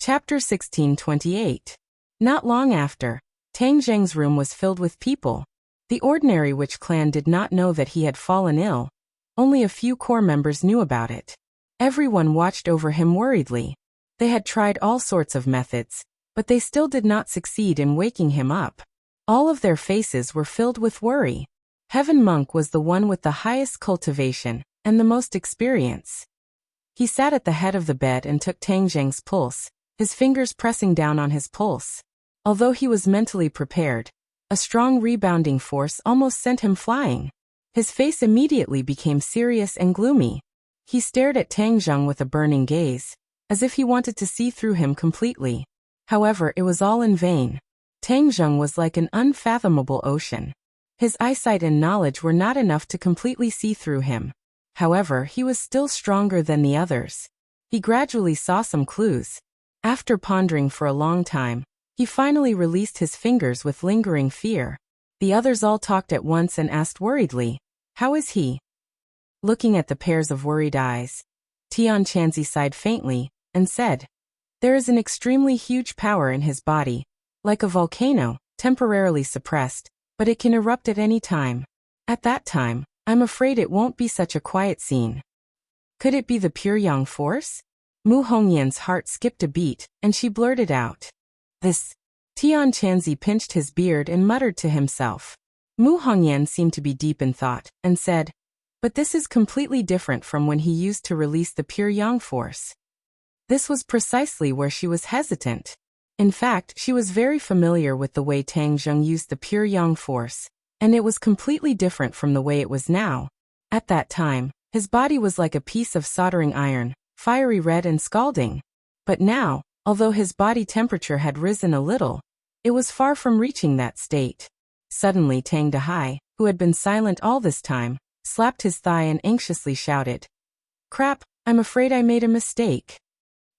Chapter 1628. Not long after, Tang Zheng's room was filled with people. The ordinary witch clan did not know that he had fallen ill. Only a few core members knew about it. Everyone watched over him worriedly. They had tried all sorts of methods, but they still did not succeed in waking him up. All of their faces were filled with worry. Heaven Monk was the one with the highest cultivation and the most experience. He sat at the head of the bed and took Tang Zheng's pulse, his fingers pressing down on his pulse. Although he was mentally prepared, a strong rebounding force almost sent him flying. His face immediately became serious and gloomy. He stared at Tang Zheng with a burning gaze, as if he wanted to see through him completely. However, it was all in vain. Tang Zheng was like an unfathomable ocean. His eyesight and knowledge were not enough to completely see through him. However, he was still stronger than the others. He gradually saw some clues. After pondering for a long time, he finally released his fingers with lingering fear. The others all talked at once and asked worriedly, "How is he?" Looking at the pairs of worried eyes, Tian Chanzi sighed faintly and said, "There is an extremely huge power in his body, like a volcano, temporarily suppressed, but it can erupt at any time. At that time, I'm afraid it won't be such a quiet scene." Could it be the pure yang force? Mu Hongyan's heart skipped a beat, and she blurted out, "This." Tian Chanzi pinched his beard and muttered to himself. Mu Hongyan seemed to be deep in thought, and said, "But this is completely different from when he used to release the pure yang force." This was precisely where she was hesitant. In fact, she was very familiar with the way Tang Zheng used the pure yang force, and it was completely different from the way it was now. At that time, his body was like a piece of soldering iron, fiery red and scalding. But now, although his body temperature had risen a little, it was far from reaching that state. Suddenly Tang Dehai, who had been silent all this time, slapped his thigh and anxiously shouted, "Crap, I'm afraid I made a mistake."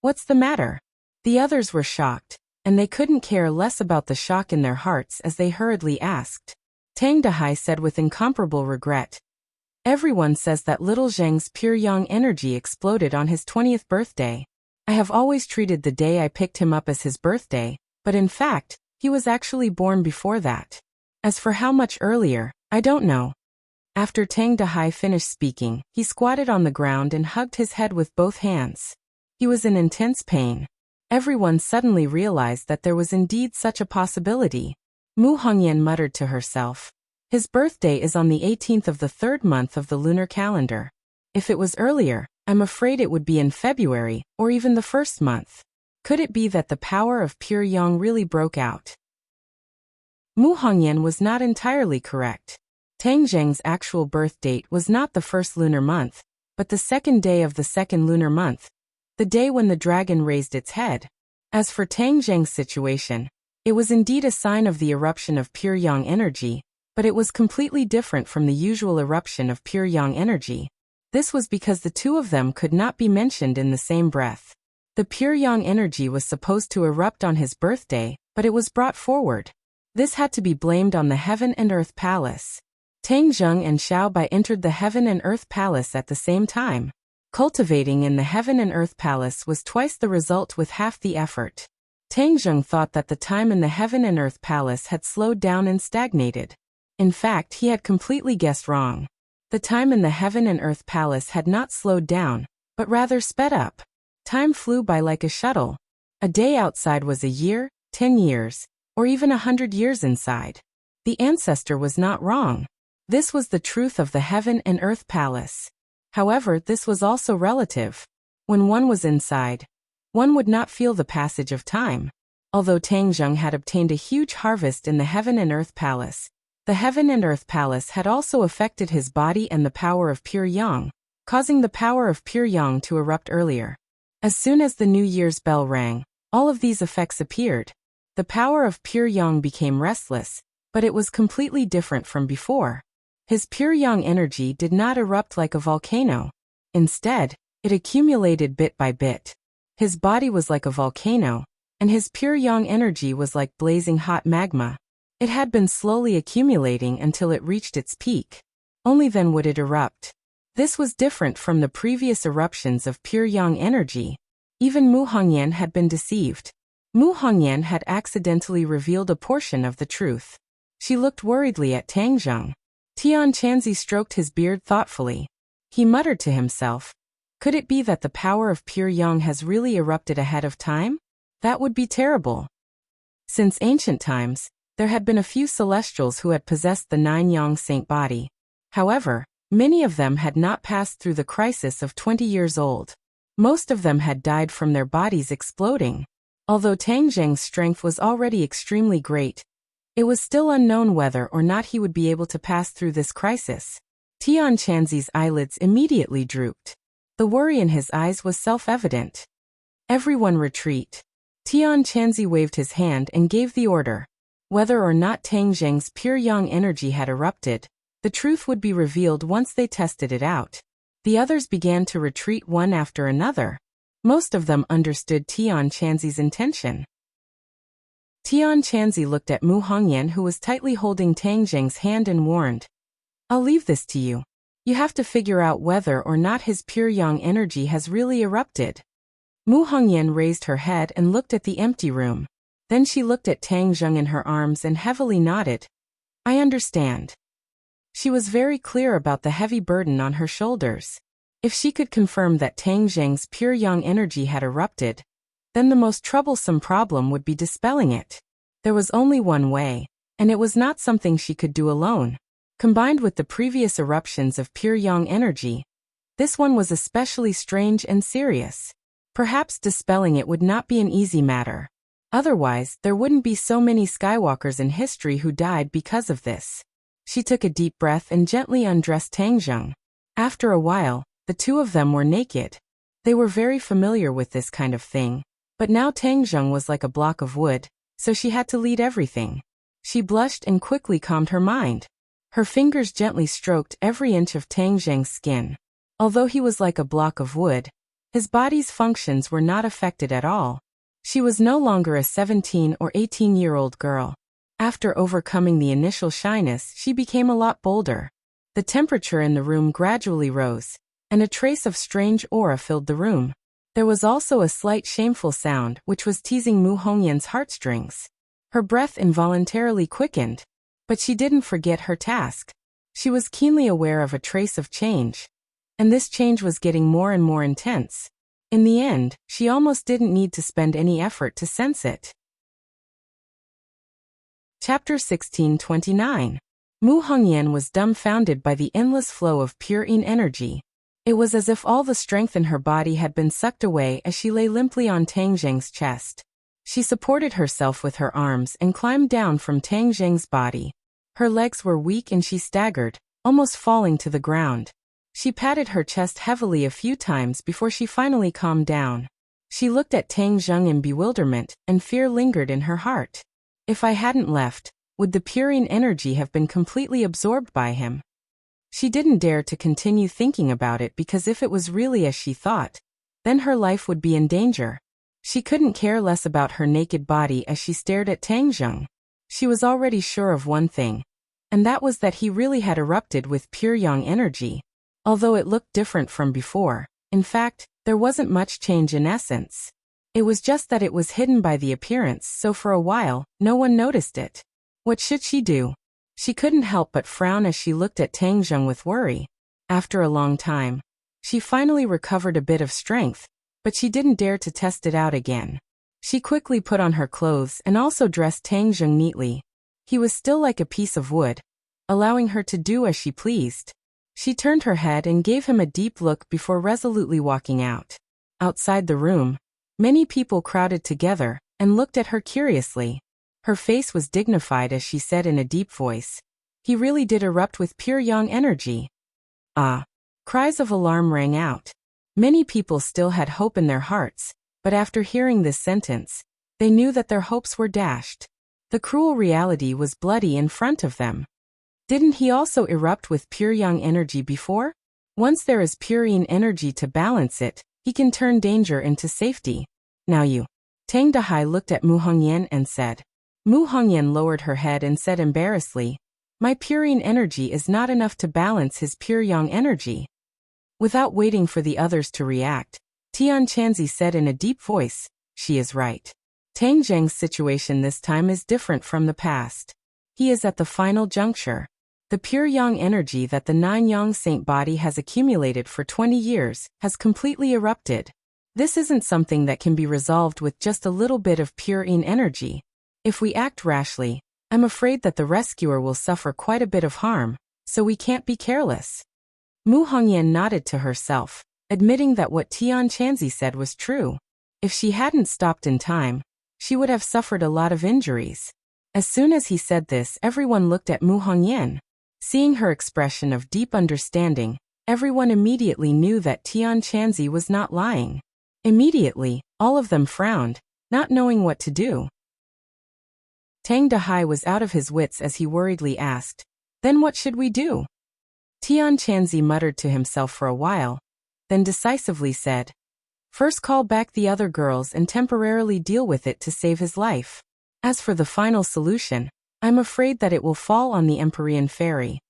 "What's the matter?" The others were shocked, and they couldn't care less about the shock in their hearts as they hurriedly asked. Tang Dehai said with incomparable regret, "Everyone says that little Zheng's pure yang energy exploded on his 20th birthday. I have always treated the day I picked him up as his birthday, but in fact, he was actually born before that. As for how much earlier, I don't know." After Tang Dehai finished speaking, he squatted on the ground and hugged his head with both hands. He was in intense pain. Everyone suddenly realized that there was indeed such a possibility. Mu Hongyan muttered to herself, "His birthday is on the 18th of the 3rd month of the lunar calendar. If it was earlier, I'm afraid it would be in February, or even the 1st month. Could it be that the power of pure yang really broke out?" Mu Hongyan was not entirely correct. Tang Zheng's actual birth date was not the 1st lunar month, but the 2nd day of the 2nd lunar month, the day when the dragon raised its head. As for Tang Zheng's situation, it was indeed a sign of the eruption of pure yang energy, but it was completely different from the usual eruption of pure yang energy. This was because the two of them could not be mentioned in the same breath. The pure yang energy was supposed to erupt on his birthday, but it was brought forward. This had to be blamed on the Heaven and Earth Palace. Tang Zheng and Xiao Bai entered the Heaven and Earth Palace at the same time. Cultivating in the Heaven and Earth Palace was twice the result with half the effort. Tang Zheng thought that the time in the Heaven and Earth Palace had slowed down and stagnated. In fact, he had completely guessed wrong. The time in the Heaven and Earth Palace had not slowed down, but rather sped up. Time flew by like a shuttle. A day outside was a year, 10 years, or even 100 years inside. The ancestor was not wrong. This was the truth of the Heaven and Earth Palace. However, this was also relative. When one was inside, one would not feel the passage of time. Although Tang Zheng had obtained a huge harvest in the Heaven and Earth Palace, the Heaven and Earth Palace had also affected his body and the power of pure yang, causing the power of pure yang to erupt earlier. As soon as the New Year's bell rang, all of these effects appeared. The power of pure yang became restless, but it was completely different from before. His pure yang energy did not erupt like a volcano. Instead, it accumulated bit by bit. His body was like a volcano, and his pure yang energy was like blazing hot magma. It had been slowly accumulating until it reached its peak. Only then would it erupt. This was different from the previous eruptions of pure yang energy. Even Mu Hongyan had been deceived. Mu Hongyan had accidentally revealed a portion of the truth. She looked worriedly at Tang Zheng. Tian Chanzi stroked his beard thoughtfully. He muttered to himself, could it be that the power of pure yang has really erupted ahead of time? That would be terrible. Since ancient times, there had been a few celestials who had possessed the 9 yang saint body. However, many of them had not passed through the crisis of 20 years old. Most of them had died from their bodies exploding. Although Tang Zheng's strength was already extremely great, it was still unknown whether or not he would be able to pass through this crisis. Tian Chanzi's eyelids immediately drooped. The worry in his eyes was self-evident. Everyone retreat. Tian Chanzi waved his hand and gave the order. Whether or not Tang Zheng's pure yang energy had erupted, the truth would be revealed once they tested it out. The others began to retreat one after another. Most of them understood Tian Chanzi's intention. Tian Chanzi looked at Mu Hongyan, who was tightly holding Tang Zheng's hand, and warned, I'll leave this to you. You have to figure out whether or not his pure yang energy has really erupted. Mu Hongyan raised her head and looked at the empty room. Then she looked at Tang Zheng in her arms and heavily nodded. I understand. She was very clear about the heavy burden on her shoulders. If she could confirm that Tang Zheng's pure yang energy had erupted, then the most troublesome problem would be dispelling it. There was only one way, and it was not something she could do alone. Combined with the previous eruptions of pure yang energy, this one was especially strange and serious. Perhaps dispelling it would not be an easy matter. Otherwise, there wouldn't be so many Skywalkers in history who died because of this. She took a deep breath and gently undressed Tang Zheng. After a while, the two of them were naked. They were very familiar with this kind of thing, but now Tang Zheng was like a block of wood, so she had to lead everything. She blushed and quickly calmed her mind. Her fingers gently stroked every inch of Tang Zheng's skin. Although he was like a block of wood, his body's functions were not affected at all. She was no longer a 17 or 18-year-old girl. After overcoming the initial shyness, she became a lot bolder. The temperature in the room gradually rose, and a trace of strange aura filled the room. There was also a slight shameful sound which was teasing Mu Hongyan's heartstrings. Her breath involuntarily quickened, but she didn't forget her task. She was keenly aware of a trace of change, and this change was getting more and more intense. In the end, she almost didn't need to spend any effort to sense it. Chapter 1629. Mu Hongyan was dumbfounded by the endless flow of pure yin energy. It was as if all the strength in her body had been sucked away as she lay limply on Tang Zheng's chest. She supported herself with her arms and climbed down from Tang Zheng's body. Her legs were weak and she staggered, almost falling to the ground. She patted her chest heavily a few times before she finally calmed down. She looked at Tang Zheng in bewilderment, and fear lingered in her heart. If I hadn't left, would the pure yin energy have been completely absorbed by him? She didn't dare to continue thinking about it because if it was really as she thought, then her life would be in danger. She couldn't care less about her naked body as she stared at Tang Zheng. She was already sure of one thing, and that was that he really had erupted with pure yang energy. Although it looked different from before, in fact, there wasn't much change in essence. It was just that it was hidden by the appearance, so for a while, no one noticed it. What should she do? She couldn't help but frown as she looked at Tang Zheng with worry. After a long time, she finally recovered a bit of strength, but she didn't dare to test it out again. She quickly put on her clothes and also dressed Tang Zheng neatly. He was still like a piece of wood, allowing her to do as she pleased. She turned her head and gave him a deep look before resolutely walking out. Outside the room, many people crowded together and looked at her curiously. Her face was dignified as she said in a deep voice, "He really did erupt with pure yang energy." Ah! Cries of alarm rang out. Many people still had hope in their hearts, but after hearing this sentence, they knew that their hopes were dashed. The cruel reality was bloody in front of them. Didn't he also erupt with pure yang energy before? Once there is pure yin energy to balance it, he can turn danger into safety. Now you. Tang Dahai looked at Mu Hongyan and said. Mu Hongyan lowered her head and said embarrassedly, "My pure yin energy is not enough to balance his pure yang energy." Without waiting for the others to react, Tian Chanzi said in a deep voice. She is right. Tang Zheng's situation this time is different from the past. He is at the final juncture. The pure yang energy that the 9-yang saint body has accumulated for 20 years has completely erupted. This isn't something that can be resolved with just a little bit of pure yin energy. If we act rashly, I'm afraid that the rescuer will suffer quite a bit of harm, so we can't be careless. Mu Hongyan nodded to herself, admitting that what Tian Chanzi said was true. If she hadn't stopped in time, she would have suffered a lot of injuries. As soon as he said this, everyone looked at Mu Hongyan. Seeing her expression of deep understanding, everyone immediately knew that Tian Chanzi was not lying. Immediately, all of them frowned, not knowing what to do. Tang Dehai was out of his wits as he worriedly asked, "Then what should we do?" Tian Chanzi muttered to himself for a while, then decisively said, "First call back the other girls and temporarily deal with it to save his life. As for the final solution, I'm afraid that it will fall on the Empyrean Fairy."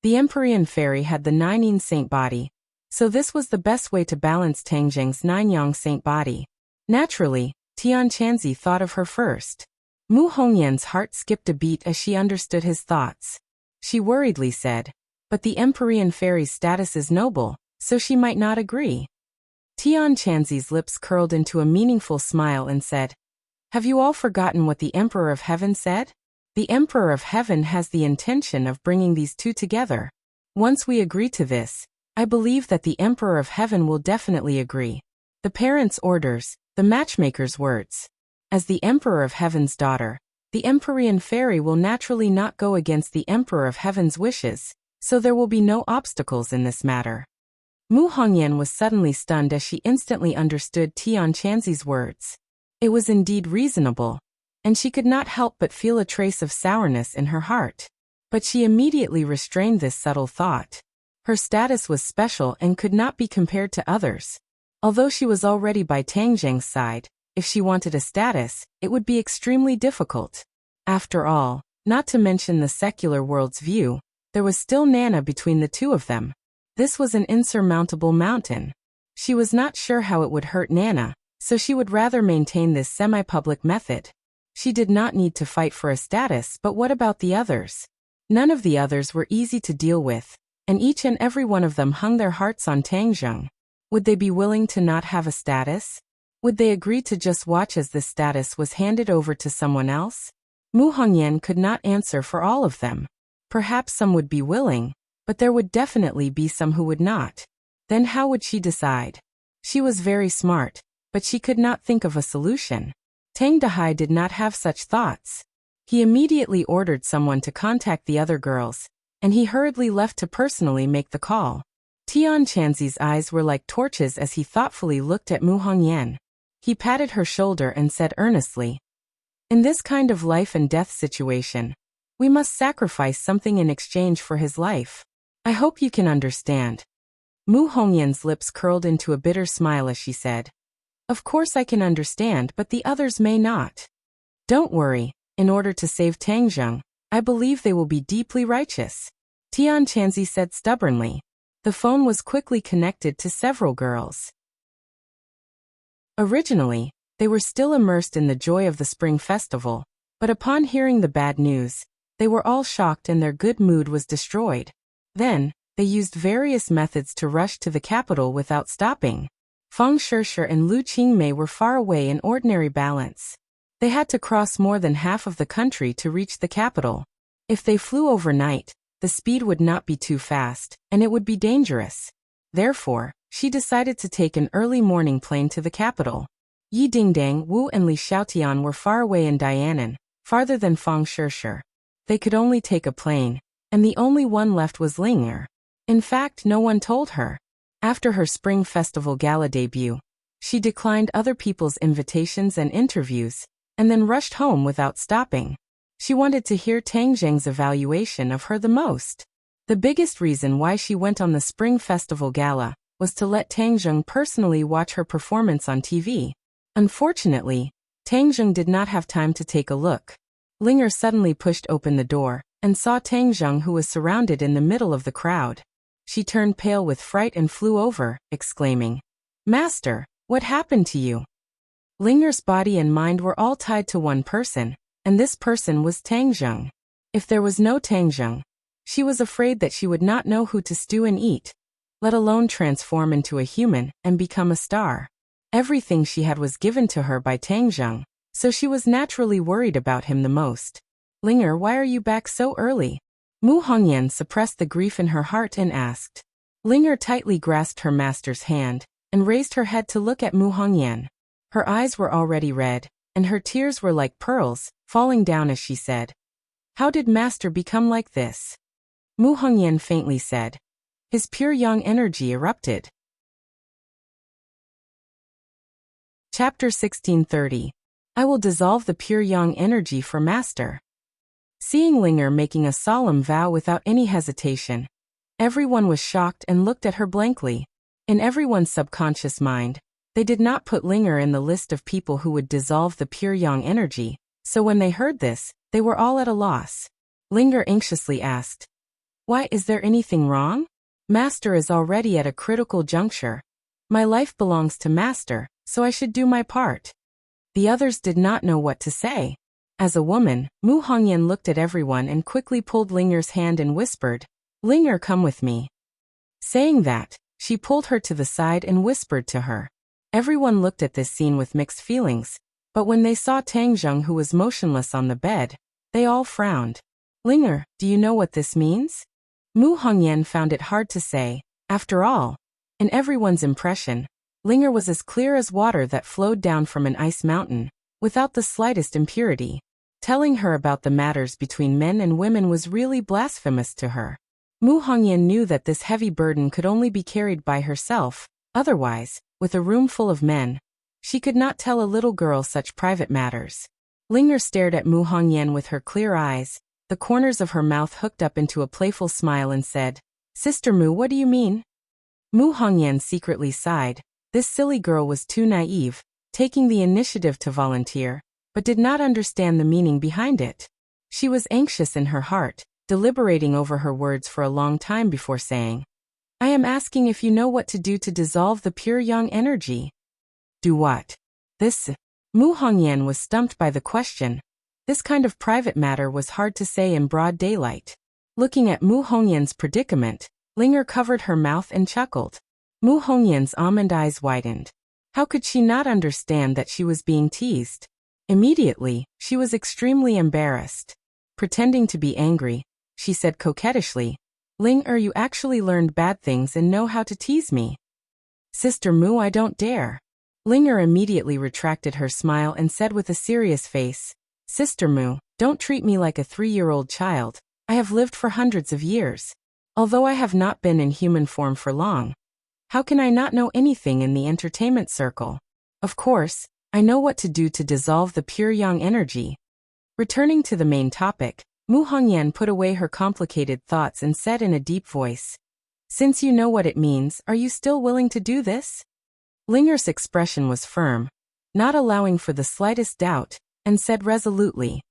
The Empyrean Fairy had the 9-yin saint body, so this was the best way to balance Tang Zheng's 9-yang saint body. Naturally, Tian Chanzi thought of her first. Mu Hongyan's heart skipped a beat as she understood his thoughts. She worriedly said, "But the Empyrean Fairy's status is noble, so she might not agree." Tian Chanzi's lips curled into a meaningful smile and said, "Have you all forgotten what the Emperor of Heaven said? The Emperor of Heaven has the intention of bringing these two together. Once we agree to this, I believe that the Emperor of Heaven will definitely agree. The parents' orders, the matchmaker's words. As the Emperor of Heaven's daughter, the Empyrean Fairy will naturally not go against the Emperor of Heaven's wishes, so there will be no obstacles in this matter." Mu Hongyan was suddenly stunned as she instantly understood Tian Chanzi's words. It was indeed reasonable, and she could not help but feel a trace of sourness in her heart. But she immediately restrained this subtle thought. Her status was special and could not be compared to others. Although she was already by Tang Zheng's side, if she wanted a status, it would be extremely difficult. After all, not to mention the secular world's view, there was still Nana between the two of them. This was an insurmountable mountain. She was not sure how it would hurt Nana, so she would rather maintain this semi-public method. She did not need to fight for a status, but what about the others? None of the others were easy to deal with, and each and every one of them hung their hearts on Tang Zheng. Would they be willing to not have a status? Would they agree to just watch as this status was handed over to someone else? Mu Hongyan could not answer for all of them. Perhaps some would be willing, but there would definitely be some who would not. Then how would she decide? She was very smart, but she could not think of a solution. Tang Dehai did not have such thoughts. He immediately ordered someone to contact the other girls, and he hurriedly left to personally make the call. Tian Chanzi's eyes were like torches as he thoughtfully looked at Mu Hongyan. He patted her shoulder and said earnestly, "In this kind of life and death situation, we must sacrifice something in exchange for his life. I hope you can understand." Mu Hongyan's lips curled into a bitter smile as she said, "Of course I can understand, but the others may not. Don't worry, in order to save Tang Zheng, I believe they will be deeply righteous," Tian Chanzi said stubbornly. The phone was quickly connected to several girls. Originally, they were still immersed in the joy of the spring festival, but upon hearing the bad news, they were all shocked and their good mood was destroyed. Then, they used various methods to rush to the capital without stopping. Feng Shishir and Lu Qingmei were far away in ordinary balance. They had to cross more than half of the country to reach the capital. If they flew overnight, the speed would not be too fast, and it would be dangerous. Therefore, she decided to take an early morning plane to the capital. Yi Dingdang, Wu and Li Xiaotian were far away in Dianan, farther than Feng Shishir. They could only take a plane, and the only one left was Ling'er. In fact, no one told her. After her Spring Festival Gala debut, she declined other people's invitations and interviews, and then rushed home without stopping. She wanted to hear Tang Zheng's evaluation of her the most. The biggest reason why she went on the Spring Festival Gala was to let Tang Zheng personally watch her performance on TV. Unfortunately, Tang Zheng did not have time to take a look. Ling'er suddenly pushed open the door and saw Tang Zheng, who was surrounded in the middle of the crowd. She turned pale with fright and flew over, exclaiming, "Master, What happened to you? Linger's body and mind were all tied to one person, and this person was Tangjung. If there was no Tangjung, she was afraid that she would not know who to stew and eat, let alone transform into a human and become a star. Everything she had was given to her by Tangjung, so she was naturally worried about him the most. Linger, why are you back so early? Mu Hongyan suppressed the grief in her heart and asked. Linger tightly grasped her master's hand and raised her head to look at Mu Hongyan. Her eyes were already red, and her tears were like pearls, falling down as she said, How did master become like this? Mu Hongyan faintly said. His pure yang energy erupted. Chapter 1630. I will dissolve the pure yang energy for master. Seeing Linger making a solemn vow without any hesitation, everyone was shocked and looked at her blankly. In everyone's subconscious mind, they did not put Linger in the list of people who would dissolve the pure yang energy, so when they heard this, they were all at a loss. Linger anxiously asked, Why, is there anything wrong? Master is already at a critical juncture. My life belongs to master, so I should do my part. The others did not know what to say. As a woman, Mu Hongyan looked at everyone and quickly pulled Linger's hand and whispered, Linger, come with me. Saying that, she pulled her to the side and whispered to her. Everyone looked at this scene with mixed feelings, but when they saw Tangjung, who was motionless on the bed, they all frowned. Linger, do you know what this means? Mu Hongyan found it hard to say. After all, in everyone's impression, Linger was as clear as water that flowed down from an ice mountain, without the slightest impurity. Telling her about the matters between men and women was really blasphemous to her. Mu Hongyan knew that this heavy burden could only be carried by herself, otherwise, with a room full of men, she could not tell a little girl such private matters. Linger stared at Mu Hongyan with her clear eyes, the corners of her mouth hooked up into a playful smile and said, Sister Mu, what do you mean? Mu Hongyan secretly sighed. This silly girl was too naive, taking the initiative to volunteer, but did not understand the meaning behind it. She was anxious in her heart, deliberating over her words for a long time before saying, I am asking if you know what to do to dissolve the pure yang energy. Do what? This? Mu Hongyan was stumped by the question. This kind of private matter was hard to say in broad daylight. Looking at Mu Hongyan's predicament, Linger covered her mouth and chuckled. Mu Hongyan's almond eyes widened. How could she not understand that she was being teased? Immediately, she was extremely embarrassed. Pretending to be angry, she said coquettishly, Linger, you actually learned bad things and know how to tease me. Sister Mu, I don't dare. Linger immediately retracted her smile and said with a serious face, Sister Mu, don't treat me like a 3-year-old child. I have lived for hundreds of years. Although I have not been in human form for long, how can I not know anything in the entertainment circle? Of course, I know what to do to dissolve the pure yang energy. Returning to the main topic, Mu Hongyan put away her complicated thoughts and said in a deep voice, Since you know what it means, are you still willing to do this? Linger's expression was firm, not allowing for the slightest doubt, and said resolutely,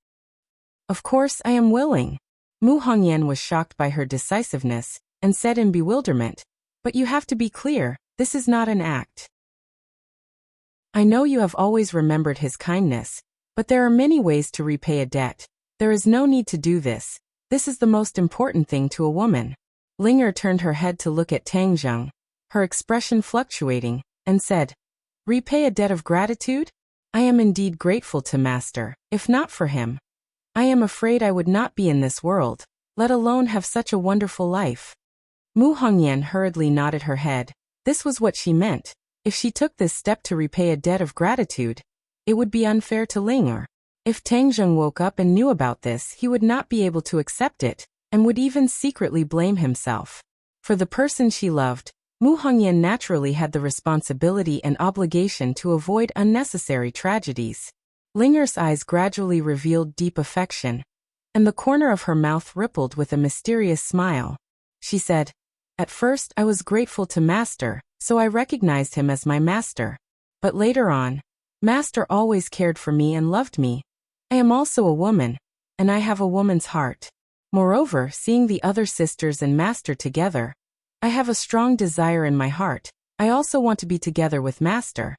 Of course I am willing. Mu Hongyan was shocked by her decisiveness, and said in bewilderment, But you have to be clear, this is not an act. I know you have always remembered his kindness, but there are many ways to repay a debt. There is no need to do this. This is the most important thing to a woman. Linger turned her head to look at Tangjung, her expression fluctuating, and said, Repay a debt of gratitude? I am indeed grateful to master. If not for him, I am afraid I would not be in this world, let alone have such a wonderful life. Mu Hongyan hurriedly nodded her head. This was what she meant. If she took this step to repay a debt of gratitude, it would be unfair to Linger. If Tangjung woke up and knew about this, he would not be able to accept it, and would even secretly blame himself. For the person she loved, Mu Hongyan naturally had the responsibility and obligation to avoid unnecessary tragedies. Linger's eyes gradually revealed deep affection, and the corner of her mouth rippled with a mysterious smile. She said, At first I was grateful to master, so I recognized him as my master. But later on, master always cared for me and loved me. I am also a woman, and I have a woman's heart. Moreover, seeing the other sisters and master together, I have a strong desire in my heart. I also want to be together with master.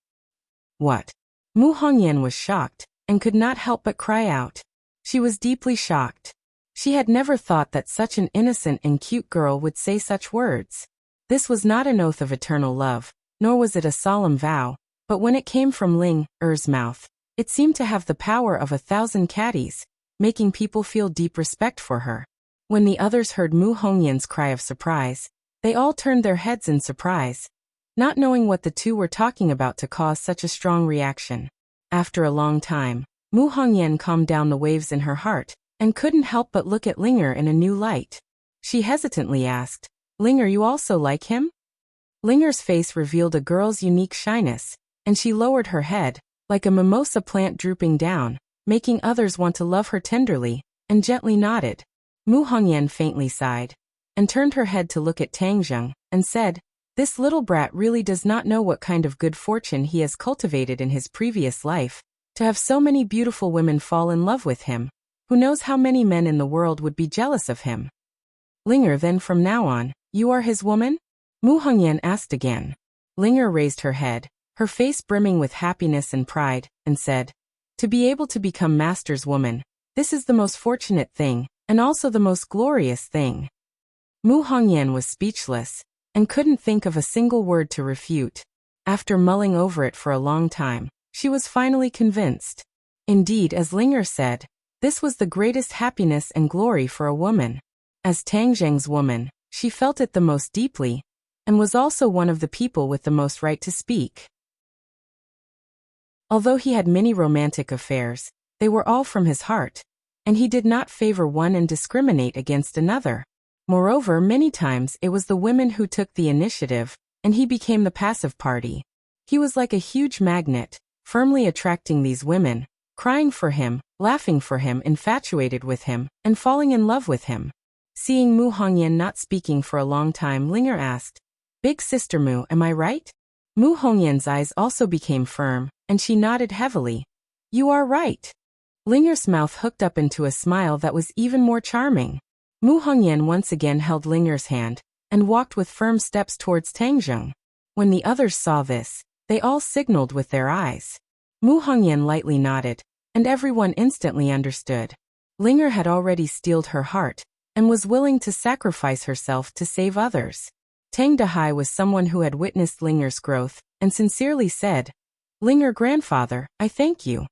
What? Mu Hongyan was shocked, and could not help but cry out. She was deeply shocked. She had never thought that such an innocent and cute girl would say such words. This was not an oath of eternal love, nor was it a solemn vow, but when it came from Ling Er's mouth, it seemed to have the power of 1,000 caddies, making people feel deep respect for her. When the others heard Mu Hongyan's cry of surprise, they all turned their heads in surprise, not knowing what the two were talking about to cause such a strong reaction. After a long time, Mu Hongyan calmed down the waves in her heart, and couldn't help but look at Linger in a new light. She hesitantly asked, Linger, you also like him? Linger's face revealed a girl's unique shyness, and she lowered her head, like a mimosa plant drooping down, making others want to love her tenderly, and gently nodded. Mu Hongyan faintly sighed, and turned her head to look at Tang Zheng, and said, this little brat really does not know what kind of good fortune he has cultivated in his previous life, to have so many beautiful women fall in love with him. Who knows how many men in the world would be jealous of him? Linger, then from now on, you are his woman? Mu Hongyan asked again. Linger raised her head, her face brimming with happiness and pride, and said, to be able to become master's woman, this is the most fortunate thing, and also the most glorious thing. Mu Hongyan was speechless, and couldn't think of a single word to refute. After mulling over it for a long time, she was finally convinced. Indeed, as Linger said, this was the greatest happiness and glory for a woman. As Tang Zheng's woman, she felt it the most deeply, and was also one of the people with the most right to speak. Although he had many romantic affairs, they were all from his heart, and he did not favor one and discriminate against another. Moreover, many times it was the women who took the initiative, and he became the passive party. He was like a huge magnet, firmly attracting these women, crying for him, laughing for him, infatuated with him, and falling in love with him. Seeing Mu Hongyan not speaking for a long time, Linger asked, Big Sister Mu, am I right? Mu Hongyan's eyes also became firm, and she nodded heavily. You are right. Linger's mouth hooked up into a smile that was even more charming. Mu Hongyan once again held Linger's hand, and walked with firm steps towards Tang Zheng. When the others saw this, they all signaled with their eyes. Mu Hongyan lightly nodded, and everyone instantly understood. Linger had already steeled her heart, and was willing to sacrifice herself to save others. Tang Dahai was someone who had witnessed Linger's growth, and sincerely said, Linger, grandfather, I thank you.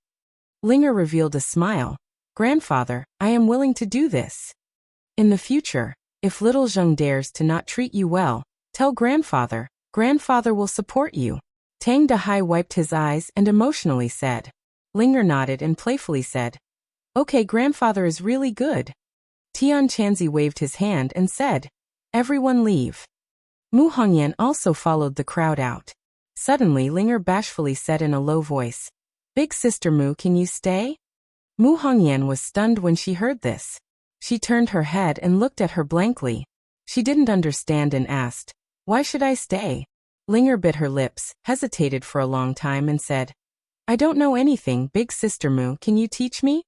Linger revealed a smile. Grandfather, I am willing to do this. In the future, if little Zheng dares to not treat you well, tell grandfather. Grandfather will support you. Tang Dahai wiped his eyes and emotionally said. Linger nodded and playfully said, Okay, grandfather is really good. Tian Chanzi waved his hand and said, Everyone leave. Mu Hongyan also followed the crowd out. Suddenly Linger bashfully said in a low voice, Big Sister Mu, can you stay? Mu Hongyan was stunned when she heard this. She turned her head and looked at her blankly. She didn't understand and asked, Why should I stay? Linger bit her lips, hesitated for a long time and said, I don't know anything, Big Sister Mu, can you teach me?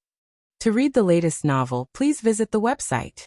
To read the latest novel, please visit the website.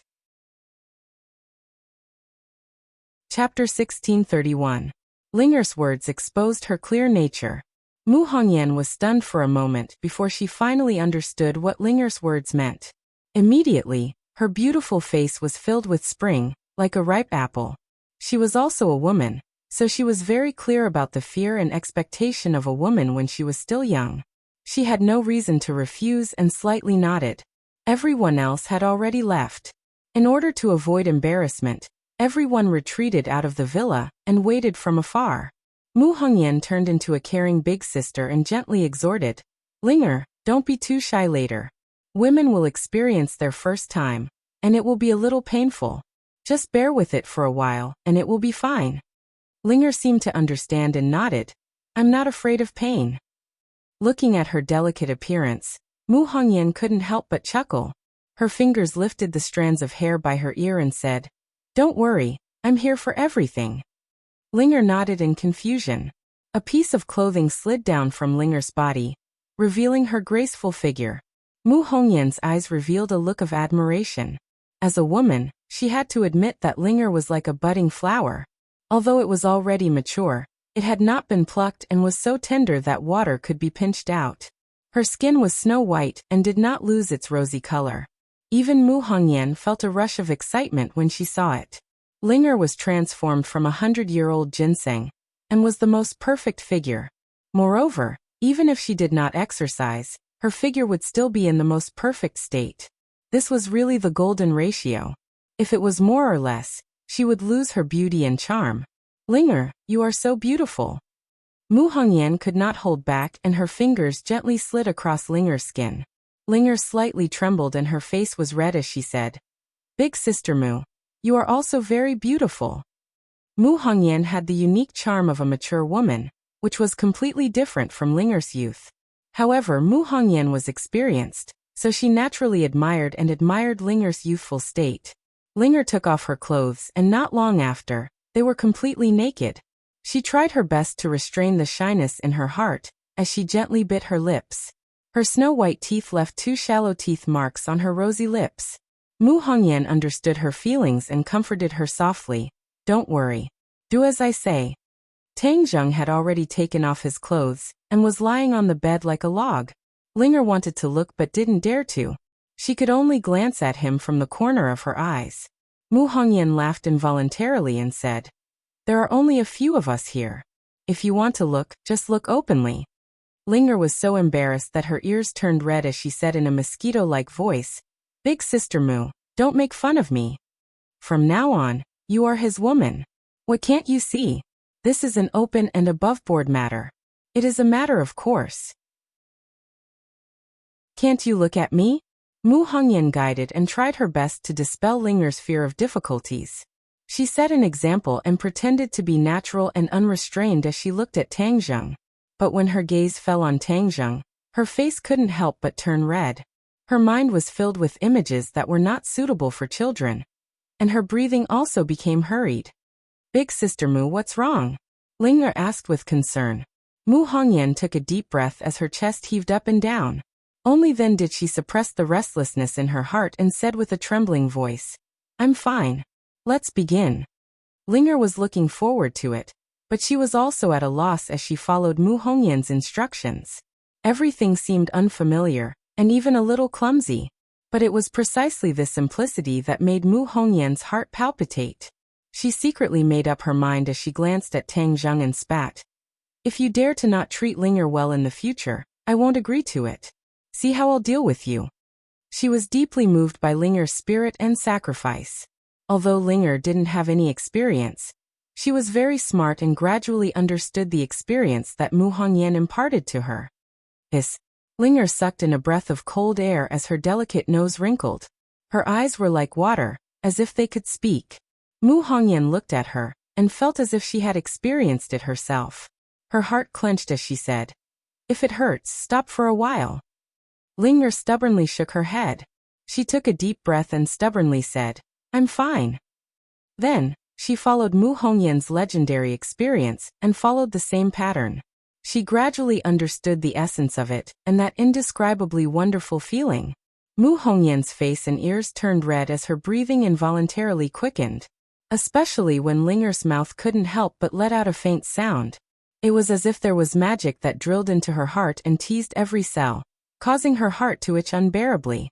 Chapter 1631. Linger's words exposed her clear nature. Mu Hongyan was stunned for a moment before she finally understood what Linger's words meant. Immediately, her beautiful face was filled with spring, like a ripe apple. She was also a woman, so she was very clear about the fear and expectation of a woman when she was still young. She had no reason to refuse and slightly nodded. Everyone else had already left. In order to avoid embarrassment, everyone retreated out of the villa and waited from afar. Mu Hongyan turned into a caring big sister and gently exhorted, Linger, don't be too shy later. Women will experience their first time, and it will be a little painful. Just bear with it for a while, and it will be fine. Linger seemed to understand and nodded. I'm not afraid of pain. Looking at her delicate appearance, Mu Hongyan couldn't help but chuckle. Her fingers lifted the strands of hair by her ear and said, Don't worry, I'm here for everything. Linger nodded in confusion. A piece of clothing slid down from Linger's body, revealing her graceful figure. Mu Hongyan's eyes revealed a look of admiration. As a woman, she had to admit that Linger was like a budding flower. Although it was already mature, It had not been plucked and was so tender that water could be pinched out. Her skin was snow white and did not lose its rosy color. Even Mu Hongyan felt a rush of excitement when she saw it. Linger was transformed from 100-year-old ginseng, and was the most perfect figure. Moreover, even if she did not exercise, her figure would still be in the most perfect state. This was really the golden ratio. If it was more or less, she would lose her beauty and charm. Linger, you are so beautiful. Mu Hongyan could not hold back and her fingers gently slid across Linger's skin. Linger slightly trembled and her face was red as she said, "Big sister Mu, you are also very beautiful." Mu Hongyan had the unique charm of a mature woman, which was completely different from Linger's youth. However, Mu Hongyan was experienced, so she naturally admired Linger's youthful state. Linger took off her clothes and not long after, they were completely naked. She tried her best to restrain the shyness in her heart, as she gently bit her lips. Her snow-white teeth left 2 shallow teeth marks on her rosy lips. Mu Hongyan understood her feelings and comforted her softly. "Don't worry. Do as I say." Tang Zheng had already taken off his clothes, and was lying on the bed like a log. Linger wanted to look but didn't dare to. She could only glance at him from the corner of her eyes. Mu Hongyan laughed involuntarily and said, "There are only a few of us here. If you want to look, just look openly." Linger was so embarrassed that her ears turned red as she said in a mosquito-like voice, "Big sister Mu, don't make fun of me. From now on, you are his woman. What can't you see? This is an open and above-board matter. It is a matter of course. Can't you look at me?" Mu Hongyan guided and tried her best to dispel Linger's fear of difficulties. She set an example and pretended to be natural and unrestrained as she looked at Tang Zheng. But when her gaze fell on Tang Zheng, her face couldn't help but turn red. Her mind was filled with images that were not suitable for children. And her breathing also became hurried. "Big sister Mu, what's wrong?" Linger asked with concern. Mu Hongyan took a deep breath as her chest heaved up and down. Only then did she suppress the restlessness in her heart and said with a trembling voice, "I'm fine. Let's begin." Linger was looking forward to it, but she was also at a loss as she followed Mu Hongyan's instructions. Everything seemed unfamiliar, and even a little clumsy. But it was precisely this simplicity that made Mu Hongyan's heart palpitate. She secretly made up her mind as she glanced at Tang Zheng and spat, "If you dare to not treat Linger well in the future, I won't agree to it. See how I'll deal with you." She was deeply moved by Linger's spirit and sacrifice. Although Linger didn't have any experience, she was very smart and gradually understood the experience that Mu Hongyan imparted to her. Linger sucked in a breath of cold air as her delicate nose wrinkled. Her eyes were like water, as if they could speak. Mu Hongyan looked at her, and felt as if she had experienced it herself. Her heart clenched as she said, "If it hurts, stop for a while." Linger stubbornly shook her head. She took a deep breath and stubbornly said, "I'm fine." Then, she followed Mu Hongyan's legendary experience and followed the same pattern. She gradually understood the essence of it, and that indescribably wonderful feeling. Mu Hongyan's face and ears turned red as her breathing involuntarily quickened. Especially when Linger's mouth couldn't help but let out a faint sound. It was as if there was magic that drilled into her heart and teased every cell, causing her heart to itch unbearably.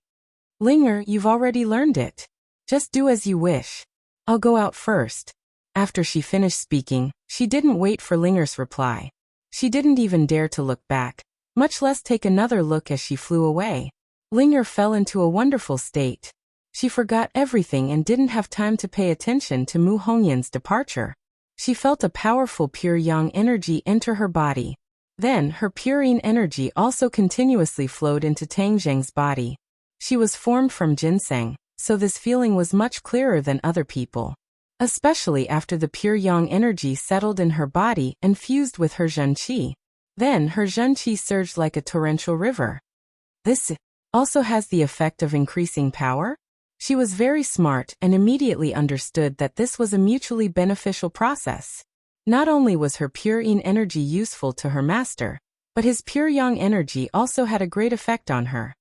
"Linger, you've already learned it. Just do as you wish. I'll go out first." After she finished speaking, she didn't wait for Linger's reply. She didn't even dare to look back, much less take another look as she flew away. Linger fell into a wonderful state. She forgot everything and didn't have time to pay attention to Mu Hongyan's departure. She felt a powerful pure yang energy enter her body. Then, her purine energy also continuously flowed into Tang Zheng's body. She was formed from ginseng, so this feeling was much clearer than other people. Especially after the pure yang energy settled in her body and fused with her zhen qi. Then her zhen qi surged like a torrential river. This also has the effect of increasing power? She was very smart and immediately understood that this was a mutually beneficial process. Not only was her pure yin energy useful to her master, but his pure yang energy also had a great effect on her.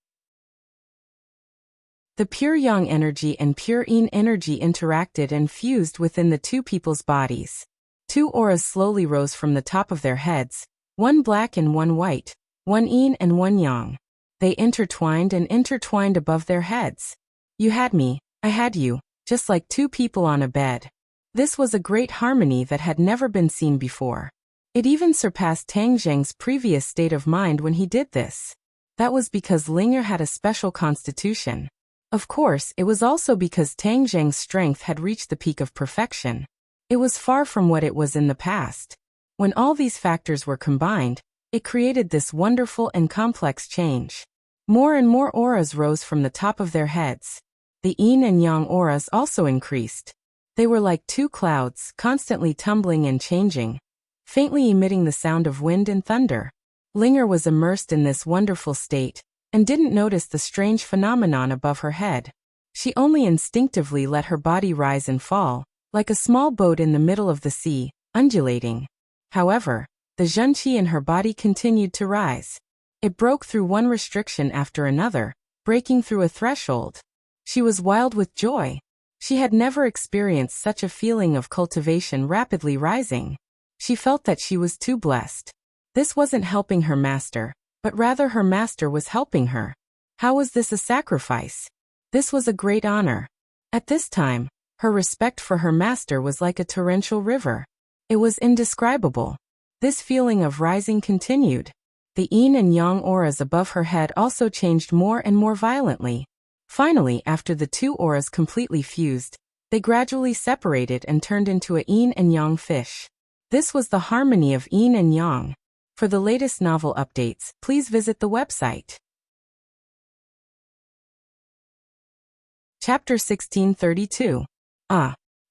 The pure yang energy and pure yin energy interacted and fused within the two people's bodies. 2 auras slowly rose from the top of their heads, one black and one white, one yin and one yang. They intertwined and intertwined above their heads. You had me, I had you, just like 2 people on a bed. This was a great harmony that had never been seen before. It even surpassed Tang Zheng's previous state of mind when he did this. That was because Ling'er had a special constitution. Of course, it was also because Tang Zheng's strength had reached the peak of perfection. It was far from what it was in the past. When all these factors were combined, it created this wonderful and complex change. More and more auras rose from the top of their heads. The yin and yang auras also increased. They were like 2 clouds, constantly tumbling and changing, faintly emitting the sound of wind and thunder. Ling'er was immersed in this wonderful state, and didn't notice the strange phenomenon above her head. She only instinctively let her body rise and fall, like a small boat in the middle of the sea, undulating. However, the zhenqi in her body continued to rise. It broke through one restriction after another, breaking through a threshold. She was wild with joy. She had never experienced such a feeling of cultivation rapidly rising. She felt that she was too blessed. This wasn't helping her master, but rather her master was helping her. How was this a sacrifice? This was a great honor. At this time, her respect for her master was like a torrential river. It was indescribable. This feeling of rising continued. The yin and yang auras above her head also changed more and more violently. Finally, after the 2 auras completely fused, they gradually separated and turned into a yin and yang fish. This was the harmony of yin and yang. For the latest novel updates, please visit the website. Chapter 1632.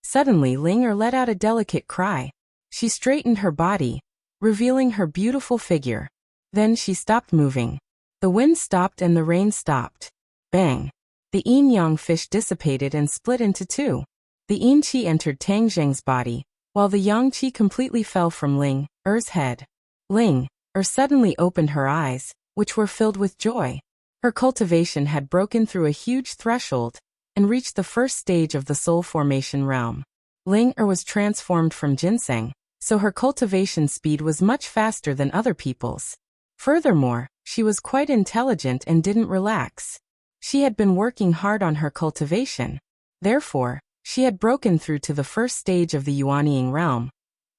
Suddenly Ling'er let out a delicate cry. She straightened her body, revealing her beautiful figure. Then she stopped moving. The wind stopped and the rain stopped. Bang! The yin-yang fish dissipated and split into 2. The yin-qi entered Tang Zheng's body, while the yang-qi completely fell from Ling'er's head. Ling'er suddenly opened her eyes, which were filled with joy. Her cultivation had broken through a huge threshold, and reached the first stage of the soul formation realm. Ling'er was transformed from ginseng, so her cultivation speed was much faster than other people's. Furthermore, she was quite intelligent and didn't relax. She had been working hard on her cultivation. Therefore, she had broken through to the first stage of the Yuanying realm.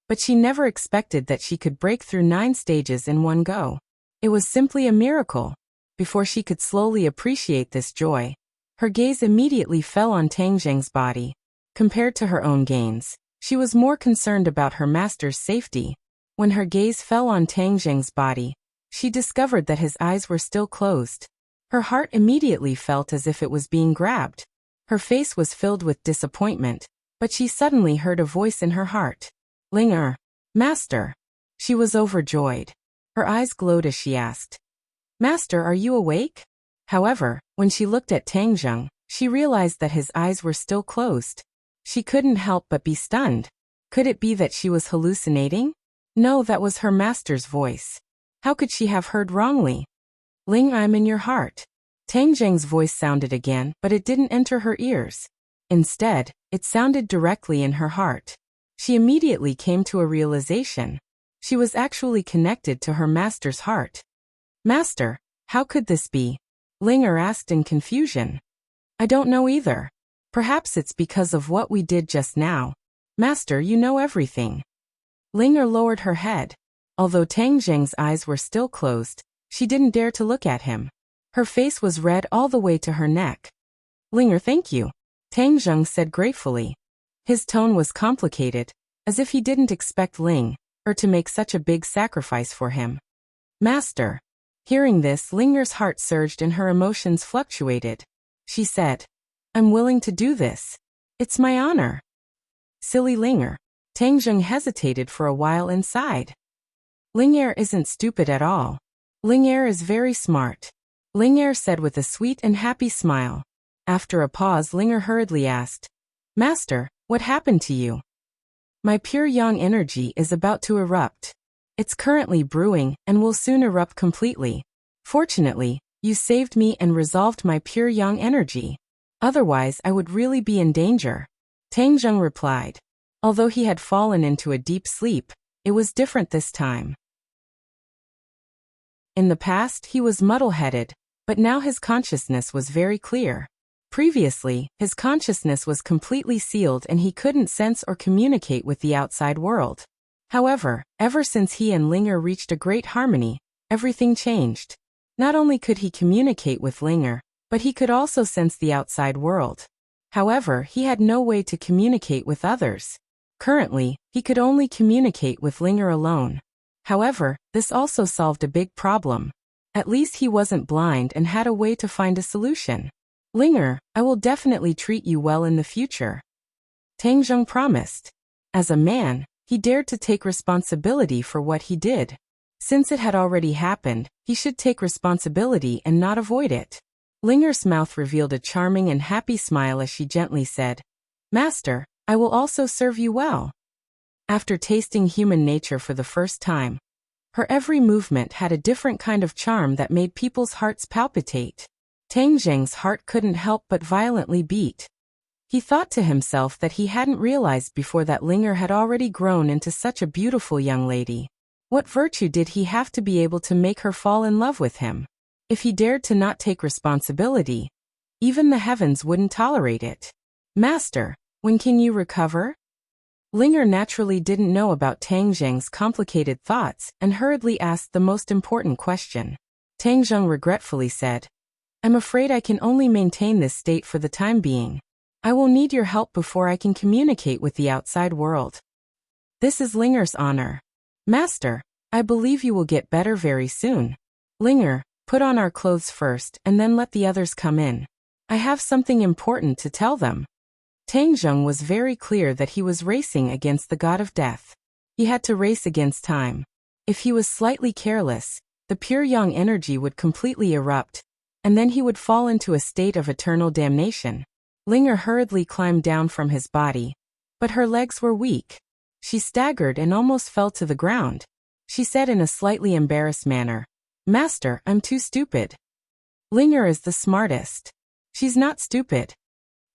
But she never expected that she could break through 9 stages in one go. It was simply a miracle. Before she could slowly appreciate this joy, her gaze immediately fell on Tang Zheng's body. Compared to her own gains, she was more concerned about her master's safety. When her gaze fell on Tang Zheng's body, she discovered that his eyes were still closed. Her heart immediately felt as if it was being grabbed. Her face was filled with disappointment, but she suddenly heard a voice in her heart. Ling'er, Master. She was overjoyed. Her eyes glowed as she asked, Master, are you awake? However, when she looked at Tang Zheng, she realized that his eyes were still closed. She couldn't help but be stunned. Could it be that she was hallucinating? No, that was her master's voice. How could she have heard wrongly? Ling, I'm in your heart. Tang Zheng's voice sounded again, but it didn't enter her ears. Instead, it sounded directly in her heart. She immediately came to a realization. She was actually connected to her master's heart. Master, how could this be? Ling'er asked in confusion. I don't know either. Perhaps it's because of what we did just now. Master, you know everything. Ling'er lowered her head. Although Tang Zheng's eyes were still closed, she didn't dare to look at him. Her face was red all the way to her neck. Ling'er, thank you, Tang Zheng said gratefully. His tone was complicated, as if he didn't expect Ling'er to make such a big sacrifice for him. Master. Hearing this, Ling'er's heart surged and her emotions fluctuated. She said, I'm willing to do this. It's my honor. Silly Ling'er. Tang Zheng hesitated for a while and sighed. Ling'er isn't stupid at all. Ling'er is very smart. Ling'er said with a sweet and happy smile. After a pause, Ling'er hurriedly asked, Master, what happened to you? My pure yang energy is about to erupt. It's currently brewing and will soon erupt completely. Fortunately, you saved me and resolved my pure yang energy. Otherwise, I would really be in danger. Tang Zheng replied. Although he had fallen into a deep sleep, it was different this time. In the past, he was muddle-headed, but now his consciousness was very clear. Previously, his consciousness was completely sealed and he couldn't sense or communicate with the outside world. However, ever since he and Linger reached a great harmony, everything changed. Not only could he communicate with Linger, but he could also sense the outside world. However, he had no way to communicate with others. Currently, he could only communicate with Linger alone. However, this also solved a big problem. At least he wasn't blind and had a way to find a solution. Linger, I will definitely treat you well in the future. Tang Zheng promised. As a man, he dared to take responsibility for what he did. Since it had already happened, he should take responsibility and not avoid it. Linger's mouth revealed a charming and happy smile as she gently said, "Master, I will also serve you well." After tasting human nature for the first time, her every movement had a different kind of charm that made people's hearts palpitate. Tang Zheng's heart couldn't help but violently beat. He thought to himself that he hadn't realized before that Linger had already grown into such a beautiful young lady. What virtue did he have to be able to make her fall in love with him? If he dared to not take responsibility, even the heavens wouldn't tolerate it. "Master, when can you recover?" Linger naturally didn't know about Tang Zheng's complicated thoughts and hurriedly asked the most important question. Tang Zheng regretfully said, "I'm afraid I can only maintain this state for the time being. I will need your help before I can communicate with the outside world. This is Linger's honor. Master, I believe you will get better very soon. Linger, put on our clothes first and then let the others come in. I have something important to tell them." Tang Zheng was very clear that he was racing against the god of death. He had to race against time. If he was slightly careless, the pure yang energy would completely erupt, and then he would fall into a state of eternal damnation. Linger hurriedly climbed down from his body, but her legs were weak. She staggered and almost fell to the ground. She said in a slightly embarrassed manner, "Master, I'm too stupid." "Linger is the smartest. She's not stupid."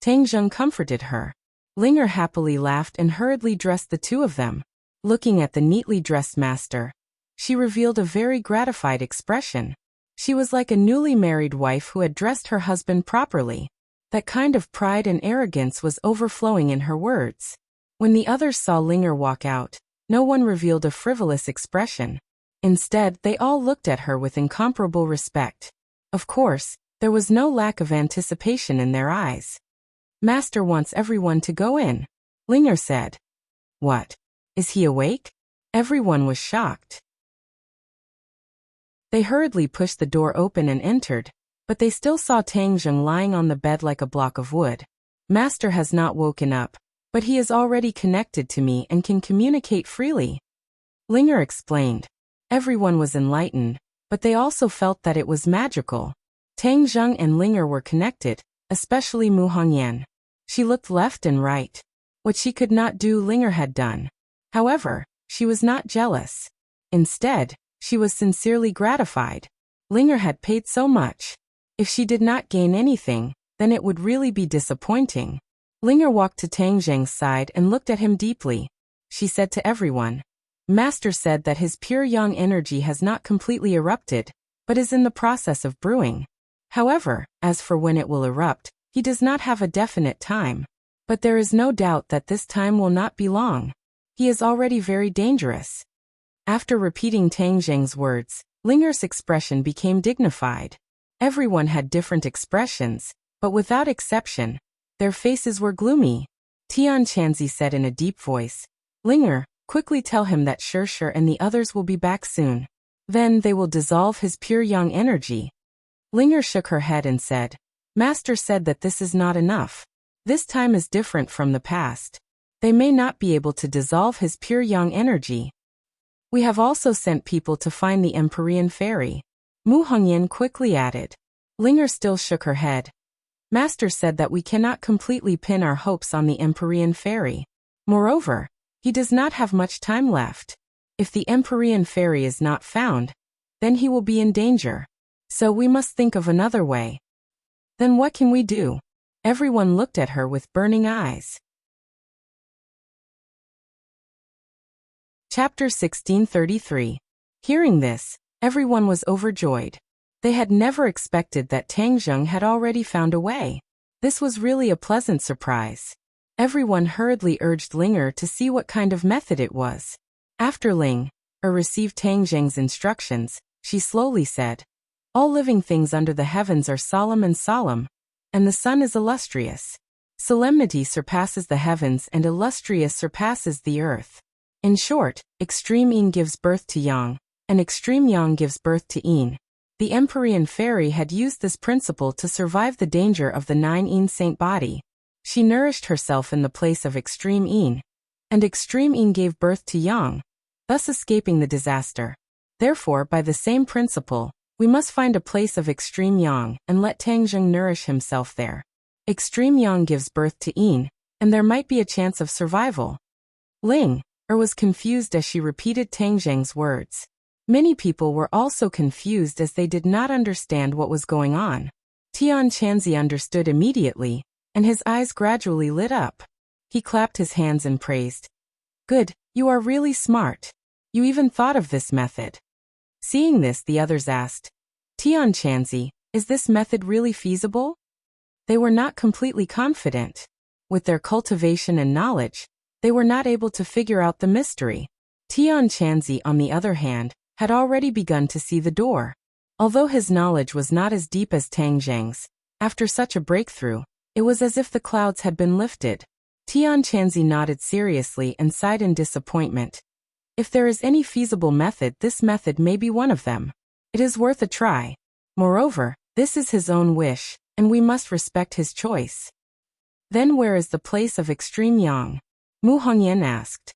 Tang Zheng comforted her. Linger happily laughed and hurriedly dressed the two of them. Looking at the neatly dressed master, she revealed a very gratified expression. She was like a newly married wife who had dressed her husband properly. That kind of pride and arrogance was overflowing in her words. When the others saw Linger walk out, no one revealed a frivolous expression. Instead, they all looked at her with incomparable respect. Of course, there was no lack of anticipation in their eyes. "Master wants everyone to go in," Linger said. "What? Is he awake?" Everyone was shocked. They hurriedly pushed the door open and entered, but they still saw Tang Zheng lying on the bed like a block of wood. "Master has not woken up, but he is already connected to me and can communicate freely," Linger explained. Everyone was enlightened, but they also felt that it was magical. Tang Zheng and Linger were connected, especially Mu Hongyan. She looked left and right. What she could not do, Linger had done. However, she was not jealous. Instead, she was sincerely gratified. Linger had paid so much. If she did not gain anything, then it would really be disappointing. Linger walked to Tang Zheng's side and looked at him deeply. She said to everyone, "Master said that his pure yang energy has not completely erupted, but is in the process of brewing. However, as for when it will erupt, he does not have a definite time. But there is no doubt that this time will not be long. He is already very dangerous." After repeating Tang Zheng's words, Linger's expression became dignified. Everyone had different expressions, but without exception, their faces were gloomy. Tian Chanzi said in a deep voice, "Linger, quickly tell him that Shir and the others will be back soon. Then they will dissolve his pure yang energy." Linger shook her head and said, "Master said that this is not enough. This time is different from the past. They may not be able to dissolve his pure yang energy. We have also sent people to find the Empyrean fairy," Mu Hongyan quickly added. Linger still shook her head. "Master said that we cannot completely pin our hopes on the Empyrean fairy. Moreover, he does not have much time left. If the Empyrean fairy is not found, then he will be in danger. So we must think of another way." "Then what can we do?" Everyone looked at her with burning eyes. Chapter 1633. Hearing this, everyone was overjoyed. They had never expected that Tangjung had already found a way. This was really a pleasant surprise. Everyone hurriedly urged Linger to see what kind of method it was. After Ling received Tangjung's instructions, she slowly said, "All living things under the heavens are solemn, and the sun is illustrious. Solemnity surpasses the heavens and illustrious surpasses the earth. In short, extreme yin gives birth to yang, and extreme yang gives birth to yin." The Empyrean fairy had used this principle to survive the danger of the 9 saint body. She nourished herself in the place of extreme yin, and extreme yin gave birth to yang, thus escaping the disaster. Therefore, by the same principle, we must find a place of extreme yang and let Tangjung nourish himself there. Extreme yang gives birth to yin, and there might be a chance of survival. Ling was confused as she repeated Tangjung's words. Many people were also confused as they did not understand what was going on. Tian Chanzi understood immediately, and his eyes gradually lit up. He clapped his hands and praised. "Good, you are really smart. You even thought of this method." Seeing this, the others asked, "Tian Chanzi, is this method really feasible?" They were not completely confident. With their cultivation and knowledge, they were not able to figure out the mystery. Tian Chanzi, on the other hand, had already begun to see the door. Although his knowledge was not as deep as Tangjung's, after such a breakthrough, it was as if the clouds had been lifted. Tian Chanzi nodded seriously and sighed in disappointment. If there is any feasible method, this method may be one of them. It is worth a try. Moreover, this is his own wish, and we must respect his choice. Then where is the place of extreme yang? Mu Hongyan asked.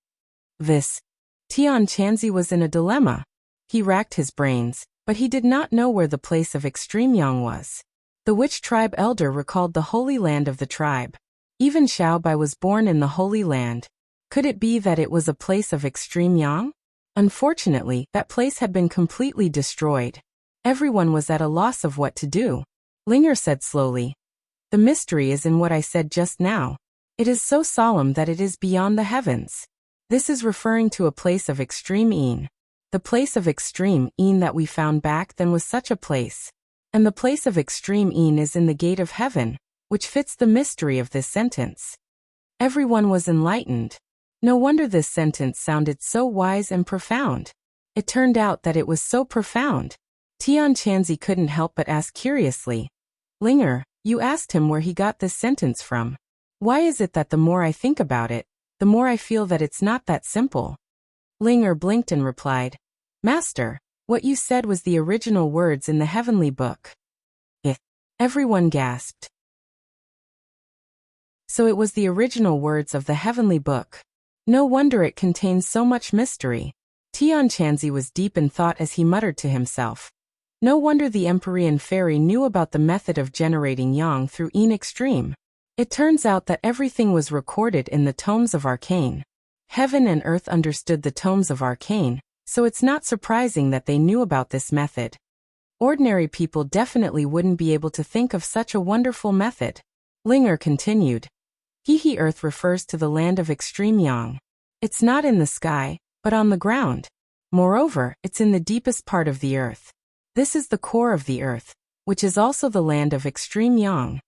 Tian Chanzi was in a dilemma. He racked his brains, but he did not know where the place of extreme yang was. The witch tribe elder recalled the holy land of the tribe. Even Xiaobai was born in the holy land. Could it be that it was a place of extreme yang? Unfortunately, that place had been completely destroyed. Everyone was at a loss of what to do. Linger said slowly, "The mystery is in what I said just now. It is so solemn that it is beyond the heavens." This is referring to a place of extreme yin. The place of extreme yin that we found back then was such a place. And the place of extreme yin is in the gate of heaven, which fits the mystery of this sentence. Everyone was enlightened. No wonder this sentence sounded so wise and profound. It turned out that it was so profound. Tian Chanzi couldn't help but ask curiously, "Linger, you asked him where he got this sentence from. Why is it that the more I think about it, the more I feel that it's not that simple?" Linger blinked and replied, "Master, what you said was the original words in the heavenly book." Everyone gasped. So it was the original words of the heavenly book. No wonder it contains so much mystery. Tian Chanzi was deep in thought as he muttered to himself. No wonder the Empyrean fairy knew about the method of generating yang through yin extreme. It turns out that everything was recorded in the tomes of arcane. Heaven and earth understood the tomes of arcane, so it's not surprising that they knew about this method. Ordinary people definitely wouldn't be able to think of such a wonderful method. Linger continued. He earth refers to the land of extreme yang. It's not in the sky, but on the ground. Moreover, it's in the deepest part of the earth. This is the core of the earth, which is also the land of extreme yang.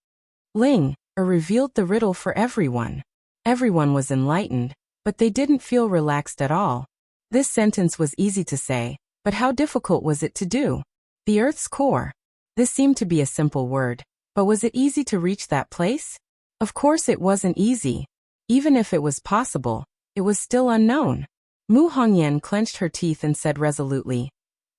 Ling revealed the riddle for everyone. Everyone was enlightened, but they didn't feel relaxed at all. This sentence was easy to say, but how difficult was it to do? The earth's core. This seemed to be a simple word, but was it easy to reach that place? Of course it wasn't easy. Even if it was possible, it was still unknown. Mu Hongyan clenched her teeth and said resolutely,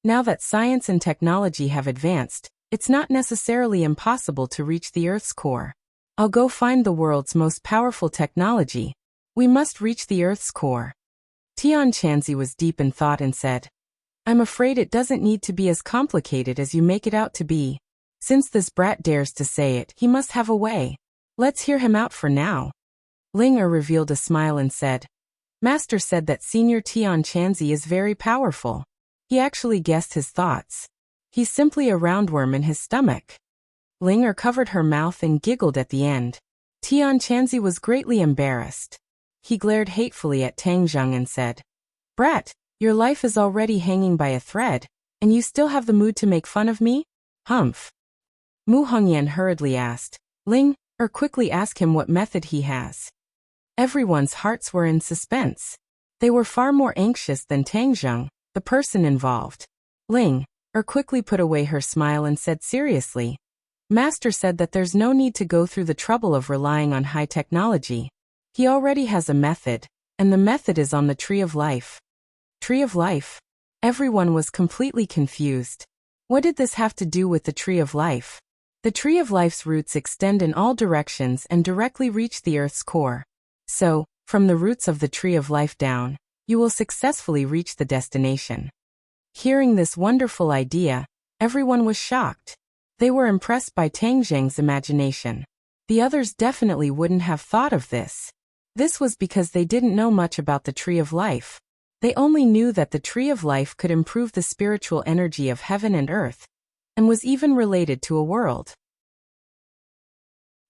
"Now that science and technology have advanced, it's not necessarily impossible to reach the earth's core. I'll go find the world's most powerful technology. We must reach the earth's core." Tian Chanzi was deep in thought and said, "I'm afraid it doesn't need to be as complicated as you make it out to be. Since this brat dares to say it, he must have a way. Let's hear him out for now." Linger revealed a smile and said, "Master said that Senior Tian Chanzi is very powerful. He actually guessed his thoughts. He's simply a roundworm in his stomach." Linger covered her mouth and giggled at the end. Tian Chanzi was greatly embarrassed. He glared hatefully at Tangjung and said, Brat, your life is already hanging by a thread, and you still have the mood to make fun of me? Humph. Mu Hongyan hurriedly asked. Ling, quickly ask him what method he has. Everyone's hearts were in suspense. They were far more anxious than Tang Zheng, the person involved. Ling, quickly put away her smile and said seriously. Master said that there's no need to go through the trouble of relying on high technology. He already has a method, and the method is on the Tree of Life. Tree of Life? Everyone was completely confused. What did this have to do with the Tree of Life? The Tree of Life's roots extend in all directions and directly reach the Earth's core. So, from the roots of the Tree of Life down, you will successfully reach the destination. Hearing this wonderful idea, everyone was shocked. They were impressed by Tang Zheng's imagination. The others definitely wouldn't have thought of this. This was because they didn't know much about the Tree of Life. They only knew that the Tree of Life could improve the spiritual energy of heaven and earth, and was even related to a world.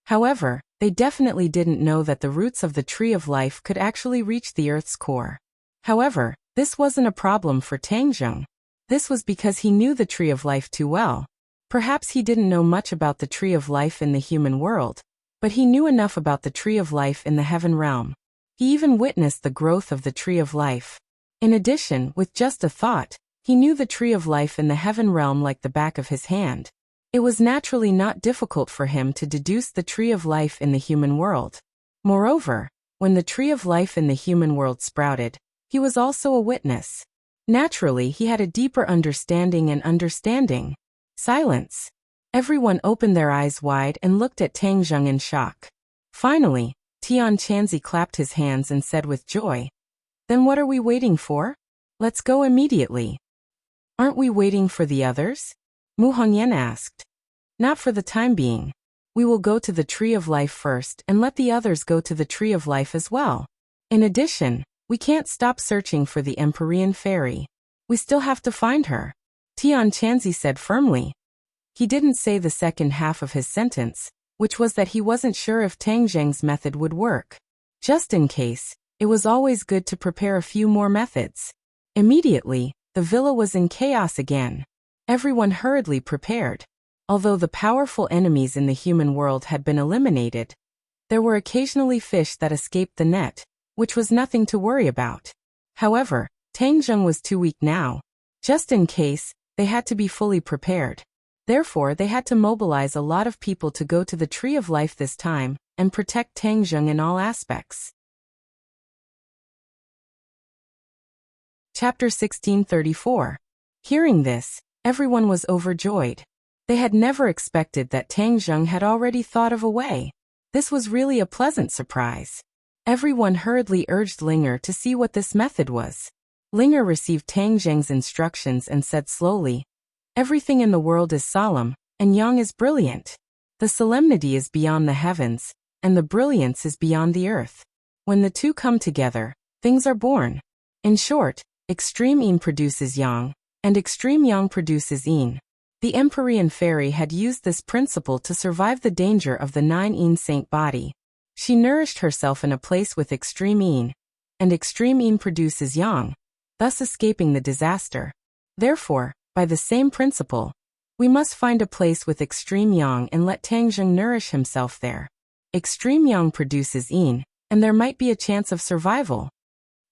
However, they definitely didn't know that the roots of the Tree of Life could actually reach the Earth's core. However, this wasn't a problem for Tang Zheng. This was because he knew the Tree of Life too well. Perhaps he didn't know much about the Tree of Life in the human world, but he knew enough about the Tree of Life in the heaven realm. He even witnessed the growth of the Tree of Life. In addition, with just a thought, he knew the Tree of Life in the heaven realm like the back of his hand. It was naturally not difficult for him to deduce the Tree of Life in the human world. Moreover, when the Tree of Life in the human world sprouted, he was also a witness. Naturally, he had a deeper understanding and understanding. Silence. Everyone opened their eyes wide and looked at Tang Zheng in shock. Finally, Tian Chanzi clapped his hands and said with joy, Then what are we waiting for? Let's go immediately. Aren't we waiting for the others? Mu Hongyan asked. Not for the time being. We will go to the Tree of Life first and let the others go to the Tree of Life as well. In addition, we can't stop searching for the Empyrean Fairy. We still have to find her. Tian Chanzi said firmly. He didn't say the second half of his sentence, which was that he wasn't sure if Tang Zheng's method would work. Just in case, it was always good to prepare a few more methods. Immediately, the villa was in chaos again. Everyone hurriedly prepared. Although the powerful enemies in the human world had been eliminated, there were occasionally fish that escaped the net, which was nothing to worry about. However, Tang Zheng was too weak now. Just in case, they had to be fully prepared. Therefore, they had to mobilize a lot of people to go to the Tree of Life this time and protect Tang Zheng in all aspects. Chapter 1634. Hearing this, everyone was overjoyed. They had never expected that Tang Zheng had already thought of a way. This was really a pleasant surprise. Everyone hurriedly urged Linger to see what this method was. Linger received Tang Zheng's instructions and said slowly, Everything in the world is solemn, and Yang is brilliant. The solemnity is beyond the heavens, and the brilliance is beyond the earth. When the two come together, things are born. In short, extreme yin produces yang, and extreme yang produces yin. The Empyrean Fairy had used this principle to survive the danger of the 9 yin saint body. She nourished herself in a place with extreme yin, and extreme yin produces yang, thus escaping the disaster. Therefore, by the same principle, we must find a place with extreme yang and let Tang Zheng nourish himself there. Extreme yang produces yin, and there might be a chance of survival.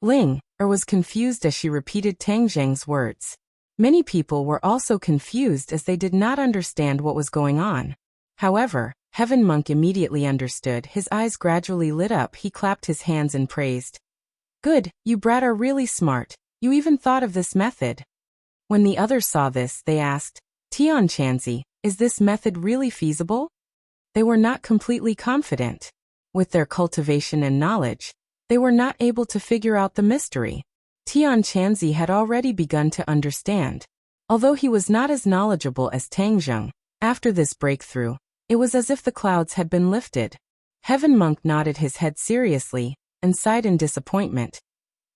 Ling was confused as she repeated Tang Zheng's words. Many people were also confused as they did not understand what was going on. However, Heaven Monk immediately understood. His eyes gradually lit up. He clapped his hands and praised. Good, you brat are really smart. You even thought of this method. When the others saw this, they asked, Tian Chanzi, is this method really feasible? They were not completely confident. With their cultivation and knowledge, they were not able to figure out the mystery. Tian Chanzi had already begun to understand. Although he was not as knowledgeable as Tang Zheng, after this breakthrough, it was as if the clouds had been lifted. Heaven Monk nodded his head seriously and sighed in disappointment.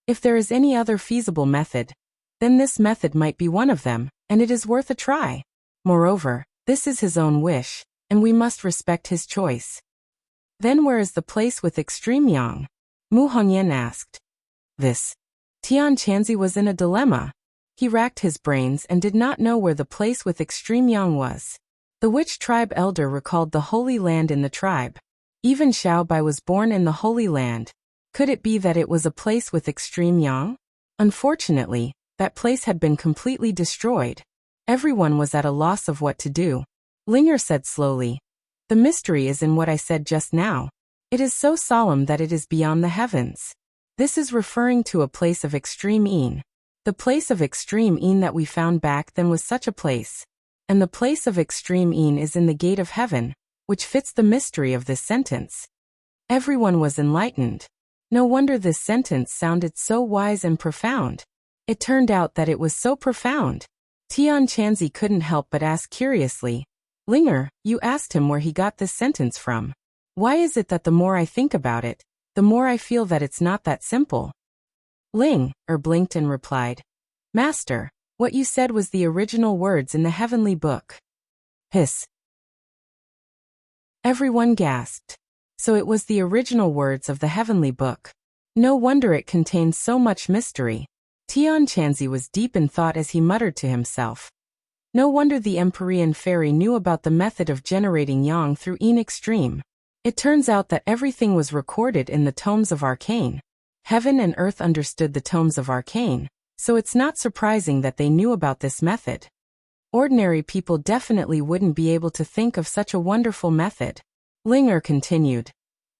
If there is any other feasible method, then this method might be one of them, and it is worth a try. Moreover, this is his own wish, and we must respect his choice. Then where is the place with extreme yang? Mu Hongyan asked. This Tian Chanzi was in a dilemma. He racked his brains and did not know where the place with extreme yang was. The witch tribe elder recalled the Holy Land in the tribe. Even Xiao Bai was born in the Holy Land. Could it be that it was a place with extreme yang? Unfortunately, that place had been completely destroyed. Everyone was at a loss of what to do. Linger said slowly, "The mystery is in what I said just now. It is so solemn that it is beyond the heavens. This is referring to a place of extreme yin. The place of extreme yin that we found back then was such a place. And the place of extreme yin is in the gate of heaven, which fits the mystery of this sentence." Everyone was enlightened. No wonder this sentence sounded so wise and profound. It turned out that it was so profound. Tian Chanzi couldn't help but ask curiously, "Linger, you asked him where he got this sentence from. Why is it that the more I think about it, the more I feel that it's not that simple?" Linger blinked and replied, "Master, what you said was the original words in the heavenly book." Hiss. Everyone gasped. So it was the original words of the heavenly book. No wonder it contained so much mystery. Tian Chanzi was deep in thought as he muttered to himself. No wonder the Empyrean fairy knew about the method of generating yang through yin extreme. It turns out that everything was recorded in the tomes of arcane. Heaven and earth understood the tomes of arcane, so it's not surprising that they knew about this method. Ordinary people definitely wouldn't be able to think of such a wonderful method. Linger continued,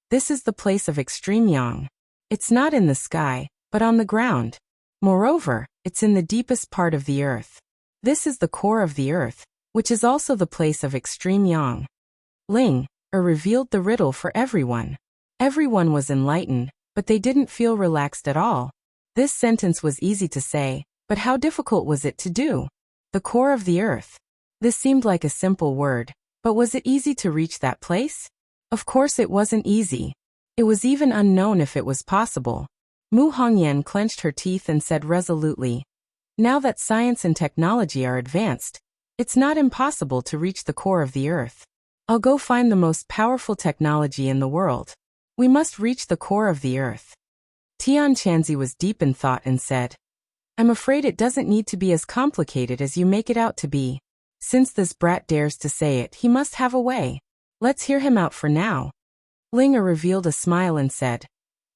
"This is the place of extreme yang. It's not in the sky, but on the ground. Moreover, it's in the deepest part of the earth. This is the core of the earth, which is also the place of extreme yang." Linger revealed the riddle for everyone. Everyone was enlightened, but they didn't feel relaxed at all. This sentence was easy to say, but how difficult was it to do? The core of the earth. This seemed like a simple word, but was it easy to reach that place? Of course it wasn't easy. It was even unknown if it was possible. Mu Hongyan clenched her teeth and said resolutely, "Now that science and technology are advanced, it's not impossible to reach the core of the earth. I'll go find the most powerful technology in the world. We must reach the core of the earth." Tian Chanzi was deep in thought and said, "I'm afraid it doesn't need to be as complicated as you make it out to be. Since this brat dares to say it, he must have a way. Let's hear him out for now." Linger revealed a smile and said,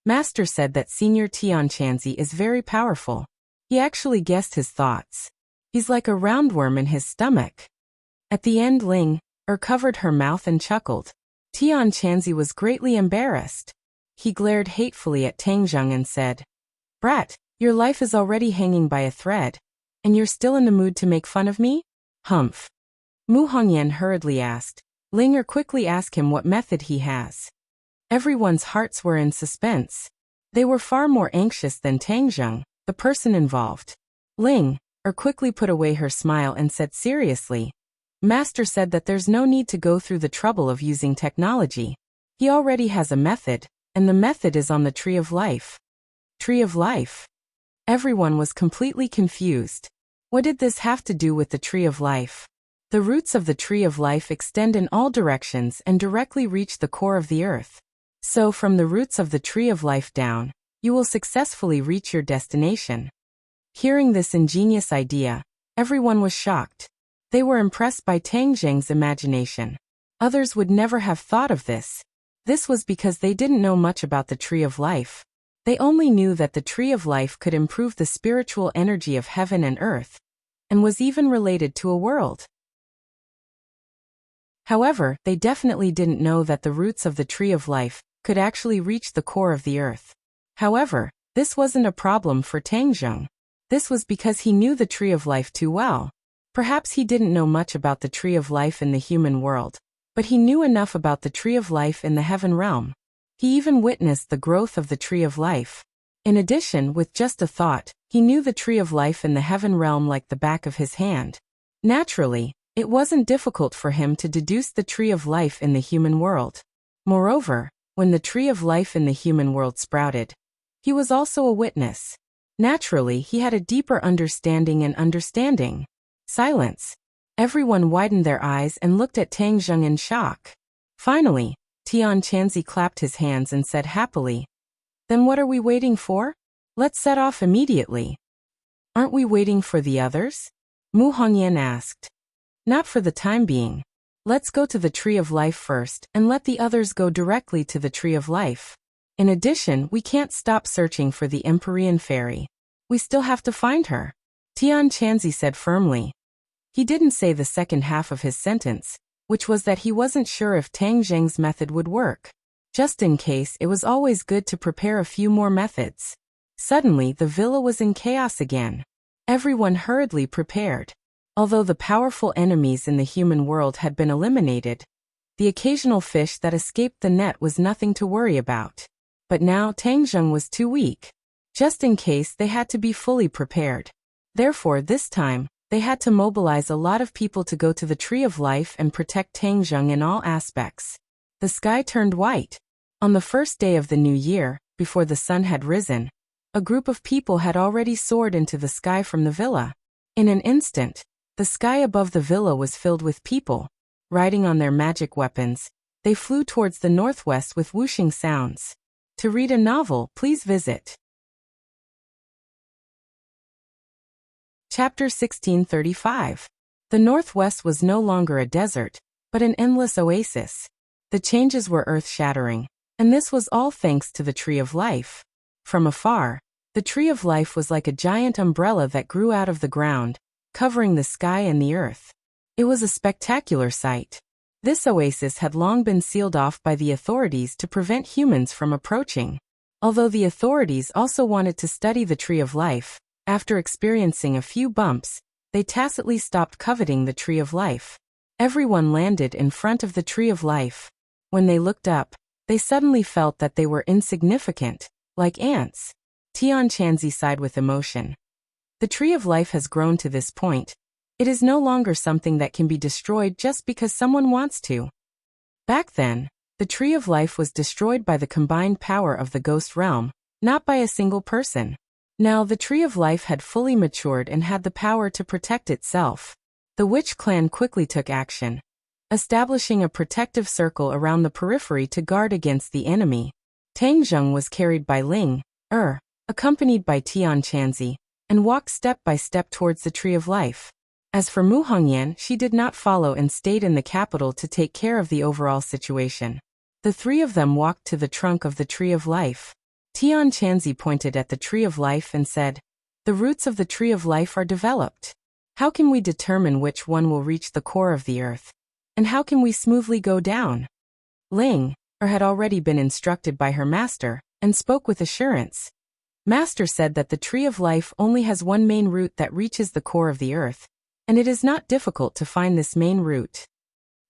"Master said that Senior Tian Chanzi is very powerful. He actually guessed his thoughts. He's like a roundworm in his stomach." At the end Linger covered her mouth and chuckled. Tian Chanzi was greatly embarrassed. He glared hatefully at Tangzheng and said, "Brat, your life is already hanging by a thread, and you're still in the mood to make fun of me?" "Humph." Mu Hongyan hurriedly asked. Linger quickly asked him what method he has. Everyone's hearts were in suspense. They were far more anxious than Tangzheng, the person involved. Linger quickly put away her smile and said seriously, "Master said that there's no need to go through the trouble of using technology. He already has a method, and the method is on the Tree of Life." Tree of Life? Everyone was completely confused. What did this have to do with the Tree of Life? The roots of the Tree of Life extend in all directions and directly reach the core of the earth. So from the roots of the Tree of Life down, you will successfully reach your destination. Hearing this ingenious idea, everyone was shocked. They were impressed by Tangzheng's imagination. Others would never have thought of this. This was because they didn't know much about the Tree of Life. They only knew that the Tree of Life could improve the spiritual energy of heaven and earth, and was even related to a world. However, they definitely didn't know that the roots of the Tree of Life could actually reach the core of the earth. However, this wasn't a problem for Tangzheng. This was because he knew the Tree of Life too well. Perhaps he didn't know much about the Tree of Life in the human world, but he knew enough about the Tree of Life in the heaven realm. He even witnessed the growth of the Tree of Life. In addition, with just a thought, he knew the Tree of Life in the heaven realm like the back of his hand. Naturally, it wasn't difficult for him to deduce the Tree of Life in the human world. Moreover, when the Tree of Life in the human world sprouted, he was also a witness. Naturally, he had a deeper understanding. Silence. Everyone widened their eyes and looked at Tangzheng in shock. Finally, Tian Chanzi clapped his hands and said happily, "Then what are we waiting for? Let's set off immediately. Aren't we waiting for the others? Mu Hongyan asked. Not for the time being. Let's go to the Tree of Life first and let the others go directly to the Tree of Life. In addition, we can't stop searching for the Empyrean fairy. We still have to find her. Tian Chanzi said firmly. He didn't say the second half of his sentence, which was that he wasn't sure if Tang Zheng's method would work. Just in case, it was always good to prepare a few more methods. Suddenly, the villa was in chaos again. Everyone hurriedly prepared. Although the powerful enemies in the human world had been eliminated, the occasional fish that escaped the net was nothing to worry about. But now Tang Zheng was too weak. Just in case, they had to be fully prepared. Therefore, this time, they had to mobilize a lot of people to go to the Tree of Life and protect Tang Zheng in all aspects. The sky turned white. On the first day of the new year, before the sun had risen, a group of people had already soared into the sky from the villa. In an instant, the sky above the villa was filled with people. Riding on their magic weapons, they flew towards the northwest with whooshing sounds. To read a novel, please visit Chapter 1635. The Northwest was no longer a desert, but an endless oasis. The changes were earth-shattering, and this was all thanks to the Tree of Life. From afar, the Tree of Life was like a giant umbrella that grew out of the ground, covering the sky and the earth. It was a spectacular sight. This oasis had long been sealed off by the authorities to prevent humans from approaching. Although the authorities also wanted to study the Tree of Life, after experiencing a few bumps, they tacitly stopped coveting the Tree of Life. Everyone landed in front of the Tree of Life. When they looked up, they suddenly felt that they were insignificant, like ants. Tian Chanzi sighed with emotion. The Tree of Life has grown to this point. It is no longer something that can be destroyed just because someone wants to. Back then, the Tree of Life was destroyed by the combined power of the ghost realm, not by a single person. Now the Tree of Life had fully matured and had the power to protect itself. The witch clan quickly took action, establishing a protective circle around the periphery to guard against the enemy. Tang Zheng was carried by Ling, accompanied by Tian Chanzi, and walked step by step towards the Tree of Life. As for Mu Hongyan, she did not follow and stayed in the capital to take care of the overall situation. The three of them walked to the trunk of the Tree of Life. Tian Chanzi pointed at the Tree of Life and said, "The roots of the Tree of Life are developed. How can we determine which one will reach the core of the earth? And how can we smoothly go down?" Ling, had already been instructed by her master, and spoke with assurance. Master said that the Tree of Life only has one main root that reaches the core of the earth, and it is not difficult to find this main root.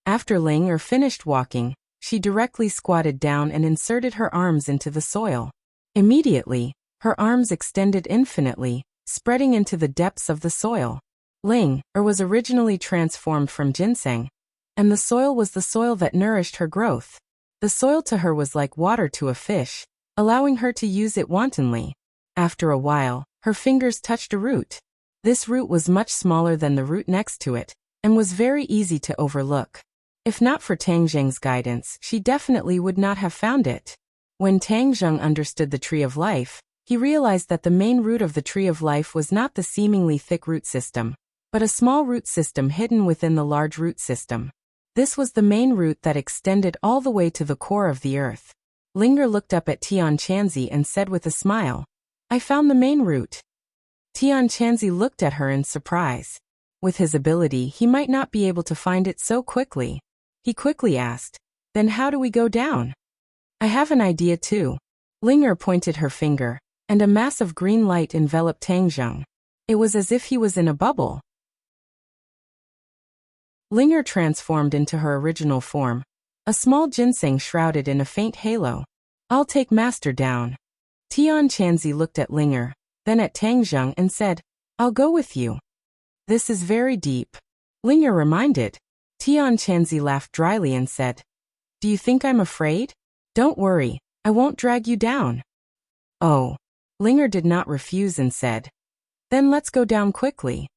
After Ling finished walking, she directly squatted down and inserted her arms into the soil. Immediately, her arms extended infinitely, spreading into the depths of the soil. Ling was originally transformed from ginseng, and the soil was the soil that nourished her growth. The soil to her was like water to a fish, allowing her to use it wantonly. After a while, her fingers touched a root. This root was much smaller than the root next to it, and was very easy to overlook. If not for Tang Zheng's guidance, she definitely would not have found it. When Tang Zheng understood the Tree of Life, he realized that the main root of the Tree of Life was not the seemingly thick root system, but a small root system hidden within the large root system. This was the main root that extended all the way to the core of the earth. Linger looked up at Tian Chanzi and said with a smile, "I found the main root." Tian Chanzi looked at her in surprise. With his ability, he might not be able to find it so quickly. He quickly asked, "Then how do we go down?" "I have an idea too." Linger pointed her finger, and a mass of green light enveloped Tang Zheng. It was as if he was in a bubble. Linger transformed into her original form, a small ginseng shrouded in a faint halo. "I'll take Master down." Tian Chanzi looked at Linger, then at Tang Zheng and said, "I'll go with you." "This is very deep," Linger reminded. Tian Chanzi laughed dryly and said, "Do you think I'm afraid? Don't worry, I won't drag you down." "Oh." Linger did not refuse and said, "Then let's go down quickly."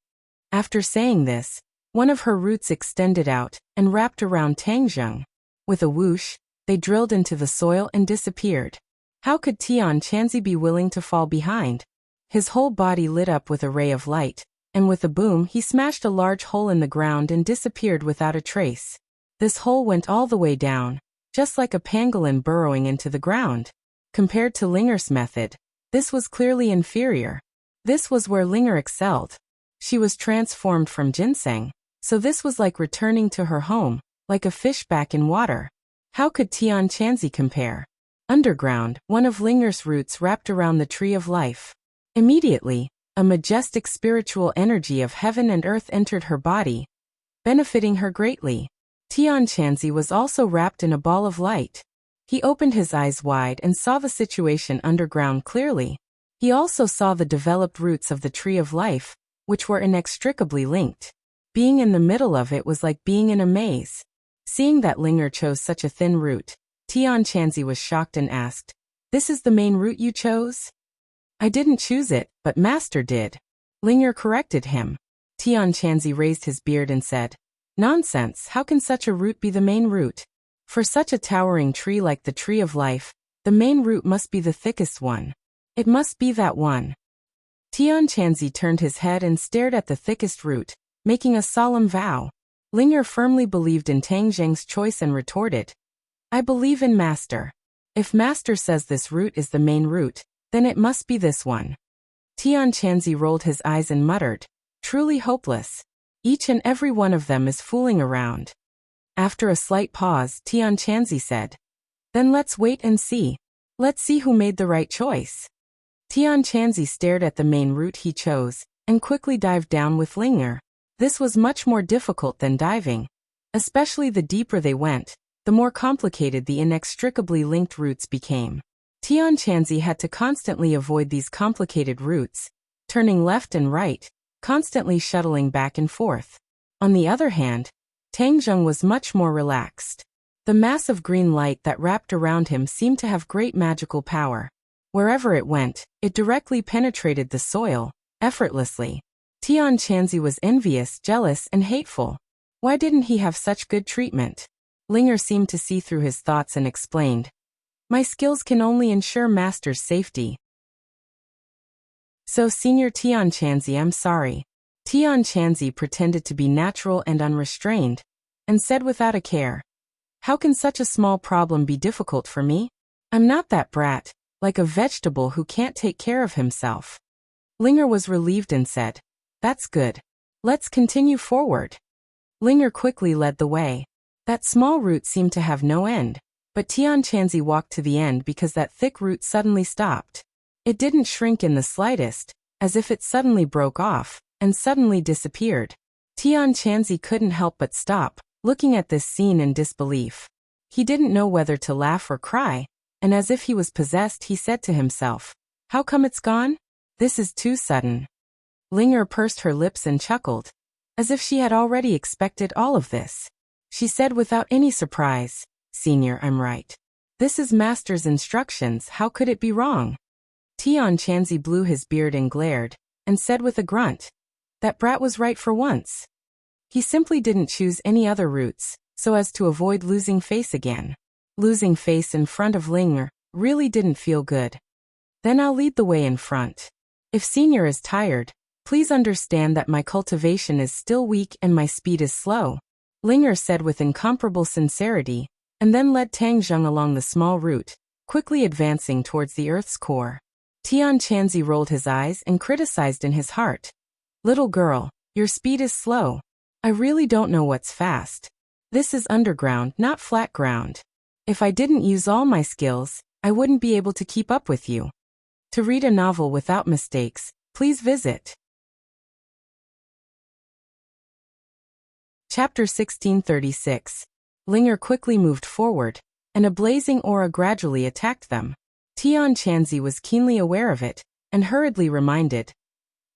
After saying this, one of her roots extended out and wrapped around Tang Zheng. With a whoosh, they drilled into the soil and disappeared. How could Tian Chanzi be willing to fall behind? His whole body lit up with a ray of light, and with a boom he smashed a large hole in the ground and disappeared without a trace. This hole went all the way down, just like a pangolin burrowing into the ground. Compared to Linger's method, this was clearly inferior. This was where Linger excelled. She was transformed from ginseng, so this was like returning to her home, like a fish back in water. How could Tian Chanzi compare? Underground, one of Linger's roots wrapped around the tree of life. Immediately, a majestic spiritual energy of heaven and earth entered her body, benefiting her greatly. Tian Chanzi was also wrapped in a ball of light. He opened his eyes wide and saw the situation underground clearly. He also saw the developed roots of the tree of life, which were inextricably linked. Being in the middle of it was like being in a maze. Seeing that Linger chose such a thin root, Tian Chanzi was shocked and asked, "This is the main route you chose?" "I didn't choose it, but Master did." Linger corrected him. Tian Chanzi raised his beard and said, "Nonsense, how can such a root be the main root? For such a towering tree like the tree of life, the main root must be the thickest one. It must be that one." Tian Chanzi turned his head and stared at the thickest root, making a solemn vow. Linger firmly believed in Tang Zheng's choice and retorted, "I believe in Master. If Master says this root is the main root, then it must be this one." Tian Chanzi rolled his eyes and muttered, "Truly hopeless. Each and every one of them is fooling around." After a slight pause, Tian Chanzi said, "Then let's wait and see. Let's see who made the right choice." Tian Chanzi stared at the main route he chose, and quickly dived down with Linger. This was much more difficult than diving. Especially the deeper they went, the more complicated the inextricably linked roots became. Tian Chanzi had to constantly avoid these complicated roots, turning left and right, constantly shuttling back and forth. On the other hand, Tang Zheng was much more relaxed. The mass of green light that wrapped around him seemed to have great magical power. Wherever it went, it directly penetrated the soil, effortlessly. Tian Chanzi was envious, jealous, and hateful. Why didn't he have such good treatment? Linger seemed to see through his thoughts and explained, "My skills can only ensure Master's safety. So Senior Tian Chanzi, I'm sorry." Tian Chanzi pretended to be natural and unrestrained, and said without a care, "How can such a small problem be difficult for me? I'm not that brat, like a vegetable who can't take care of himself." Linger was relieved and said, "That's good. Let's continue forward." Linger quickly led the way. That small root seemed to have no end, but Tian Chanzi walked to the end because that thick root suddenly stopped. It didn't shrink in the slightest, as if it suddenly broke off, and suddenly disappeared. Tian Chanzi couldn't help but stop, looking at this scene in disbelief. He didn't know whether to laugh or cry, and as if he was possessed he said to himself, "How come it's gone? This is too sudden." Linger pursed her lips and chuckled, as if she had already expected all of this. She said without any surprise, "Senior, I'm right. This is Master's instructions, how could it be wrong?" Tian Chanzi blew his beard and glared, and said with a grunt, "That brat was right for once. He simply didn't choose any other routes, so as to avoid losing face again." Losing face in front of Linger really didn't feel good. "Then I'll lead the way in front. If Senior is tired, please understand that my cultivation is still weak and my speed is slow," Linger said with incomparable sincerity, and then led Tang Zheng along the small route, quickly advancing towards the Earth's core. Tian Chanzi rolled his eyes and criticized in his heart, "Little girl, your speed is slow. I really don't know what's fast. This is underground, not flat ground. If I didn't use all my skills, I wouldn't be able to keep up with you." To read a novel without mistakes, please visit Chapter 1636. Linger quickly moved forward, and a blazing aura gradually attacked them. Tian Chanzi was keenly aware of it, and hurriedly reminded,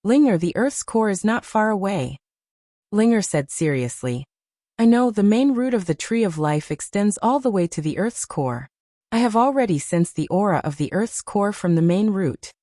"Linger, the Earth's core is not far away." Linger said seriously, "I know the main root of the tree of life extends all the way to the Earth's core. I have already sensed the aura of the Earth's core from the main root."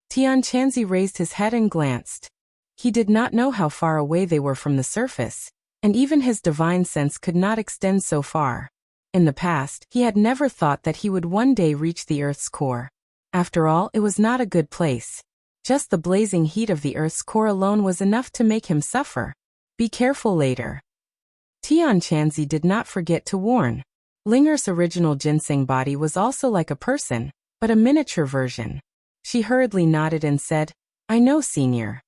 Tian Chanzi raised his head and glanced. He did not know how far away they were from the surface, and even his divine sense could not extend so far. In the past, he had never thought that he would one day reach the Earth's core. After all, it was not a good place. Just the blazing heat of the Earth's core alone was enough to make him suffer. Be careful later. Tianqianzi did not forget to warn. Linger's original ginseng body was also like a person, but a miniature version. She hurriedly nodded and said, I know, senior.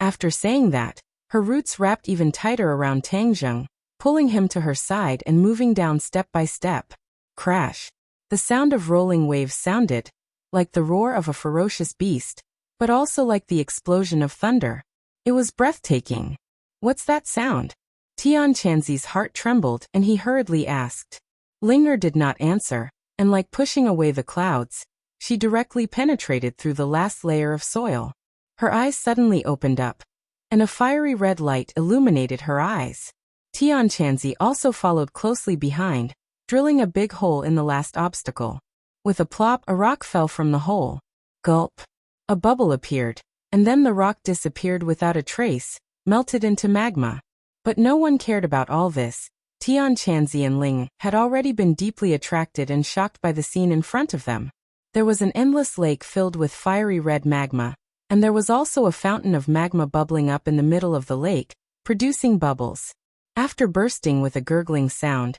After saying that, her roots wrapped even tighter around Tangzheng, pulling him to her side and moving down step by step. Crash. The sound of rolling waves sounded, like the roar of a ferocious beast, but also like the explosion of thunder. It was breathtaking. What's that sound? Tianqianzi's heart trembled and he hurriedly asked. Linger did not answer, and like pushing away the clouds, she directly penetrated through the last layer of soil. Her eyes suddenly opened up, and a fiery red light illuminated her eyes. Tianqianzi also followed closely behind, drilling a big hole in the last obstacle. With a plop, a rock fell from the hole. Gulp. A bubble appeared, and then the rock disappeared without a trace, melted into magma. But no one cared about all this. Tianqianzi and Ling had already been deeply attracted and shocked by the scene in front of them. There was an endless lake filled with fiery red magma, and there was also a fountain of magma bubbling up in the middle of the lake, producing bubbles. After bursting with a gurgling sound,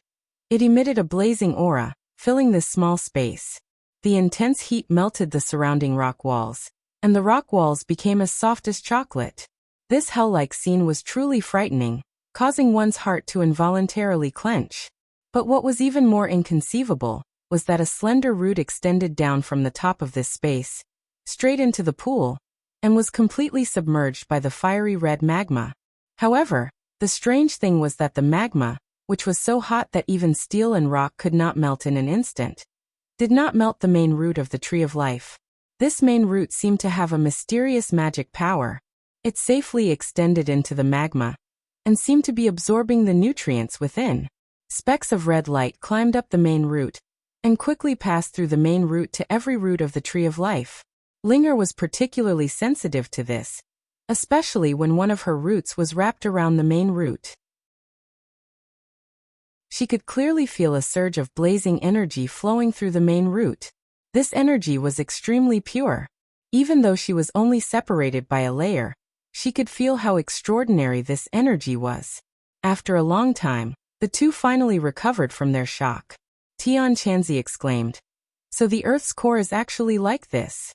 it emitted a blazing aura, filling this small space. The intense heat melted the surrounding rock walls, and the rock walls became as soft as chocolate. This hell-like scene was truly frightening, causing one's heart to involuntarily clench. But what was even more inconceivable was that a slender root extended down from the top of this space, straight into the pool, and was completely submerged by the fiery red magma. However, the strange thing was that the magma, which was so hot that even steel and rock could not melt in an instant, did not melt the main root of the tree of life. This main root seemed to have a mysterious magic power. It safely extended into the magma, and seemed to be absorbing the nutrients within. Specks of red light climbed up the main root, and quickly passed through the main root to every root of the tree of life. Linger was particularly sensitive to this, especially when one of her roots was wrapped around the main root. She could clearly feel a surge of blazing energy flowing through the main root. This energy was extremely pure. Even though she was only separated by a layer, she could feel how extraordinary this energy was. After a long time, the two finally recovered from their shock. Tianqianzi exclaimed, "So the Earth's core is actually like this?"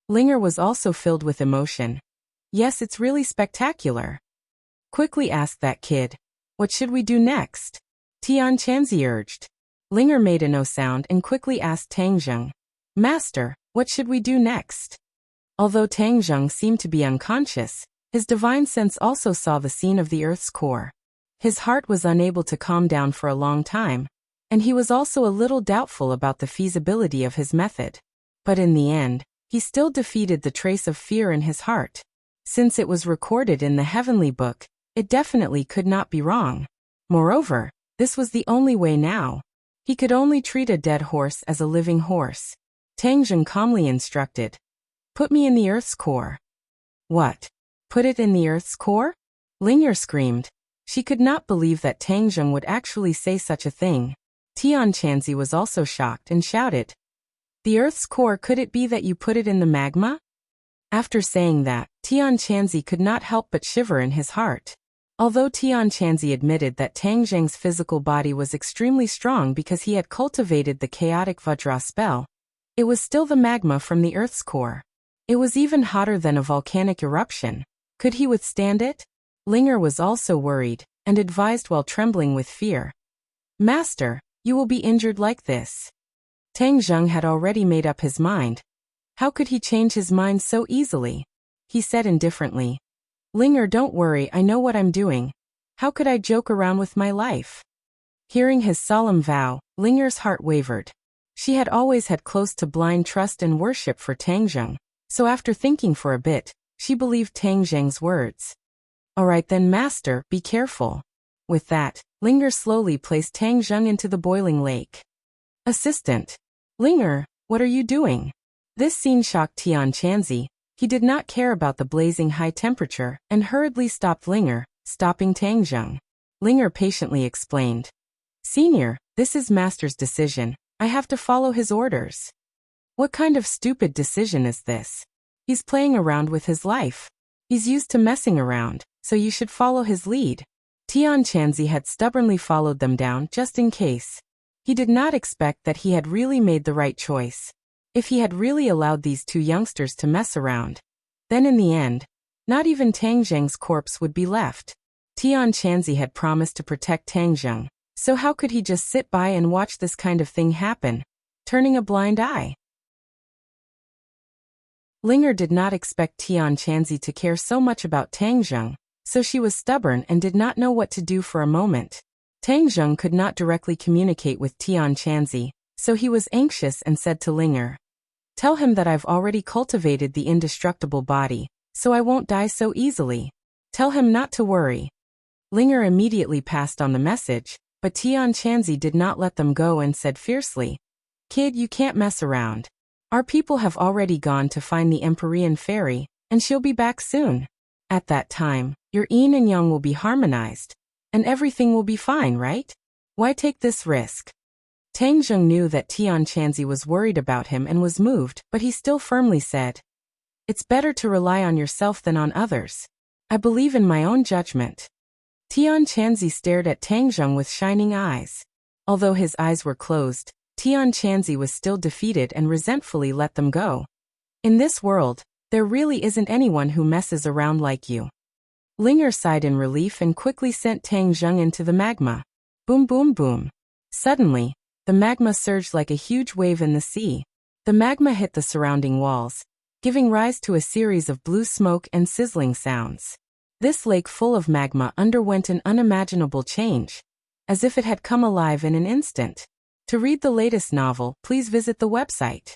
Linger was also filled with emotion. "Yes, it's really spectacular." Quickly asked that kid, "What should we do next?" Tianqianzi urged. Linger made a no sound and quickly asked Tangzheng, "Master, what should we do next?" Although Tangzheng seemed to be unconscious, his divine sense also saw the scene of the Earth's core. His heart was unable to calm down for a long time, and he was also a little doubtful about the feasibility of his method. But in the end, he still defeated the trace of fear in his heart. Since it was recorded in the heavenly book, it definitely could not be wrong. Moreover, this was the only way now. He could only treat a dead horse as a living horse. Tangzheng calmly instructed, "Put me in the Earth's core." "What? Put it in the Earth's core?" Linger screamed. She could not believe that Tangzheng would actually say such a thing. Tianqianzi was also shocked and shouted, "The Earth's core, could it be that you put it in the magma?" After saying that, Tianqianzi could not help but shiver in his heart. Although Tianqianzi admitted that Tangzheng's physical body was extremely strong because he had cultivated the chaotic Vajra spell, it was still the magma from the Earth's core. It was even hotter than a volcanic eruption. Could he withstand it? Linger was also worried, and advised while trembling with fear, "Master, you will be injured like this." Tangzheng had already made up his mind. How could he change his mind so easily? He said indifferently, "Linger, don't worry, I know what I'm doing. How could I joke around with my life?" Hearing his solemn vow, Linger's heart wavered. She had always had close to blind trust and worship for Tangzheng, so after thinking for a bit, she believed Tangzheng's words. "All right then, master, be careful." With that, Linger slowly placed Tangzheng into the boiling lake. "Assistant. Linger, what are you doing?" This scene shocked Tianqianzi. He did not care about the blazing high temperature and hurriedly stopped Linger, stopping Tangzheng. Linger patiently explained, "Senior, this is master's decision. I have to follow his orders." What kind of stupid decision is this? He's playing around with his life. He's used to messing around, so you should follow his lead. Tianqianzi had stubbornly followed them down just in case. He did not expect that he had really made the right choice. If he had really allowed these two youngsters to mess around, then in the end, not even Tang Zheng's corpse would be left. Tianqianzi had promised to protect Tang Zheng, so how could he just sit by and watch this kind of thing happen, turning a blind eye? Linger did not expect Tianqianzi to care so much about Tang Zheng, so she was stubborn and did not know what to do for a moment. Tang Zheng could not directly communicate with Tianqianzi, so he was anxious and said to Linger, "Tell him that I've already cultivated the indestructible body, so I won't die so easily. Tell him not to worry." Linger immediately passed on the message, but Tianqianzi did not let them go and said fiercely, "Kid, you can't mess around. Our people have already gone to find the Empyrean fairy, and she'll be back soon. At that time, your yin and yang will be harmonized, and everything will be fine, right? Why take this risk?" Tang Zheng knew that Tianqianzi was worried about him and was moved, but he still firmly said, "It's better to rely on yourself than on others. I believe in my own judgment." Tianqianzi stared at Tang Zheng with shining eyes. Although his eyes were closed, Tianqianzi was still defeated and resentfully let them go. "In this world, there really isn't anyone who messes around like you." Linger sighed in relief and quickly sent Tang Zheng into the magma. Boom boom boom. Suddenly, the magma surged like a huge wave in the sea. The magma hit the surrounding walls, giving rise to a series of blue smoke and sizzling sounds. This lake full of magma underwent an unimaginable change, as if it had come alive in an instant. To read the latest novel, please visit the website.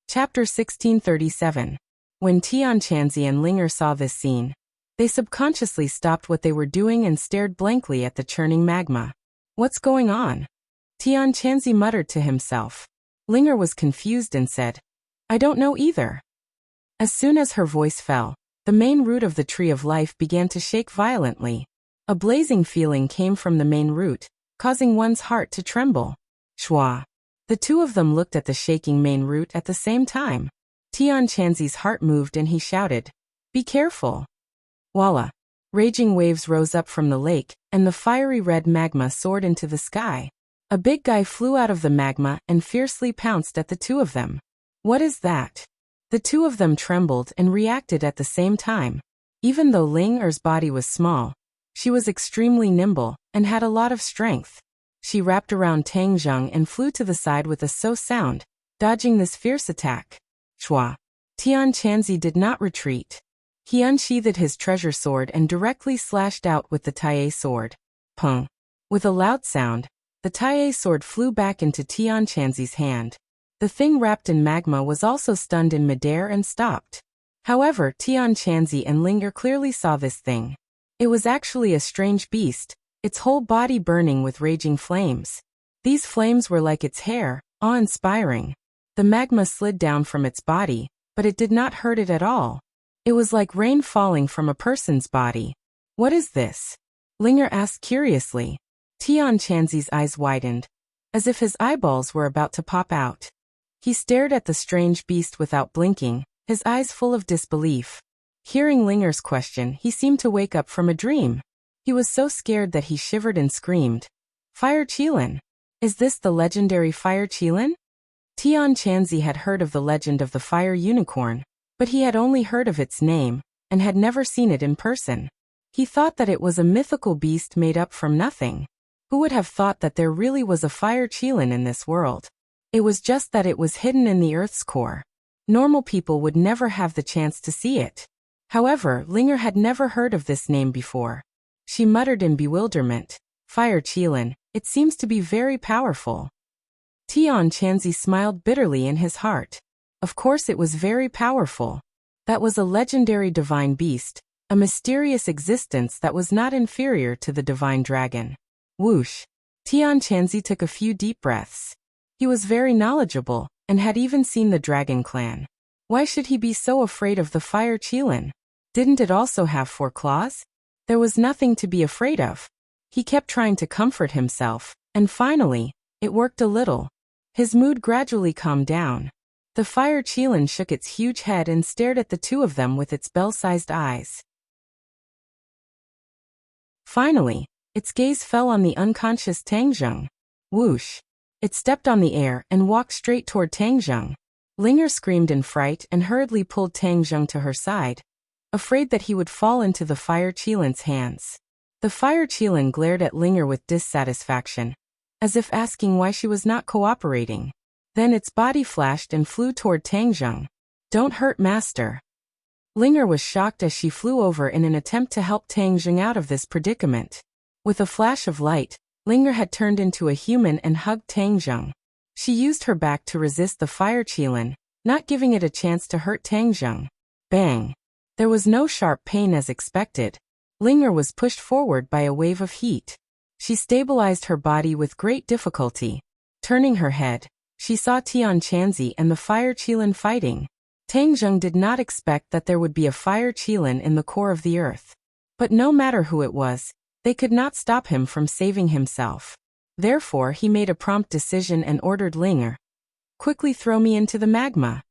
Chapter 1637. When Tianqianzi and Linger saw this scene, they subconsciously stopped what they were doing and stared blankly at the churning magma. "What's going on?" Tianqianzi muttered to himself. Linger was confused and said, "I don't know either." As soon as her voice fell, the main root of the tree of life began to shake violently. A blazing feeling came from the main root, causing one's heart to tremble. Shwa. The two of them looked at the shaking main root at the same time. Tianqianzi's heart moved and he shouted, "Be careful." Voila! Raging waves rose up from the lake, and the fiery red magma soared into the sky. A big guy flew out of the magma and fiercely pounced at the two of them. "What is that?" The two of them trembled and reacted at the same time. Even though Ling-er's body was small, she was extremely nimble and had a lot of strength. She wrapped around Tang Zheng and flew to the side with a so sound, dodging this fierce attack. Shwa. Tianqianzi did not retreat. He unsheathed his treasure sword and directly slashed out with the Taie sword. Pung. With a loud sound, the Taie sword flew back into Tianqianzi's hand. The thing wrapped in magma was also stunned in midair and stopped. However, Tianqianzi and Linger clearly saw this thing. It was actually a strange beast, its whole body burning with raging flames. These flames were like its hair, awe-inspiring. The magma slid down from its body, but it did not hurt it at all. It was like rain falling from a person's body. "What is this?" Linger asked curiously. Tianqianzi's eyes widened, as if his eyeballs were about to pop out. He stared at the strange beast without blinking, his eyes full of disbelief. Hearing Linger's question, he seemed to wake up from a dream. He was so scared that he shivered and screamed, "Fire Qilin! Is this the legendary Fire Qilin?" Tianqianzi had heard of the legend of the fire unicorn, but he had only heard of its name, and had never seen it in person. He thought that it was a mythical beast made up from nothing. Who would have thought that there really was a Fire Qilin in this world? It was just that it was hidden in the Earth's core. Normal people would never have the chance to see it. However, Linger had never heard of this name before. She muttered in bewilderment, "Fire Qilin, it seems to be very powerful." Tianqianzi smiled bitterly in his heart. Of course it was very powerful. That was a legendary divine beast, a mysterious existence that was not inferior to the divine dragon. Whoosh! Tianqianzi took a few deep breaths. He was very knowledgeable, and had even seen the dragon clan. Why should he be so afraid of the Fire Qilin? Didn't it also have 4 claws? There was nothing to be afraid of. He kept trying to comfort himself, and finally, it worked a little. His mood gradually calmed down. The fire qilin shook its huge head and stared at the two of them with its bell-sized eyes. Finally, its gaze fell on the unconscious Tang Zheng. Whoosh! It stepped on the air and walked straight toward Tang Zheng. Linger screamed in fright and hurriedly pulled Tang Zheng to her side, afraid that he would fall into the fire qilin's hands. The fire qilin glared at Linger with dissatisfaction, as if asking why she was not cooperating. Then its body flashed and flew toward Tang Zheng. "Don't hurt master." Linger was shocked as she flew over in an attempt to help Tang Zheng out of this predicament. With a flash of light, Linger had turned into a human and hugged Tang Zheng. She used her back to resist the fire qilin, not giving it a chance to hurt Tang Zheng. Bang! There was no sharp pain as expected. Linger was pushed forward by a wave of heat. She stabilized her body with great difficulty. Turning her head, she saw Tian Chanzi and the fire qilin fighting. Tang Zheng did not expect that there would be a fire qilin in the core of the earth. But no matter who it was, they could not stop him from saving himself. Therefore he made a prompt decision and ordered Linger, "Quickly throw me into the magma."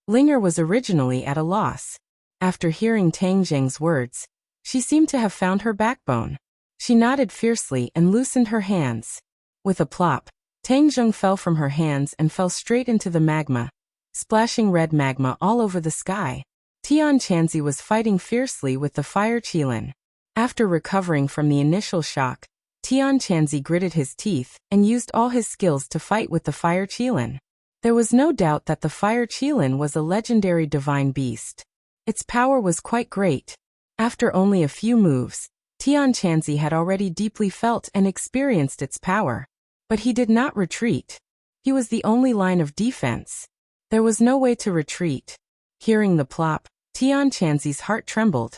Linger was originally at a loss. After hearing Tang Zheng's words, she seemed to have found her backbone. She nodded fiercely and loosened her hands. With a plop, Tang Zheng fell from her hands and fell straight into the magma, splashing red magma all over the sky. Tian Chanzi was fighting fiercely with the fire qilin. After recovering from the initial shock, Tian Chanzi gritted his teeth and used all his skills to fight with the fire qilin. There was no doubt that the fire qilin was a legendary divine beast. Its power was quite great. After only a few moves, Tian Chanzi had already deeply felt and experienced its power. But he did not retreat. He was the only line of defense. There was no way to retreat. Hearing the plop, Tian Chanzi's heart trembled.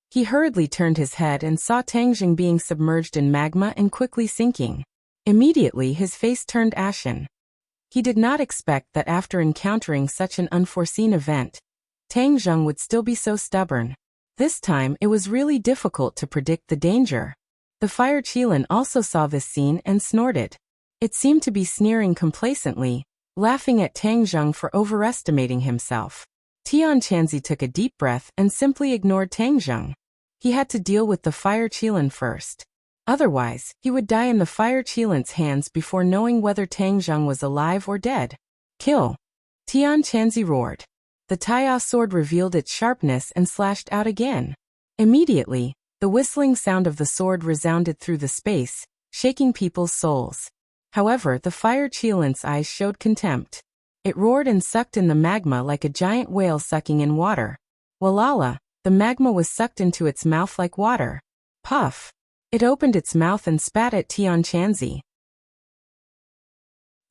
He hurriedly turned his head and saw Tang Zheng being submerged in magma and quickly sinking. Immediately his face turned ashen. He did not expect that after encountering such an unforeseen event, Tang Zheng would still be so stubborn. This time it was really difficult to predict the danger. The fire qilin also saw this scene and snorted. It seemed to be sneering complacently, laughing at Tang Zheng for overestimating himself. Tian Chanzi took a deep breath and simply ignored Tang Zheng. He had to deal with the fire qilin first. Otherwise, he would die in the fire qilin's hands before knowing whether Tang Zheng was alive or dead. "Kill!" Tian Chanzi roared. The Taya sword revealed its sharpness and slashed out again. Immediately, the whistling sound of the sword resounded through the space, shaking people's souls. However, the fire qilin's eyes showed contempt. It roared and sucked in the magma like a giant whale sucking in water. Walala, the magma was sucked into its mouth like water. Puff! It opened its mouth and spat at Tian Chanzi.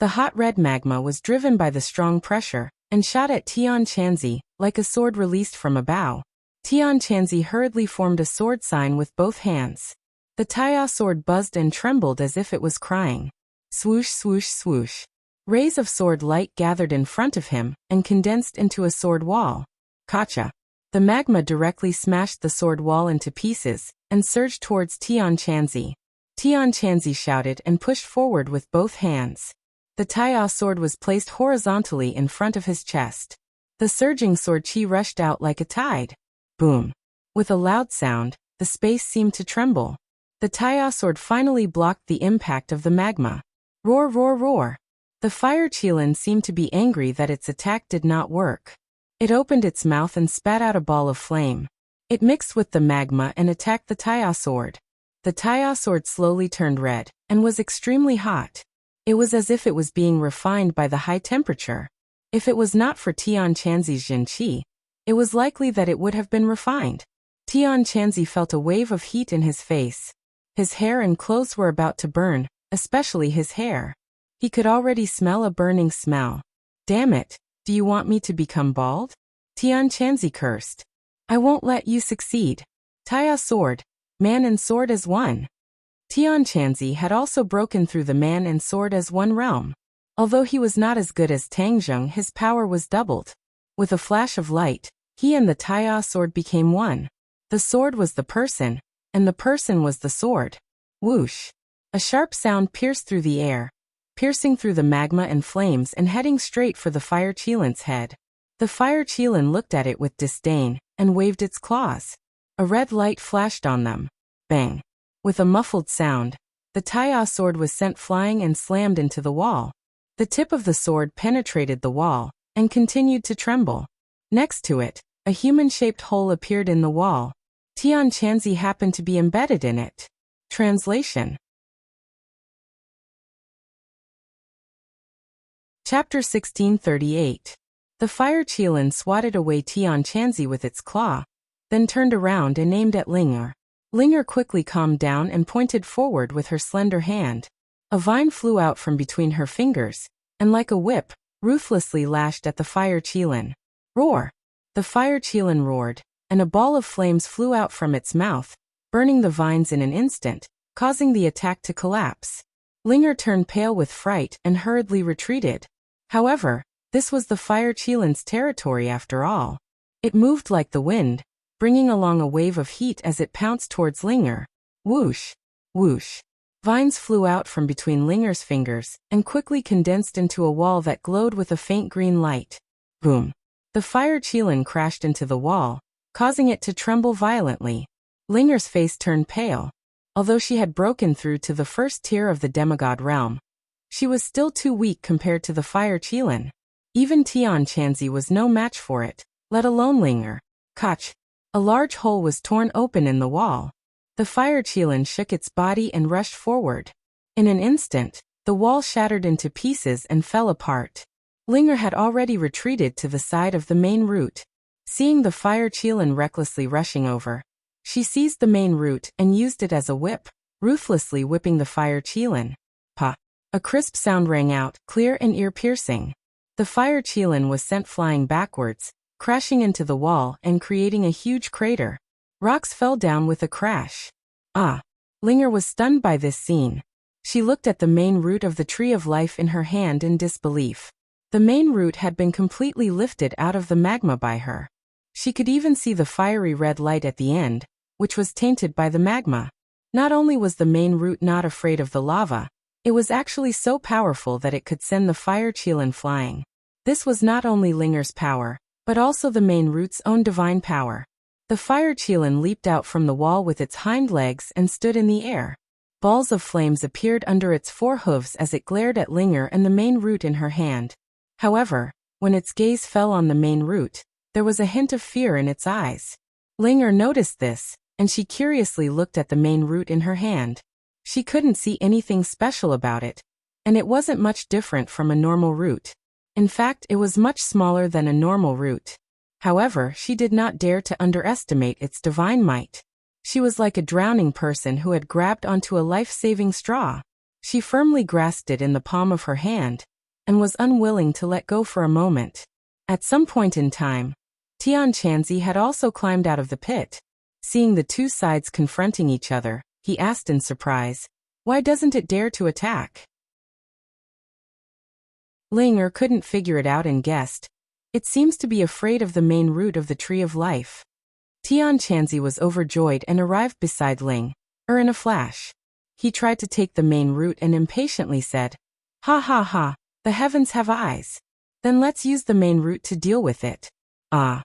The hot red magma was driven by the strong pressure, and shot at Tian Chanzi, like a sword released from a bow. Tian Chanzi hurriedly formed a sword sign with both hands. The Taya sword buzzed and trembled as if it was crying. Swoosh, swoosh, swoosh. Rays of sword light gathered in front of him and condensed into a sword wall. Kacha. The magma directly smashed the sword wall into pieces and surged towards Tian Chanzi. Tian Chanzi shouted and pushed forward with both hands. The Taya sword was placed horizontally in front of his chest. The surging sword chi rushed out like a tide. Boom. With a loud sound, the space seemed to tremble. The Taya sword finally blocked the impact of the magma. Roar, roar, roar. The fire qilin seemed to be angry that its attack did not work. It opened its mouth and spat out a ball of flame. It mixed with the magma and attacked the Taya sword. The Taya sword slowly turned red and was extremely hot. It was as if it was being refined by the high temperature. If it was not for Tian Chanzi's Jin Qi, it was likely that it would have been refined. Tian Chanzi felt a wave of heat in his face. His hair and clothes were about to burn, especially his hair. He could already smell a burning smell. Damn it, do you want me to become bald? Tian Chanzi cursed. I won't let you succeed. Taya sword, man and sword as one. Tian Chanzi had also broken through the man and sword as one realm. Although he was not as good as Tang Zheng, his power was doubled. With a flash of light, he and the Taya sword became one. The sword was the person, and the person was the sword. Whoosh! A sharp sound pierced through the air, piercing through the magma and flames and heading straight for the fire Qilin's head. The fire Qilin looked at it with disdain and waved its claws. A red light flashed on them. Bang! With a muffled sound, the Taya sword was sent flying and slammed into the wall. The tip of the sword penetrated the wall and continued to tremble. Next to it, a human-shaped hole appeared in the wall. Tian Chanzi happened to be embedded in it. Translation. Chapter 1638. The fire Qilin swatted away Tian Chanzi with its claw, then turned around and aimed at Linger. Linger quickly calmed down and pointed forward with her slender hand. A vine flew out from between her fingers, and like a whip, ruthlessly lashed at the fire Qilin. Roar! The fire Qilin roared, and a ball of flames flew out from its mouth, burning the vines in an instant, causing the attack to collapse. Linger turned pale with fright and hurriedly retreated. However, this was the fire Qilin's territory after all. It moved like the wind, bringing along a wave of heat as it pounced towards Linger. Whoosh! Whoosh! Vines flew out from between Linger's fingers and quickly condensed into a wall that glowed with a faint green light. Boom! The fire Qilin crashed into the wall, causing it to tremble violently. Linger's face turned pale. Although she had broken through to the first tier of the demigod realm, she was still too weak compared to the fire Qilin. Even Tian Chanzi was no match for it, let alone Linger. Kach! A large hole was torn open in the wall. The fire Qilin shook its body and rushed forward. In an instant, the wall shattered into pieces and fell apart. Linger had already retreated to the side of the main route. Seeing the fire Qilin recklessly rushing over, she seized the main route and used it as a whip, ruthlessly whipping the fire Qilin. Pa! A crisp sound rang out, clear and ear-piercing. The fire Qilin was sent flying backwards, crashing into the wall and creating a huge crater. Rocks fell down with a crash. Ah! Linger was stunned by this scene. She looked at the main root of the Tree of Life in her hand in disbelief. The main root had been completely lifted out of the magma by her. She could even see the fiery red light at the end, which was tainted by the magma. Not only was the main root not afraid of the lava, it was actually so powerful that it could send the fire Qilin flying. This was not only Linger's power, but also the main root's own divine power. The fire Qilin leaped out from the wall with its hind legs and stood in the air. Balls of flames appeared under its forehooves as it glared at Linger and the main root in her hand. However, when its gaze fell on the main root, there was a hint of fear in its eyes. Linger noticed this, and she curiously looked at the main root in her hand. She couldn't see anything special about it, and it wasn't much different from a normal root. In fact, it was much smaller than a normal root. However, she did not dare to underestimate its divine might. She was like a drowning person who had grabbed onto a life-saving straw. She firmly grasped it in the palm of her hand, and was unwilling to let go for a moment. At some point in time, Tian Chanzi had also climbed out of the pit. Seeing the two sides confronting each other, he asked in surprise, "Why doesn't it dare to attack?" Linger couldn't figure it out and guessed, "It seems to be afraid of the main root of the Tree of Life." Tian Chanzi was overjoyed and arrived beside Linger in a flash. He tried to take the main root and impatiently said, "Ha ha ha, the heavens have eyes. Then let's use the main root to deal with it." Ah!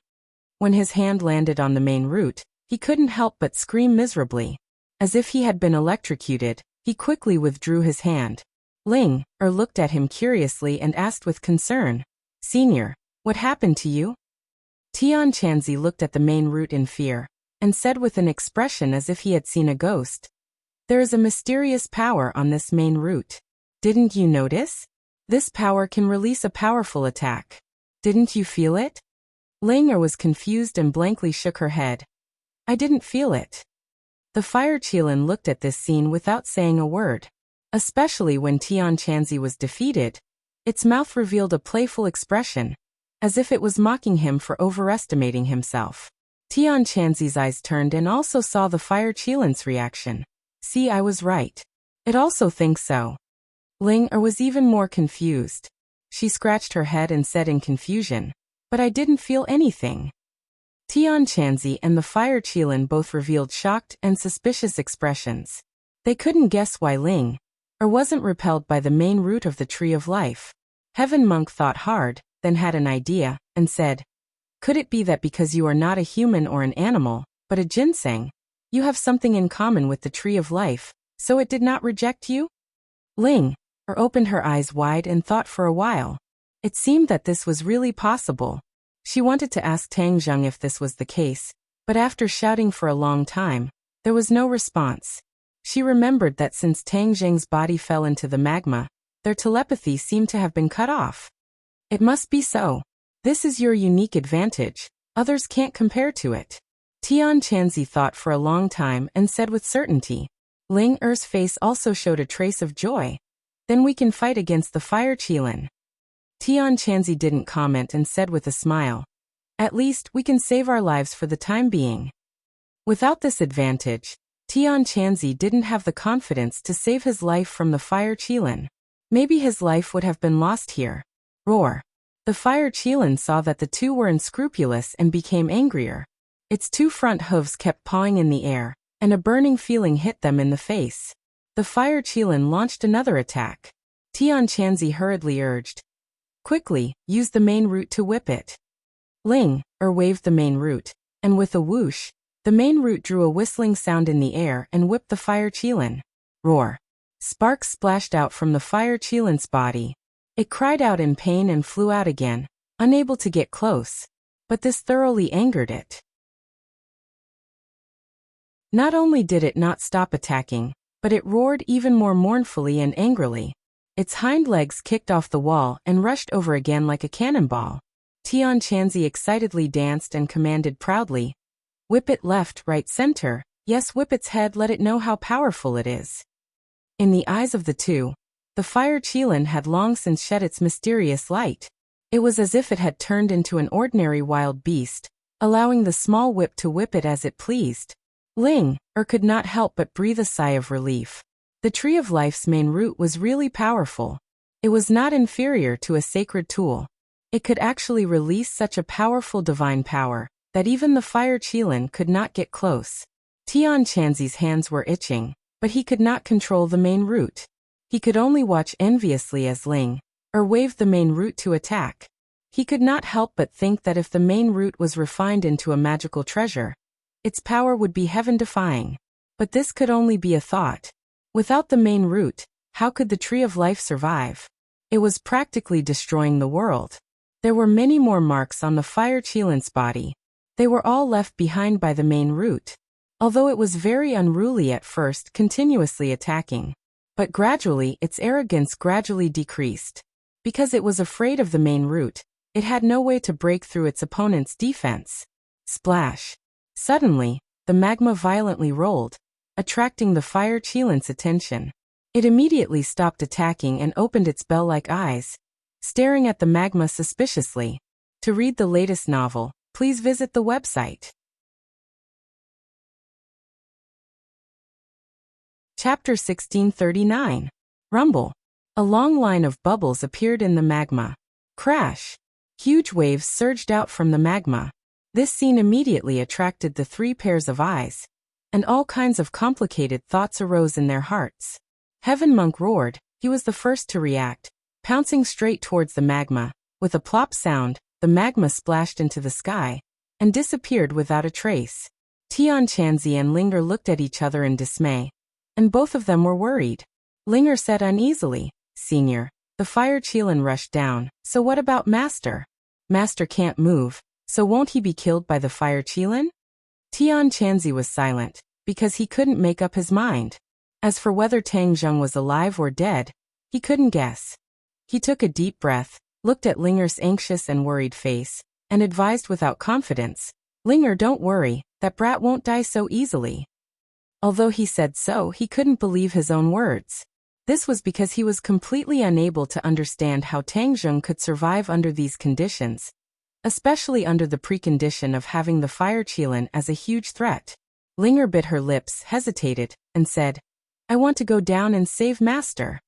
When his hand landed on the main root, he couldn't help but scream miserably. As if he had been electrocuted, he quickly withdrew his hand. Linger looked at him curiously and asked with concern, "Senior, what happened to you?" Tian Chanzi looked at the main root in fear, and said with an expression as if he had seen a ghost, "There is a mysterious power on this main root. Didn't you notice? This power can release a powerful attack. Didn't you feel it?" Linger was confused and blankly shook her head. "I didn't feel it." The fire Qilin looked at this scene without saying a word. Especially when Tian Chanzi was defeated, its mouth revealed a playful expression, as if it was mocking him for overestimating himself. Tian Chanzi's eyes turned and also saw the fire Qilin's reaction. "See, I was right. It also thinks so." Linger was even more confused. She scratched her head and said in confusion, "But I didn't feel anything." Tian Chanzi and the fire Qilin both revealed shocked and suspicious expressions. They couldn't guess why Ling wasn't repelled by the main root of the tree of life. Heaven Monk thought hard, then had an idea, and said, "Could it be that because you are not a human or an animal, but a ginseng, you have something in common with the tree of life, so it did not reject you?" Ling opened her eyes wide and thought for a while. It seemed that this was really possible. She wanted to ask Tang Zheng if this was the case, but after shouting for a long time, there was no response. She remembered that since Tang Zheng's body fell into the magma, their telepathy seemed to have been cut off. It must be so. This is your unique advantage. Others can't compare to it. Tian Chanzi thought for a long time and said with certainty. Ling Er's face also showed a trace of joy. "Then we can fight against the fire Qilin." Tian Chanzi didn't comment and said with a smile, "At least we can save our lives for the time being." Without this advantage, Tian Chanzi didn't have the confidence to save his life from the fire Qilin. Maybe his life would have been lost here. Roar. The fire Qilin saw that the two were unscrupulous and became angrier. Its two front hooves kept pawing in the air, and a burning feeling hit them in the face. The fire Qilin launched another attack. Tian Chanzi hurriedly urged, "Quickly, use the main root to whip it." Ling waved the main root, and with a whoosh, the main root drew a whistling sound in the air and whipped the fire Qilin. Roar. Sparks splashed out from the fire Qilin's body. It cried out in pain and flew out again, unable to get close. But this thoroughly angered it. Not only did it not stop attacking, but it roared even more mournfully and angrily. Its hind legs kicked off the wall and rushed over again like a cannonball. Tian Chanzi excitedly danced and commanded proudly, "Whip it left, right, center. Yes, whip its head, let it know how powerful it is." In the eyes of the two, the fire Qilin had long since shed its mysterious light. It was as if it had turned into an ordinary wild beast, allowing the small whip to whip it as it pleased. Ling could not help but breathe a sigh of relief. The tree of life's main root was really powerful. It was not inferior to a sacred tool. It could actually release such a powerful divine power that even the fire Qilin could not get close. Tian Chanzi's hands were itching, but he could not control the main root. He could only watch enviously as Ling waved the main root to attack. He could not help but think that if the main root was refined into a magical treasure, its power would be heaven-defying. But this could only be a thought. Without the main root, how could the tree of life survive? It was practically destroying the world. There were many more marks on the fire Qilin's body. They were all left behind by the main root. Although it was very unruly at first, continuously attacking. But gradually its arrogance gradually decreased. Because it was afraid of the main root, it had no way to break through its opponent's defense. Splash. Suddenly, the magma violently rolled, attracting the fire Qilin's attention. It immediately stopped attacking and opened its bell-like eyes, staring at the magma suspiciously. To read the latest novel, please visit the website. Chapter 1639. Rumble. A long line of bubbles appeared in the magma. Crash. Huge waves surged out from the magma. This scene immediately attracted the three pairs of eyes, and all kinds of complicated thoughts arose in their hearts. Heaven Monk roared. He was the first to react, pouncing straight towards the magma. With a plop sound, the magma splashed into the sky and disappeared without a trace. Tian Chanzi and Linger looked at each other in dismay, and both of them were worried. Linger said uneasily, "Senior, the fire Qilin rushed down, so what about Master? Master can't move, so won't he be killed by the fire Qilin?" Tian Chanzi was silent, because he couldn't make up his mind. As for whether Tang Zheng was alive or dead, he couldn't guess. He took a deep breath, looked at Linger's anxious and worried face, and advised without confidence, "Linger, don't worry, that brat won't die so easily." Although he said so, he couldn't believe his own words. This was because he was completely unable to understand how Tang Zheng could survive under these conditions, especially under the precondition of having the fire Qilin as a huge threat. Linger bit her lips, hesitated, and said, "I want to go down and save Master."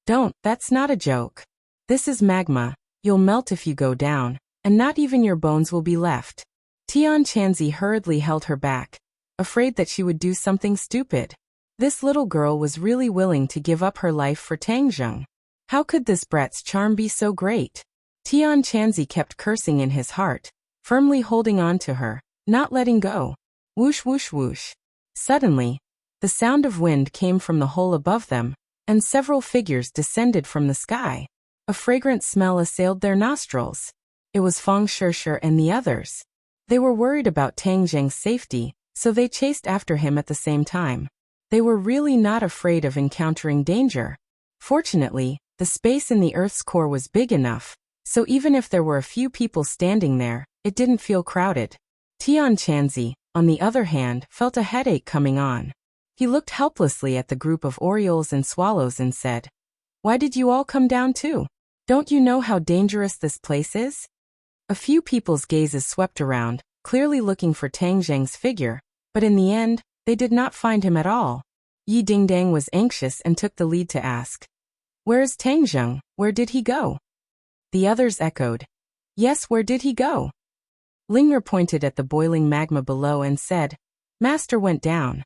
"Don't, that's not a joke. This is magma, you'll melt if you go down, and not even your bones will be left." Tian Chanzi hurriedly held her back, afraid that she would do something stupid. This little girl was really willing to give up her life for Tangjung. How could this brat's charm be so great? Tian Chanzi kept cursing in his heart, firmly holding on to her, not letting go. Whoosh whoosh whoosh. Suddenly, the sound of wind came from the hole above them, and several figures descended from the sky. A fragrant smell assailed their nostrils. It was Feng Shishir and the others. They were worried about Tang Zheng's safety, so they chased after him at the same time. They were really not afraid of encountering danger. Fortunately, the space in the Earth's core was big enough, so even if there were a few people standing there, it didn't feel crowded. Tian Chanzi, on the other hand, felt a headache coming on. He looked helplessly at the group of orioles and swallows and said, "Why did you all come down too? Don't you know how dangerous this place is?" A few people's gazes swept around, clearly looking for Tang Zheng's figure, but in the end, they did not find him at all. Yi Dingdang was anxious and took the lead to ask, "Where is Tang Zheng? Where did he go?" The others echoed, "Yes, where did he go?" Linger pointed at the boiling magma below and said, "Master went down."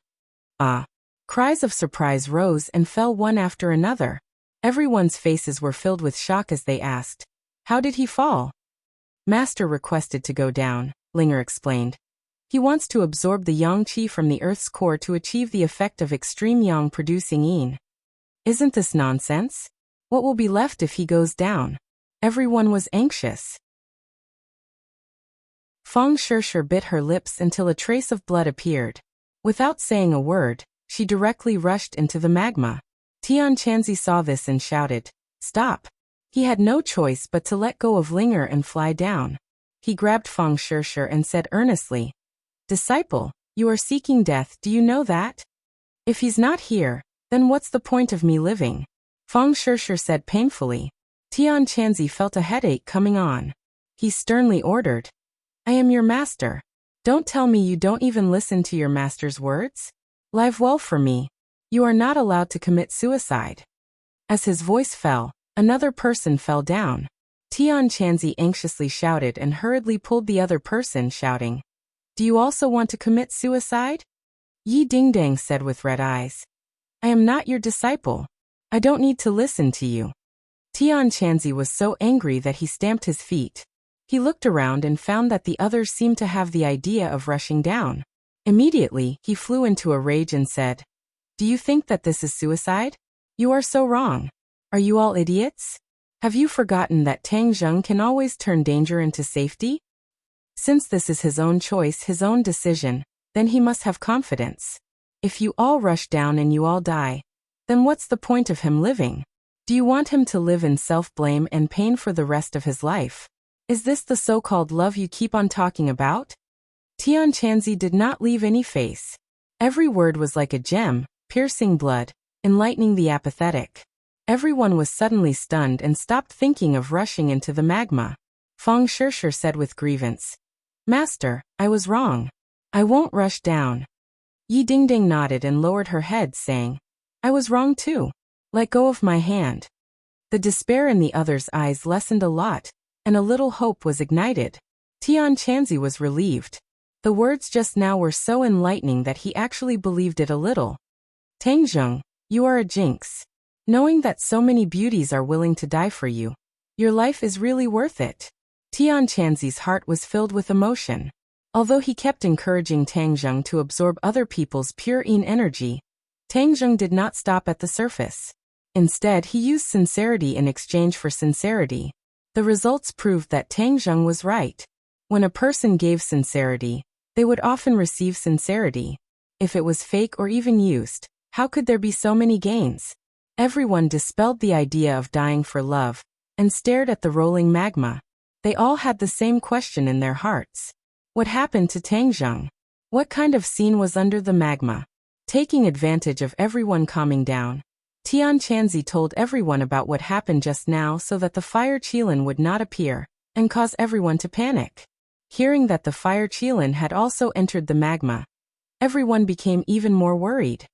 Ah! Cries of surprise rose and fell one after another. Everyone's faces were filled with shock as they asked, "How did he fall?" "Master requested to go down," Linger explained. "He wants to absorb the yang qi from the Earth's core to achieve the effect of extreme yang producing yin." "Isn't this nonsense? What will be left if he goes down?" Everyone was anxious. Feng Shishir bit her lips until a trace of blood appeared. Without saying a word, she directly rushed into the magma. Tian Chanzi saw this and shouted, "Stop!" He had no choice but to let go of Linger and fly down. He grabbed Feng Shishir and said earnestly, "Disciple, you are seeking death, do you know that? If he's not here, then what's the point of me living?" Feng Shishir said painfully. Tian Chanzi felt a headache coming on. He sternly ordered, "I am your master. Don't tell me you don't even listen to your master's words? Live well for me. You are not allowed to commit suicide." As his voice fell, another person fell down. Tian Chanzi anxiously shouted and hurriedly pulled the other person, shouting, "Do you also want to commit suicide?" Yi Dingdang said with red eyes, "I am not your disciple. I don't need to listen to you." Tian Chanzi was so angry that he stamped his feet. He looked around and found that the others seemed to have the idea of rushing down. Immediately, he flew into a rage and said, "Do you think that this is suicide? You are so wrong. Are you all idiots? Have you forgotten that Tang Zheng can always turn danger into safety? Since this is his own choice, his own decision, then he must have confidence. If you all rush down and you all die, then what's the point of him living? Do you want him to live in self-blame and pain for the rest of his life? Is this the so-called love you keep on talking about?" Tian Chanzi did not leave any face. Every word was like a gem, piercing blood, enlightening the apathetic. Everyone was suddenly stunned and stopped thinking of rushing into the magma. Feng Shishir said with grievance, "Master, I was wrong. I won't rush down." Yi Dingding nodded and lowered her head, saying, "I was wrong too. Let go of my hand." The despair in the others' eyes lessened a lot, and a little hope was ignited. Tian Chanzi was relieved. The words just now were so enlightening that he actually believed it a little. "Tang Zheng, you are a jinx. Knowing that so many beauties are willing to die for you, your life is really worth it." Tian Chanzi's heart was filled with emotion. Although he kept encouraging Tang Zheng to absorb other people's pure yin energy, Tang Zheng did not stop at the surface. Instead, he used sincerity in exchange for sincerity. The results proved that Tang Zheng was right. When a person gave sincerity, they would often receive sincerity. If it was fake or even used, how could there be so many gains? Everyone dispelled the idea of dying for love, and stared at the rolling magma. They all had the same question in their hearts. What happened to Tang Zheng? What kind of scene was under the magma? Taking advantage of everyone calming down, Tian Chanzi told everyone about what happened just now so that the fire Qilin would not appear, and cause everyone to panic. Hearing that the fire Qilin had also entered the magma, everyone became even more worried.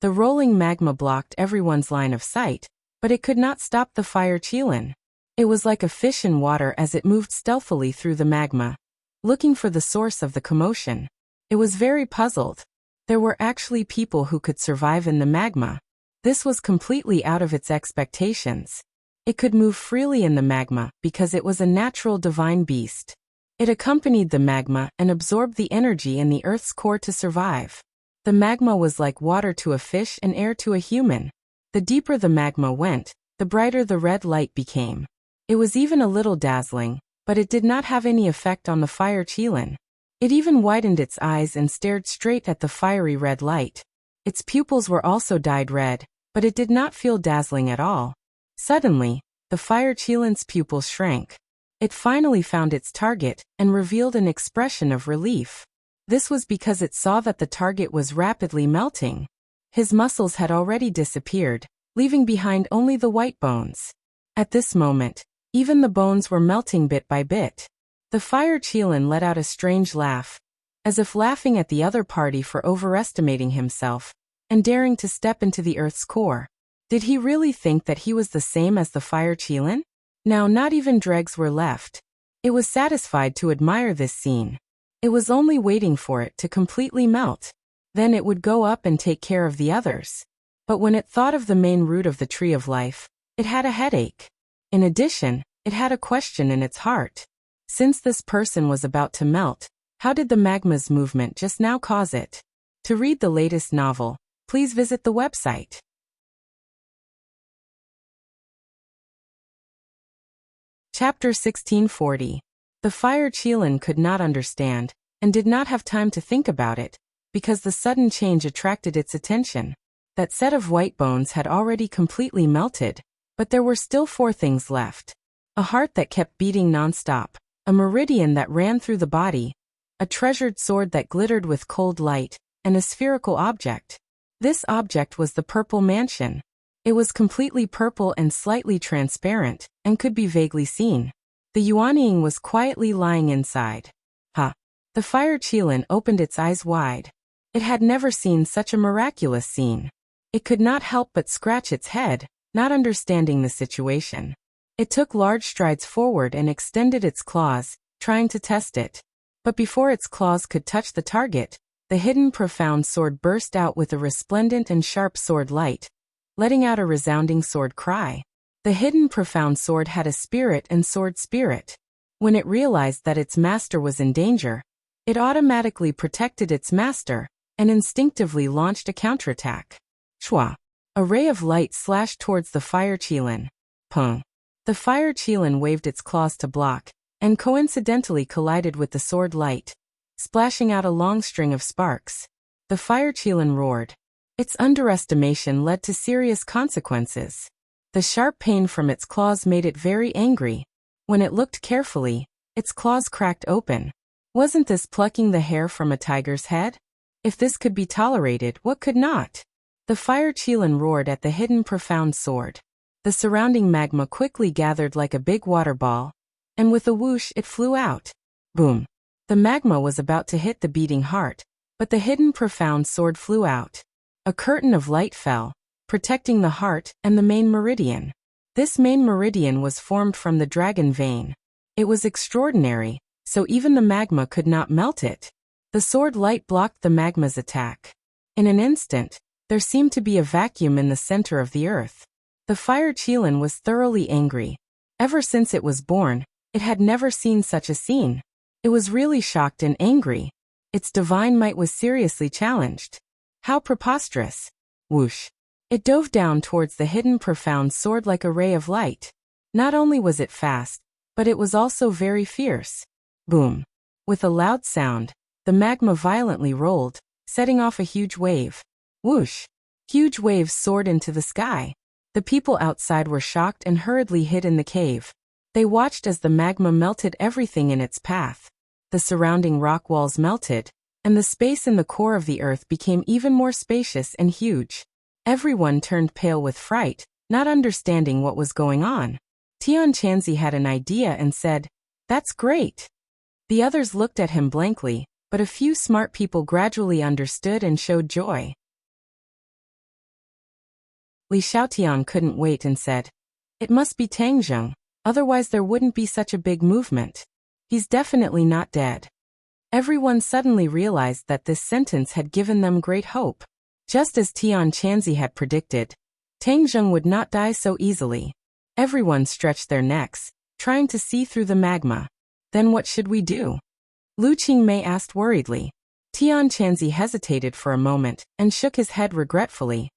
The rolling magma blocked everyone's line of sight, but it could not stop the fire Qilin. It was like a fish in water as it moved stealthily through the magma, looking for the source of the commotion. It was very puzzled. There were actually people who could survive in the magma. This was completely out of its expectations. It could move freely in the magma because it was a natural divine beast. It accompanied the magma and absorbed the energy in the Earth's core to survive. The magma was like water to a fish and air to a human. The deeper the magma went, the brighter the red light became. It was even a little dazzling, but it did not have any effect on the fire Qilin. It even widened its eyes and stared straight at the fiery red light. Its pupils were also dyed red, but it did not feel dazzling at all. Suddenly, the fire Qilin's pupils shrank. It finally found its target and revealed an expression of relief. This was because it saw that the target was rapidly melting. His muscles had already disappeared, leaving behind only the white bones. At this moment, even the bones were melting bit by bit. The fire Qilin let out a strange laugh, as if laughing at the other party for overestimating himself and daring to step into the Earth's core. Did he really think that he was the same as the fire Qilin? Now not even dregs were left. It was satisfied to admire this scene. It was only waiting for it to completely melt. Then it would go up and take care of the others. But when it thought of the main root of the tree of life, it had a headache. In addition, it had a question in its heart. Since this person was about to melt, how did the magma's movement just now cause it? To read the latest novel, please visit the website. Chapter 1640. The fire Qilin could not understand, and did not have time to think about it, because the sudden change attracted its attention. That set of white bones had already completely melted, but there were still 4 things left. A heart that kept beating nonstop, a meridian that ran through the body, a treasured sword that glittered with cold light, and a spherical object. This object was the purple mansion. It was completely purple and slightly transparent, and could be vaguely seen. The Yuanying was quietly lying inside. The fire Qilin opened its eyes wide. It had never seen such a miraculous scene. It could not help but scratch its head, not understanding the situation. It took large strides forward and extended its claws, trying to test it. But before its claws could touch the target, the hidden profound sword burst out with a resplendent and sharp sword light, letting out a resounding sword cry. The hidden profound sword had a spirit and sword spirit. When it realized that its master was in danger, it automatically protected its master, and instinctively launched a counterattack. Shwa! A ray of light slashed towards the fire Qilin. Pung! The fire Qilin waved its claws to block, and coincidentally collided with the sword light, splashing out a long string of sparks. The fire Qilin roared. Its underestimation led to serious consequences. The sharp pain from its claws made it very angry. When it looked carefully, its claws cracked open. Wasn't this plucking the hair from a tiger's head? If this could be tolerated, what could not? The fire Qilin roared at the hidden profound sword. The surrounding magma quickly gathered like a big water ball, and with a whoosh it flew out. Boom! The magma was about to hit the beating heart, but the hidden profound sword flew out. A curtain of light fell, protecting the heart and the main meridian. This main meridian was formed from the dragon vein. It was extraordinary, so even the magma could not melt it. The sword light blocked the magma's attack. In an instant, there seemed to be a vacuum in the center of the earth. The fire Qilin was thoroughly angry. Ever since it was born, it had never seen such a scene. It was really shocked and angry. Its divine might was seriously challenged. How preposterous! Whoosh! It dove down towards the hidden profound sword like a ray of light. Not only was it fast, but it was also very fierce. Boom! With a loud sound, the magma violently rolled, setting off a huge wave. Whoosh! Huge waves soared into the sky. The people outside were shocked and hurriedly hid in the cave. They watched as the magma melted everything in its path. The surrounding rock walls melted, and the space in the core of the earth became even more spacious and huge. Everyone turned pale with fright, not understanding what was going on. Tian Chanzi had an idea and said, "That's great." The others looked at him blankly, but a few smart people gradually understood and showed joy. Li Xiaotian couldn't wait and said, "It must be Tangzheng, otherwise there wouldn't be such a big movement. He's definitely not dead." Everyone suddenly realized that this sentence had given them great hope. Just as Tian Chanzi had predicted, Tang Zheng would not die so easily. Everyone stretched their necks, trying to see through the magma. Then what should we do? Lu Qingmei asked worriedly. Tian Chanzi hesitated for a moment and shook his head regretfully.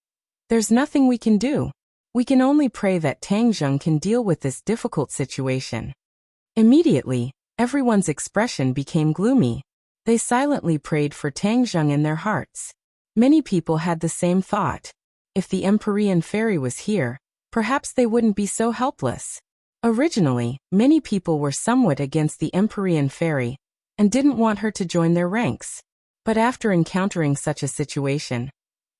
There's nothing we can do. We can only pray that Tang Zheng can deal with this difficult situation. Immediately, everyone's expression became gloomy. They silently prayed for Tang Zheng in their hearts. Many people had the same thought. If the Empyrean fairy was here, perhaps they wouldn't be so helpless. Originally, many people were somewhat against the Empyrean fairy and didn't want her to join their ranks. But after encountering such a situation,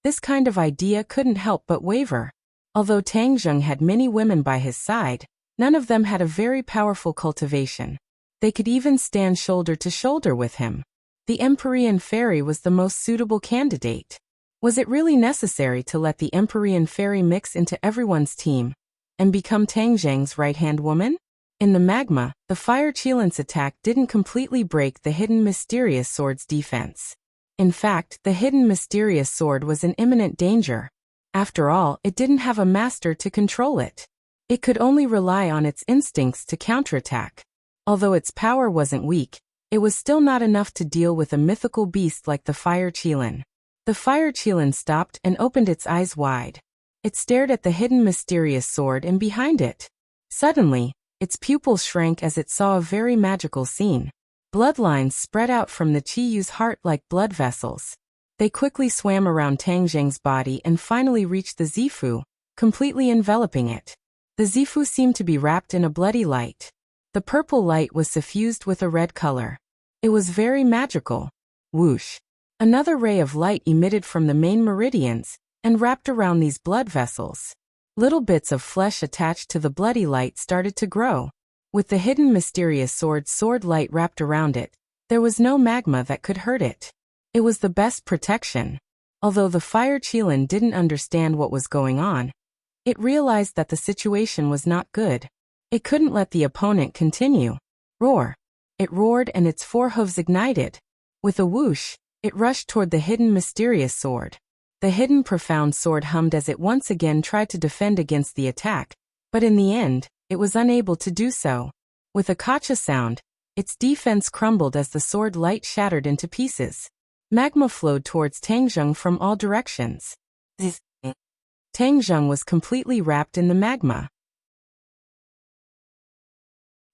this kind of idea couldn't help but waver. Although Tang Zheng had many women by his side, none of them had a very powerful cultivation. They could even stand shoulder to shoulder with him. The Empyrean fairy was the most suitable candidate. Was it really necessary to let the Empyrean fairy mix into everyone's team and become Tang Zheng's right-hand woman? In the magma, the fire Qilin's attack didn't completely break the hidden mysterious sword's defense. In fact, the hidden mysterious sword was in imminent danger. After all, it didn't have a master to control it. It could only rely on its instincts to counterattack. Although its power wasn't weak, it was still not enough to deal with a mythical beast like the fire Qilin. The fire Qilin stopped and opened its eyes wide. It stared at the hidden mysterious sword and behind it. Suddenly, its pupils shrank as it saw a very magical scene. Bloodlines spread out from the Qiyu's heart like blood vessels. They quickly swam around Tang Zheng's body and finally reached the Zifu, completely enveloping it. The Zifu seemed to be wrapped in a bloody light. The purple light was suffused with a red color. It was very magical. Whoosh! Another ray of light emitted from the main meridians and wrapped around these blood vessels. Little bits of flesh attached to the bloody light started to grow. With the hidden mysterious sword light wrapped around it, there was no magma that could hurt it. It was the best protection. Although the fire Qilin didn't understand what was going on, it realized that the situation was not good. It couldn't let the opponent continue. Roar! It roared and its four hooves ignited. With a whoosh, it rushed toward the hidden mysterious sword. The hidden profound sword hummed as it once again tried to defend against the attack, but in the end, it was unable to do so. With a kacha sound, its defense crumbled as the sword light shattered into pieces. Magma flowed towards Tang Zheng from all directions. Tang Zheng was completely wrapped in the magma.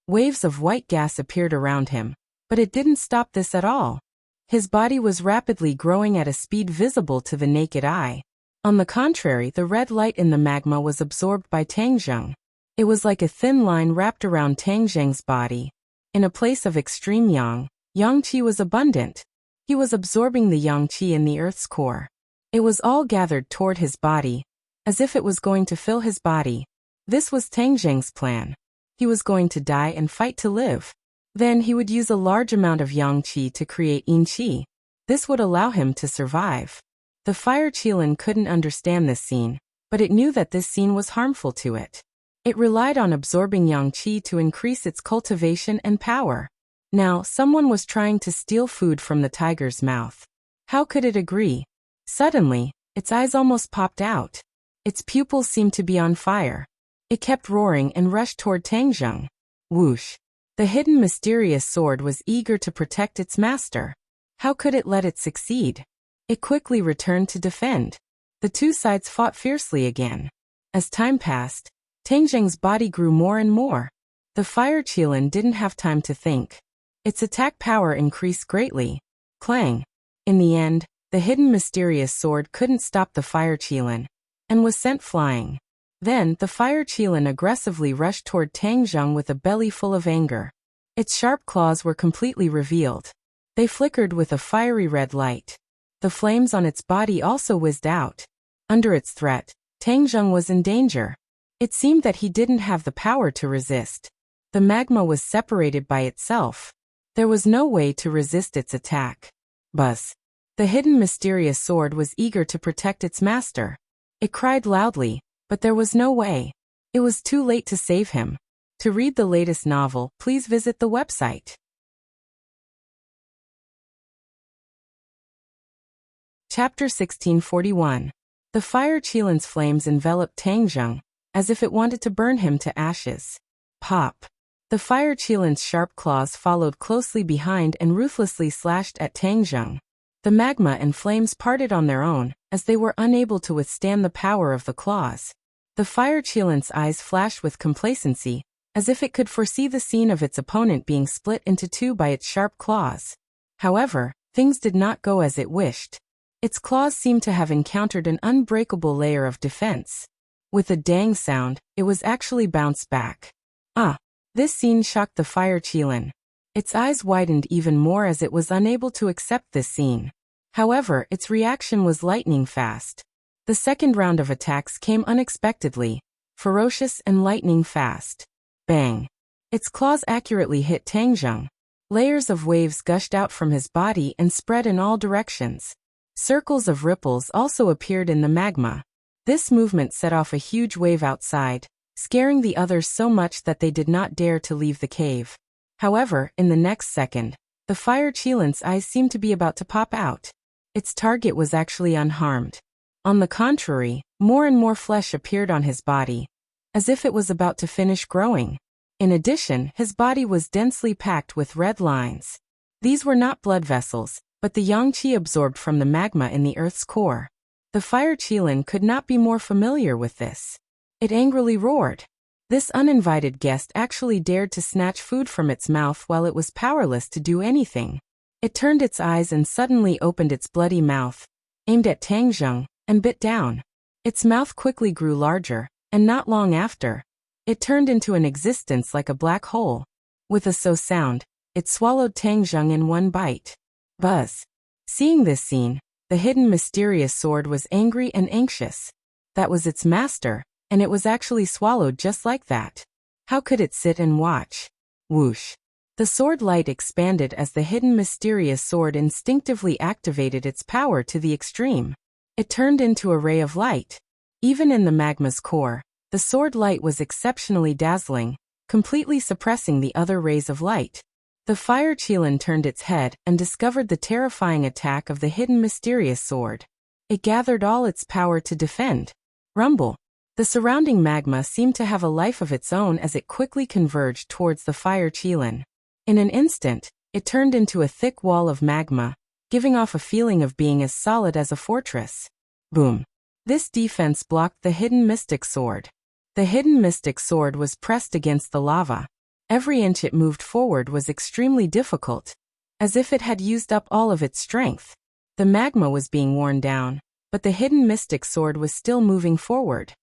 Waves of white gas appeared around him, but it didn't stop this at all. His body was rapidly growing at a speed visible to the naked eye. On the contrary, the red light in the magma was absorbed by Tang Zheng. It was like a thin line wrapped around Tang Zheng's body. In a place of extreme yang qi was abundant. He was absorbing the yang qi in the earth's core. It was all gathered toward his body, as if it was going to fill his body. This was Tang Zheng's plan. He was going to die and fight to live. Then he would use a large amount of yang qi to create yin qi. This would allow him to survive. The fire Qilin couldn't understand this scene, but it knew that this scene was harmful to it. It relied on absorbing yang qi to increase its cultivation and power. Now, someone was trying to steal food from the tiger's mouth. How could it agree? Suddenly, its eyes almost popped out. Its pupils seemed to be on fire. It kept roaring and rushed toward Tang Zheng. Whoosh! The hidden mysterious sword was eager to protect its master. How could it let it succeed? It quickly returned to defend. The two sides fought fiercely again. As time passed, Tang Zheng's body grew more and more. The fire Qilin didn't have time to think. Its attack power increased greatly. Clang! In the end, the hidden mysterious sword couldn't stop the fire Qilin and was sent flying. Then, the fire Qilin aggressively rushed toward Tang Zheng with a belly full of anger. Its sharp claws were completely revealed. They flickered with a fiery red light. The flames on its body also whizzed out. Under its threat, Tang Zheng was in danger. It seemed that he didn't have the power to resist. The magma was separated by itself. There was no way to resist its attack. Buzz! The hidden mysterious sword was eager to protect its master. It cried loudly, but there was no way. It was too late to save him. To read the latest novel, please visit the website. Chapter 1641. The fire Qilin's flames enveloped Tang Zheng, as if it wanted to burn him to ashes. Pop. The fire Qilin's sharp claws followed closely behind and ruthlessly slashed at Tang Zheng. The magma and flames parted on their own, as they were unable to withstand the power of the claws. The fire Qilin's eyes flashed with complacency, as if it could foresee the scene of its opponent being split into two by its sharp claws. However, things did not go as it wished. Its claws seemed to have encountered an unbreakable layer of defense. With a dang sound, it was actually bounced back. This scene shocked the fire Qilin. Its eyes widened even more as it was unable to accept this scene. However, its reaction was lightning fast. The second round of attacks came unexpectedly, ferocious and lightning fast. Bang! Its claws accurately hit Tang Zheng. Layers of waves gushed out from his body and spread in all directions. Circles of ripples also appeared in the magma. This movement set off a huge wave outside, scaring the others so much that they did not dare to leave the cave. However, in the next second, the fire Qilin's eyes seemed to be about to pop out. Its target was actually unharmed. On the contrary, more and more flesh appeared on his body, as if it was about to finish growing. In addition, his body was densely packed with red lines. These were not blood vessels, but the yang qi absorbed from the magma in the earth's core. The fire Qilin could not be more familiar with this. It angrily roared. This uninvited guest actually dared to snatch food from its mouth while it was powerless to do anything. It turned its eyes and suddenly opened its bloody mouth, aimed at Tang Zheng, and bit down. Its mouth quickly grew larger, and not long after, it turned into an existence like a black hole. With a so sound, it swallowed Tang Zheng in one bite. Buzz. Seeing this scene, the hidden mysterious sword was angry and anxious. That was its master, and it was actually swallowed just like that. How could it sit and watch? Whoosh. The sword light expanded as the hidden mysterious sword instinctively activated its power to the extreme. It turned into a ray of light. Even in the magma's core, the sword light was exceptionally dazzling, completely suppressing the other rays of light. The fire Qilin turned its head and discovered the terrifying attack of the hidden mysterious sword. It gathered all its power to defend. Rumble. The surrounding magma seemed to have a life of its own as it quickly converged towards the fire Qilin. In an instant, it turned into a thick wall of magma, giving off a feeling of being as solid as a fortress. Boom. This defense blocked the hidden mystic sword. The hidden mystic sword was pressed against the lava. Every inch it moved forward was extremely difficult, as if it had used up all of its strength. The magma was being worn down, but the hidden mystic sword was still moving forward.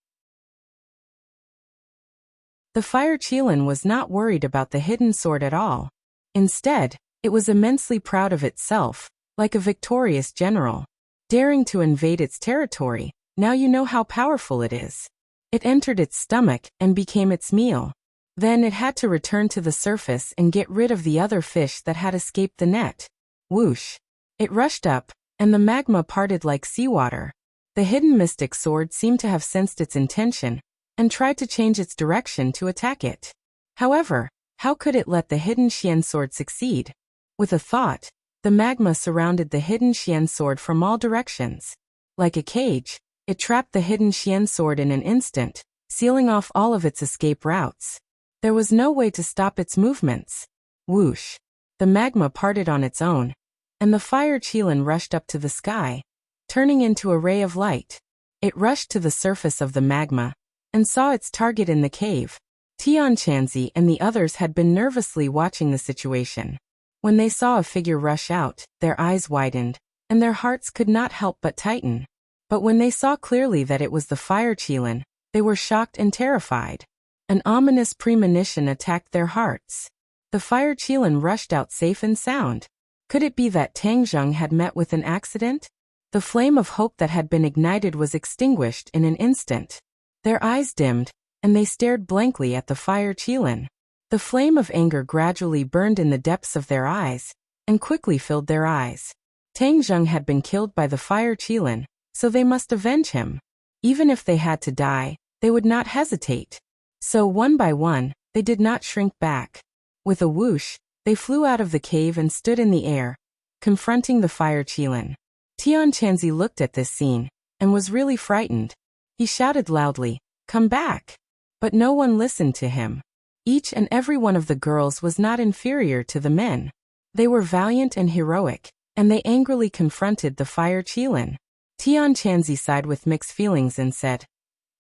The fire Qilin was not worried about the hidden sword at all. Instead, it was immensely proud of itself, like a victorious general. Daring to invade its territory, now you know how powerful it is. It entered its stomach and became its meal. Then it had to return to the surface and get rid of the other fish that had escaped the net. Whoosh. It rushed up, and the magma parted like seawater. The hidden mystic sword seemed to have sensed its intention, and tried to change its direction to attack it. However, how could it let the hidden Xian sword succeed? With a thought, the magma surrounded the hidden Xian sword from all directions. Like a cage, it trapped the hidden Xian sword in an instant, sealing off all of its escape routes. There was no way to stop its movements. Whoosh. The magma parted on its own, and the fire Qilin rushed up to the sky, turning into a ray of light. It rushed to the surface of the magma, and saw its target in the cave. Tianchanzi and the others had been nervously watching the situation. When they saw a figure rush out, their eyes widened, and their hearts could not help but tighten. But when they saw clearly that it was the fire Qilin, they were shocked and terrified. An ominous premonition attacked their hearts. The fire Qilin rushed out safe and sound. Could it be that Tang Zheng had met with an accident? The flame of hope that had been ignited was extinguished in an instant. Their eyes dimmed, and they stared blankly at the fire Qilin. The flame of anger gradually burned in the depths of their eyes, and quickly filled their eyes. Tang Zheng had been killed by the fire Qilin, so they must avenge him. Even if they had to die, they would not hesitate. So one by one, they did not shrink back. With a whoosh, they flew out of the cave and stood in the air, confronting the fire Qilin. Tianqianzi looked at this scene and was really frightened. He shouted loudly, "Come back!" But no one listened to him. Each and every one of the girls was not inferior to the men. They were valiant and heroic, and they angrily confronted the fire Qilin. Tianqianzi sighed with mixed feelings and said,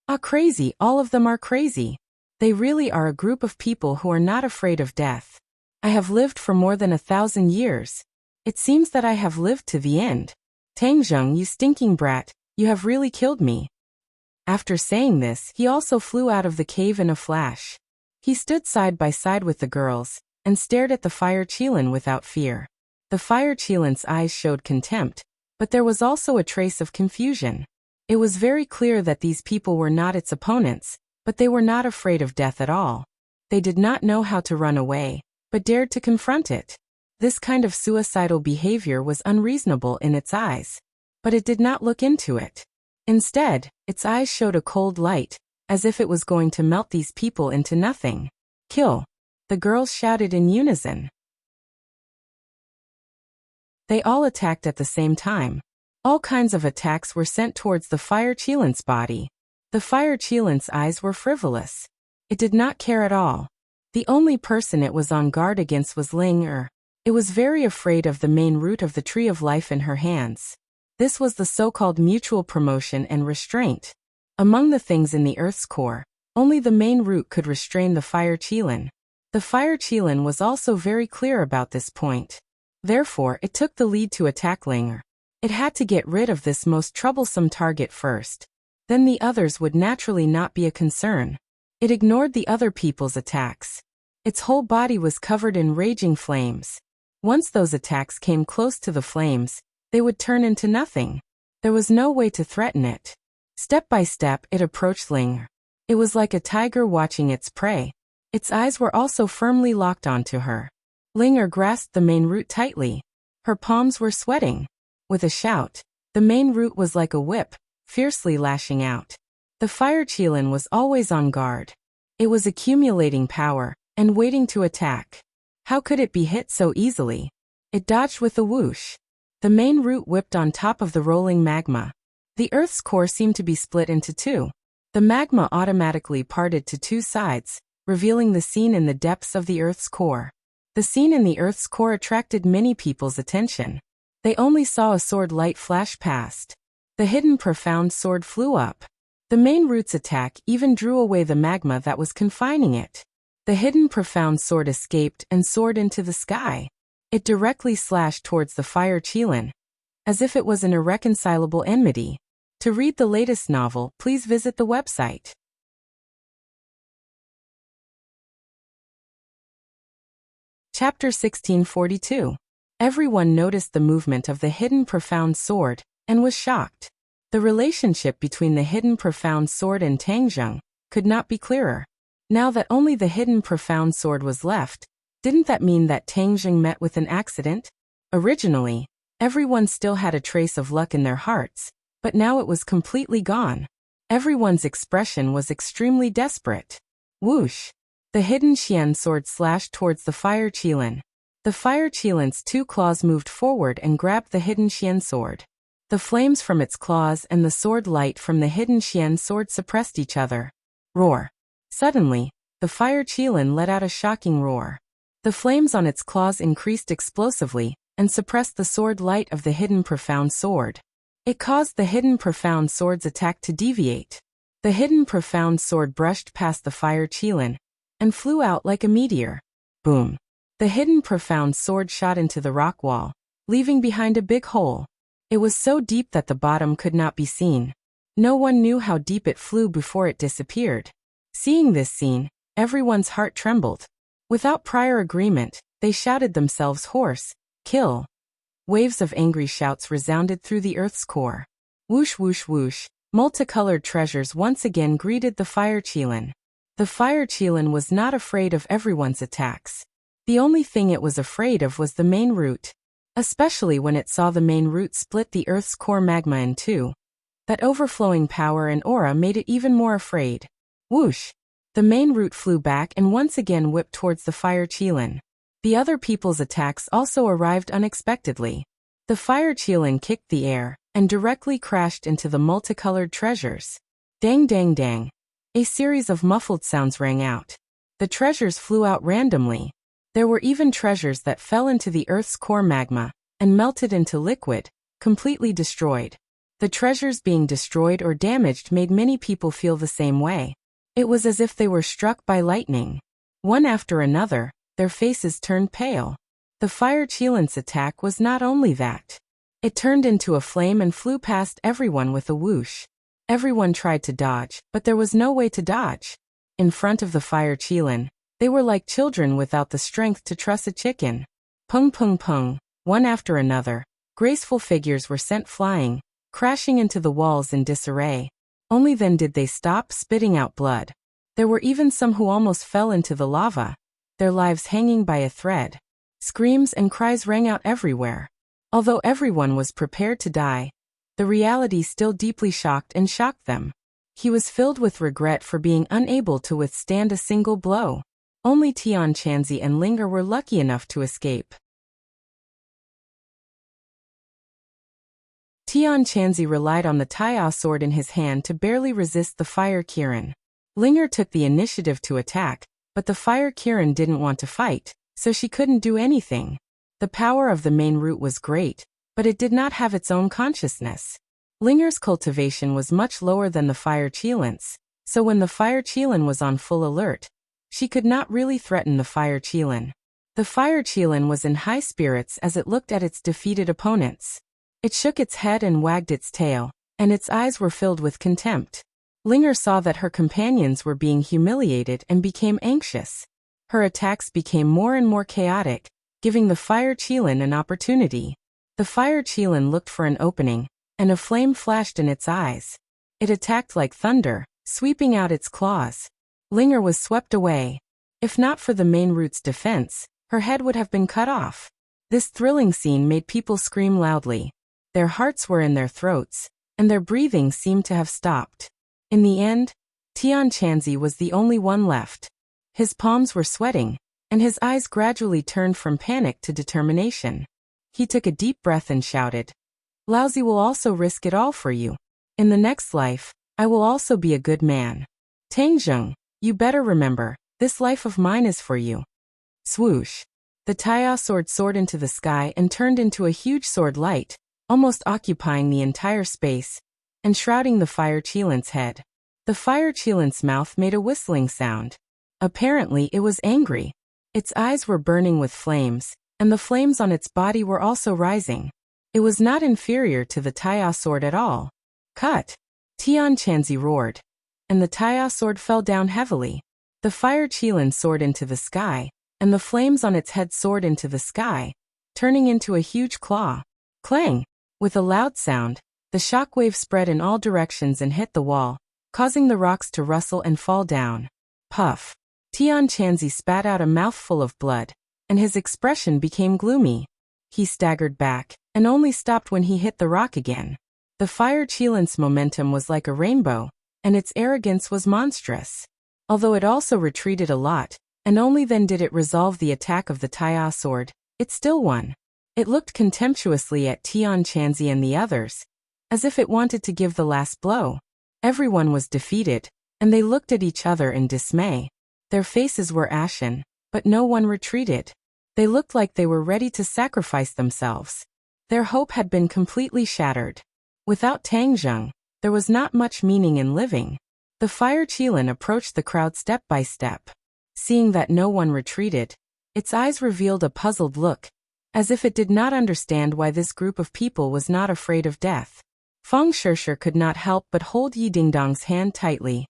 "Ah, crazy, all of them are crazy. They really are a group of people who are not afraid of death. I have lived for more than 1,000 years. It seems that I have lived to the end. Tangzheng, you stinking brat, you have really killed me." After saying this, he also flew out of the cave in a flash. He stood side by side with the girls and stared at the fire Qilin without fear. The fire Qilin's eyes showed contempt, but there was also a trace of confusion. It was very clear that these people were not its opponents, but they were not afraid of death at all. They did not know how to run away, but dared to confront it. This kind of suicidal behavior was unreasonable in its eyes, but it did not look into it. Instead, its eyes showed a cold light, as if it was going to melt these people into nothing. "Kill!" the girls shouted in unison. They all attacked at the same time. All kinds of attacks were sent towards the fire Qilin's body. The fire Qilin's eyes were frivolous. It did not care at all. The only person it was on guard against was Ling Er. It was very afraid of the main root of the tree of life in her hands. This was the so-called mutual promotion and restraint. Among the things in the earth's core, only the main root could restrain the fire Qilin. The fire Qilin was also very clear about this point. Therefore, it took the lead to attack Ling Er. It had to get rid of this most troublesome target first. Then the others would naturally not be a concern. It ignored the other people's attacks. Its whole body was covered in raging flames. Once those attacks came close to the flames, they would turn into nothing. There was no way to threaten it. Step by step, it approached Ling Er. It was like a tiger watching its prey. Its eyes were also firmly locked onto her. Ling Er grasped the main root tightly. Her palms were sweating. With a shout, the main root was like a whip, fiercely lashing out. The fire Qilin was always on guard. It was accumulating power and waiting to attack. How could it be hit so easily? It dodged with a whoosh. The main root whipped on top of the rolling magma. The Earth's core seemed to be split into two. The magma automatically parted to two sides, revealing the scene in the depths of the Earth's core. The scene in the Earth's core attracted many people's attention. They only saw a sword light flash past. The hidden profound sword flew up. The main root's attack even drew away the magma that was confining it. The hidden profound sword escaped and soared into the sky. It directly slashed towards the fire Qilin, as if it was an irreconcilable enmity. To read the latest novel, please visit the website. Chapter 1642. Everyone noticed the movement of the hidden profound sword and was shocked. The relationship between the hidden profound sword and Tangzheng could not be clearer. Now that only the hidden profound sword was left, didn't that mean that Tangzheng met with an accident? Originally, everyone still had a trace of luck in their hearts, but now it was completely gone. Everyone's expression was extremely desperate. Whoosh! The hidden Xian sword slashed towards the fire Qilin. The fire Qilin's two claws moved forward and grabbed the hidden Xian sword. The flames from its claws and the sword light from the hidden Xian sword suppressed each other. Roar! Suddenly, the fire Qilin let out a shocking roar. The flames on its claws increased explosively and suppressed the sword light of the hidden profound sword. It caused the hidden profound sword's attack to deviate. The hidden profound sword brushed past the fire Qilin and flew out like a meteor. Boom! The hidden profound sword shot into the rock wall, leaving behind a big hole. It was so deep that the bottom could not be seen. No one knew how deep it flew before it disappeared. Seeing this scene, everyone's heart trembled. Without prior agreement, they shouted themselves hoarse, "Kill!" Waves of angry shouts resounded through the Earth's core. Whoosh whoosh whoosh, multicolored treasures once again greeted the fire Qilin. The fire Qilin was not afraid of everyone's attacks. The only thing it was afraid of was the main root, especially when it saw the main root split the Earth's core magma in two. That overflowing power and aura made it even more afraid. Whoosh! The main root flew back and once again whipped towards the fire Qilin. The other people's attacks also arrived unexpectedly. The fire Qilin kicked the air and directly crashed into the multicolored treasures. Dang dang dang. A series of muffled sounds rang out. The treasures flew out randomly. There were even treasures that fell into the Earth's core magma and melted into liquid, completely destroyed. The treasures being destroyed or damaged made many people feel the same way. It was as if they were struck by lightning. One after another, their faces turned pale. The fire Qilin's attack was not only that. It turned into a flame and flew past everyone with a whoosh. Everyone tried to dodge, but there was no way to dodge. In front of the fire Qilin, they were like children without the strength to truss a chicken. Pung pung pung, one after another, graceful figures were sent flying, crashing into the walls in disarray. Only then did they stop spitting out blood. There were even some who almost fell into the lava, their lives hanging by a thread. Screams and cries rang out everywhere. Although everyone was prepared to die, the reality still deeply shocked them. He was filled with regret for being unable to withstand a single blow. Only Tianchanzi and Linger were lucky enough to escape. Tianchanzi relied on the Taya sword in his hand to barely resist the fire Kirin. Linger took the initiative to attack, but the fire Kirin didn't want to fight, so she couldn't do anything. The power of the main root was great, but it did not have its own consciousness. Linger's cultivation was much lower than the fire Qilin's, so when the fire Qilin was on full alert, she could not really threaten the fire Qilin. The fire Qilin was in high spirits as it looked at its defeated opponents. It shook its head and wagged its tail, and its eyes were filled with contempt. Linger saw that her companions were being humiliated and became anxious. Her attacks became more and more chaotic, giving the fire Qilin an opportunity. The fire Qilin looked for an opening, and a flame flashed in its eyes. It attacked like thunder, sweeping out its claws. Linger was swept away. If not for the main root's defense, her head would have been cut off. This thrilling scene made people scream loudly. Their hearts were in their throats, and their breathing seemed to have stopped. In the end, Tianchanzi was the only one left. His palms were sweating, and his eyes gradually turned from panic to determination. He took a deep breath and shouted, "Laozi will also risk it all for you. In the next life, I will also be a good man. Tangzheng, you better remember, this life of mine is for you." Swoosh! The Taya sword soared into the sky and turned into a huge sword light, almost occupying the entire space, and shrouding the fire Qilin's head. The fire Qilin's mouth made a whistling sound. Apparently it was angry. Its eyes were burning with flames, and the flames on its body were also rising. It was not inferior to the Taya sword at all. Cut! Tianchanzi roared, and the Taya sword fell down heavily. The fire Qilin soared into the sky, and the flames on its head soared into the sky, turning into a huge claw. Clang! With a loud sound, the shockwave spread in all directions and hit the wall, causing the rocks to rustle and fall down. Puff! Tianchanzi spat out a mouthful of blood, and his expression became gloomy. He staggered back, and only stopped when he hit the rock again. The fire Qilin's momentum was like a rainbow, and its arrogance was monstrous. Although it also retreated a lot, and only then did it resolve the attack of the Taya sword, it still won. It looked contemptuously at Tianchanzi and the others, as if it wanted to give the last blow. Everyone was defeated, and they looked at each other in dismay. Their faces were ashen, but no one retreated. They looked like they were ready to sacrifice themselves. Their hope had been completely shattered. Without Tangzheng, there was not much meaning in living. The fire Qilin approached the crowd step by step. Seeing that no one retreated, its eyes revealed a puzzled look, as if it did not understand why this group of people was not afraid of death. Feng Shishir could not help but hold Yi Dingdang's hand tightly.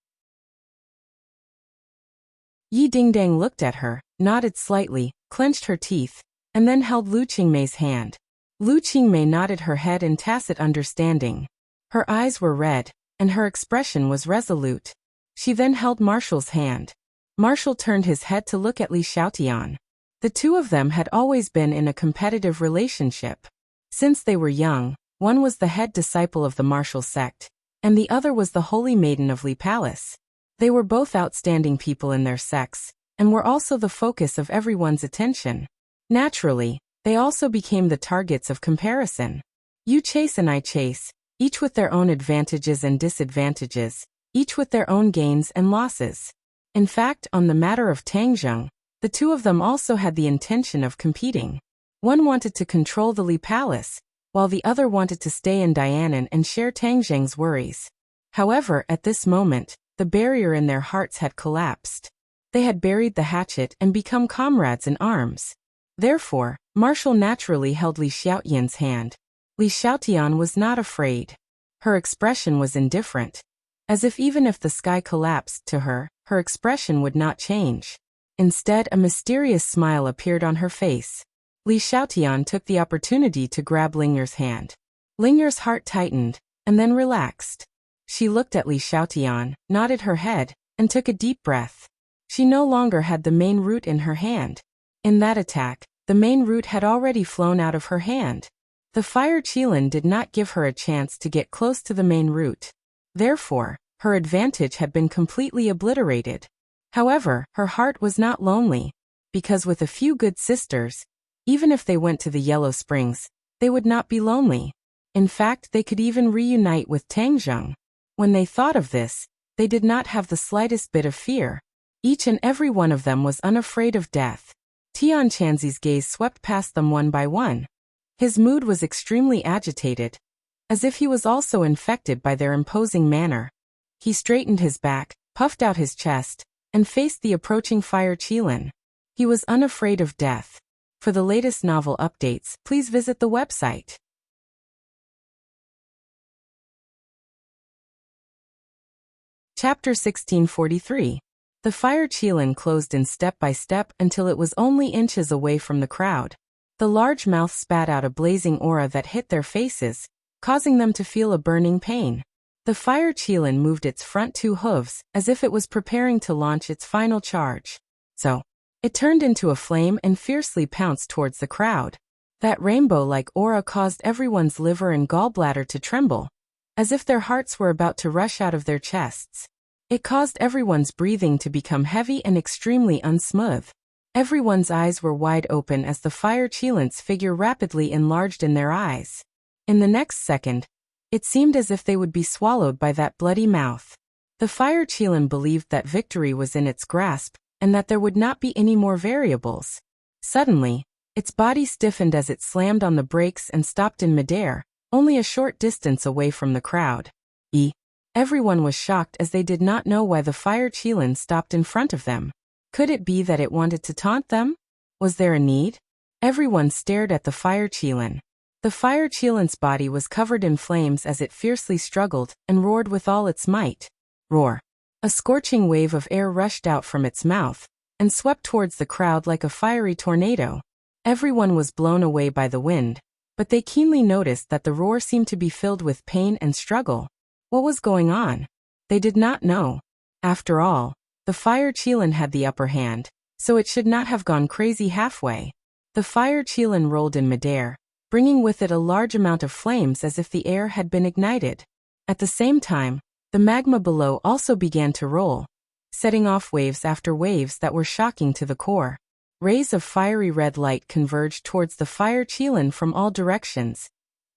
Yi Dingdang looked at her, nodded slightly, clenched her teeth, and then held Lu Qingmei's hand. Lu Qingmei nodded her head in tacit understanding. Her eyes were red, and her expression was resolute. She then held Marshall's hand. Marshall turned his head to look at Li Xiaotian. The two of them had always been in a competitive relationship. Since they were young, one was the head disciple of the Marshall sect, and the other was the holy maiden of Li Palace. They were both outstanding people in their sects, and were also the focus of everyone's attention. Naturally, They also became the targets of comparison. You chase and I chase, each with their own advantages and disadvantages, each with their own gains and losses. In fact, on the matter of Tangjung, the two of them also had the intention of competing. One wanted to control the Li Palace, while the other wanted to stay in Dianan and share Tangjung's worries. However, at this moment, the barrier in their hearts had collapsed. They had buried the hatchet and become comrades in arms. Therefore, Marshall naturally held Li Xiaotian's hand. Li Xiaotian was not afraid. Her expression was indifferent. As if even if the sky collapsed to her, her expression would not change. Instead, a mysterious smile appeared on her face. Li Xiaotian took the opportunity to grab Linger's hand. Linger's heart tightened, and then relaxed. She looked at Li Xiaotian, nodded her head, and took a deep breath. She no longer had the main root in her hand. In that attack, the main root had already flown out of her hand. The fire Qilin did not give her a chance to get close to the main root. Therefore, her advantage had been completely obliterated. However, her heart was not lonely, because with a few good sisters, even if they went to the Yellow Springs, they would not be lonely. In fact, they could even reunite with Tangjung. When they thought of this, they did not have the slightest bit of fear. Each and every one of them was unafraid of death. Tian Chanzi's gaze swept past them one by one. His mood was extremely agitated, as if he was also infected by their imposing manner. He straightened his back, puffed out his chest, and faced the approaching fire Qilin. He was unafraid of death. For the latest novel updates, please visit the website. Chapter 1643. The fire Qilin closed in step by step until it was only inches away from the crowd. The large mouth spat out a blazing aura that hit their faces, causing them to feel a burning pain. The fire Qilin moved its front two hooves as if it was preparing to launch its final charge. So, it turned into a flame and fiercely pounced towards the crowd. That rainbow-like aura caused everyone's liver and gallbladder to tremble, as if their hearts were about to rush out of their chests. It caused everyone's breathing to become heavy and extremely unsmooth. Everyone's eyes were wide open as the fire Qilin's figure rapidly enlarged in their eyes. In the next second, it seemed as if they would be swallowed by that bloody mouth. The fire Qilin believed that victory was in its grasp, and that there would not be any more variables. Suddenly, its body stiffened as it slammed on the brakes and stopped in midair, only a short distance away from the crowd. Everyone was shocked as they did not know why the fire Qilin stopped in front of them. Could it be that it wanted to taunt them? Was there a need? Everyone stared at the fire Qilin. The fire Qilin's body was covered in flames as it fiercely struggled and roared with all its might. Roar. A scorching wave of air rushed out from its mouth and swept towards the crowd like a fiery tornado. Everyone was blown away by the wind, but they keenly noticed that the roar seemed to be filled with pain and struggle. What was going on? They did not know. After all, the fire Qilin had the upper hand, so it should not have gone crazy halfway. The fire Qilin rolled in midair, bringing with it a large amount of flames as if the air had been ignited. At the same time, the magma below also began to roll, setting off waves after waves that were shocking to the core. Rays of fiery red light converged towards the fire Qilin from all directions,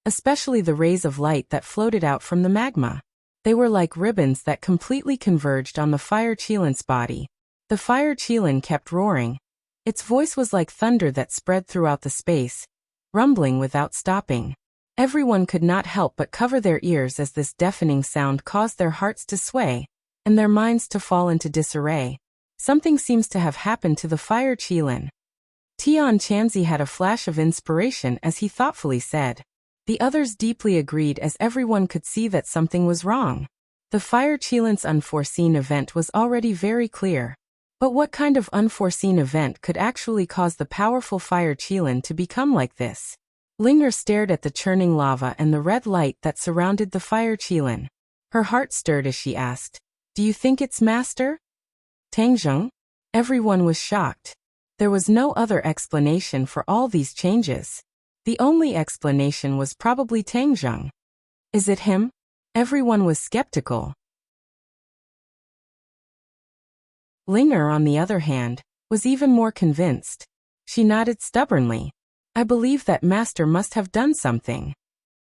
especially the rays of light that floated out from the magma. They were like ribbons that completely converged on the fire Qilin's body. The fire Qilin kept roaring. Its voice was like thunder that spread throughout the space, rumbling without stopping. Everyone could not help but cover their ears as this deafening sound caused their hearts to sway, and their minds to fall into disarray. Something seems to have happened to the fire Qilin. Tian Chanzi had a flash of inspiration as he thoughtfully said. The others deeply agreed as everyone could see that something was wrong. The fire Qilin's unforeseen event was already very clear. But what kind of unforeseen event could actually cause the powerful fire Qilin to become like this? Linger stared at the churning lava and the red light that surrounded the fire Qilin. Her heart stirred as she asked, "Do you think it's master?" Tangjung? Everyone was shocked. There was no other explanation for all these changes. The only explanation was probably Tangjung. Is it him? Everyone was skeptical. Linger, on the other hand, was even more convinced. She nodded stubbornly. I believe that master must have done something.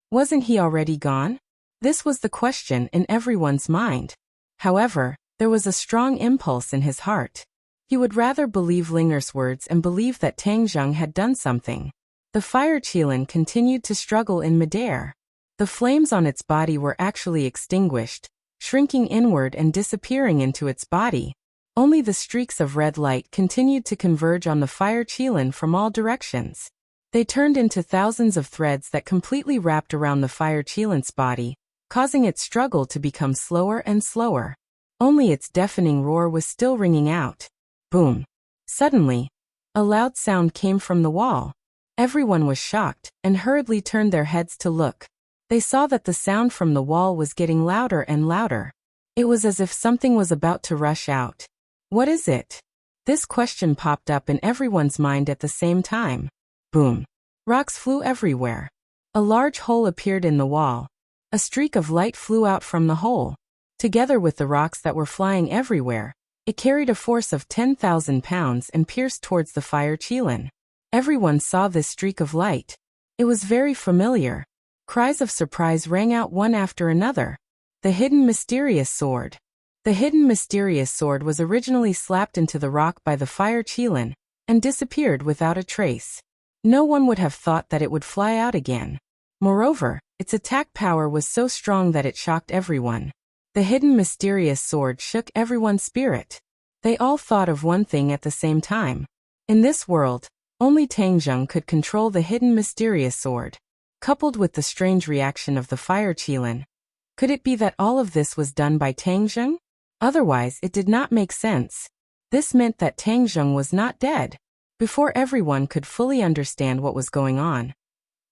Wasn't he already gone? This was the question in everyone's mind. However, there was a strong impulse in his heart. He would rather believe Linger's words and believe that Tang Zheng had done something. The fire qilin continued to struggle in midair. The flames on its body were actually extinguished, shrinking inward and disappearing into its body. Only the streaks of red light continued to converge on the fire qilin from all directions. They turned into thousands of threads that completely wrapped around the fire qilin's body, causing its struggle to become slower and slower. Only its deafening roar was still ringing out. Boom! Suddenly, a loud sound came from the wall. Everyone was shocked and hurriedly turned their heads to look. They saw that the sound from the wall was getting louder and louder. It was as if something was about to rush out. What is it? This question popped up in everyone's mind at the same time. Boom! Rocks flew everywhere. A large hole appeared in the wall. A streak of light flew out from the hole. Together with the rocks that were flying everywhere, it carried a force of 10,000 pounds and pierced towards the fire qilin. Everyone saw this streak of light. It was very familiar. Cries of surprise rang out one after another. The hidden mysterious sword. The hidden mysterious sword was originally slapped into the rock by the fire qilin and disappeared without a trace. No one would have thought that it would fly out again. Moreover, its attack power was so strong that it shocked everyone. The hidden mysterious sword shook everyone's spirit. They all thought of one thing at the same time. In this world, only Tang Zheng could control the hidden mysterious sword. Coupled with the strange reaction of the fire qilin, could it be that all of this was done by Tang Zheng? Otherwise, it did not make sense. This meant that Tang Zheng was not dead. Before everyone could fully understand what was going on,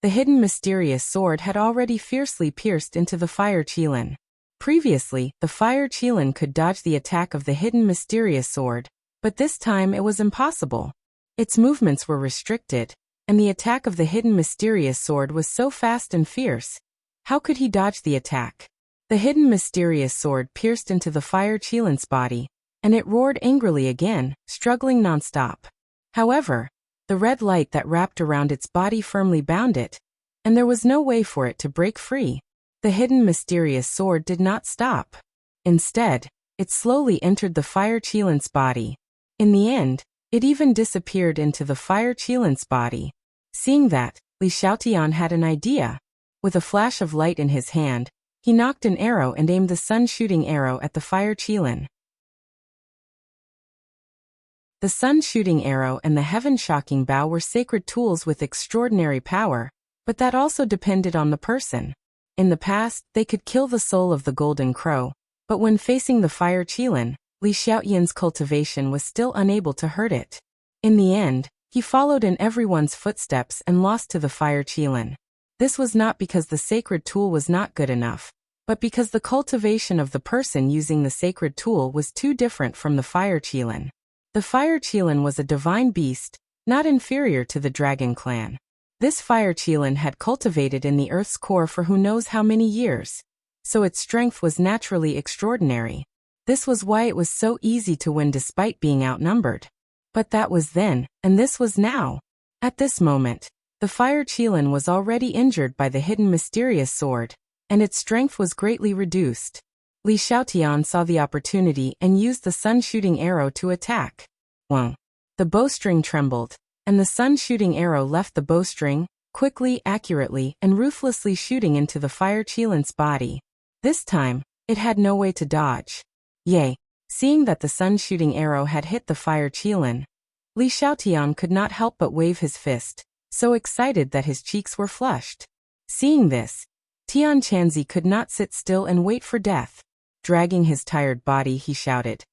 the hidden mysterious sword had already fiercely pierced into the fire qilin. Previously, the fire qilin could dodge the attack of the hidden mysterious sword, but this time it was impossible. Its movements were restricted, and the attack of the hidden mysterious sword was so fast and fierce. How could he dodge the attack? The hidden mysterious sword pierced into the fire qilin's body, and it roared angrily again, struggling nonstop. However, the red light that wrapped around its body firmly bound it, and there was no way for it to break free. The hidden mysterious sword did not stop. Instead, it slowly entered the fire qilin's body. In the end, it even disappeared into the fire qilin's body. Seeing that, Li Xiaotian had an idea. With a flash of light in his hand, he knocked an arrow and aimed the sun-shooting arrow at the fire qilin. The sun-shooting arrow and the heaven-shocking bow were sacred tools with extraordinary power, but that also depended on the person. In the past, they could kill the soul of the golden crow, but when facing the fire qilin, Li Xiaotian's cultivation was still unable to hurt it. In the end, he followed in everyone's footsteps and lost to the fire qilin. This was not because the sacred tool was not good enough, but because the cultivation of the person using the sacred tool was too different from the fire qilin. The fire qilin was a divine beast, not inferior to the dragon clan. This fire qilin had cultivated in the earth's core for who knows how many years, so its strength was naturally extraordinary. This was why it was so easy to win despite being outnumbered. But that was then, and this was now. At this moment, the fire qilin was already injured by the hidden mysterious sword, and its strength was greatly reduced. Li Xiaotian saw the opportunity and used the sun-shooting arrow to attack. Wang! The bowstring trembled, and the sun-shooting arrow left the bowstring, quickly, accurately, and ruthlessly shooting into the fire qilin's body. This time, it had no way to dodge. Yay! Seeing that the sun-shooting arrow had hit the fire qilin, Li Xiaotian could not help but wave his fist, so excited that his cheeks were flushed. Seeing this, Tian Chanzi could not sit still and wait for death. Dragging his tired body, he shouted,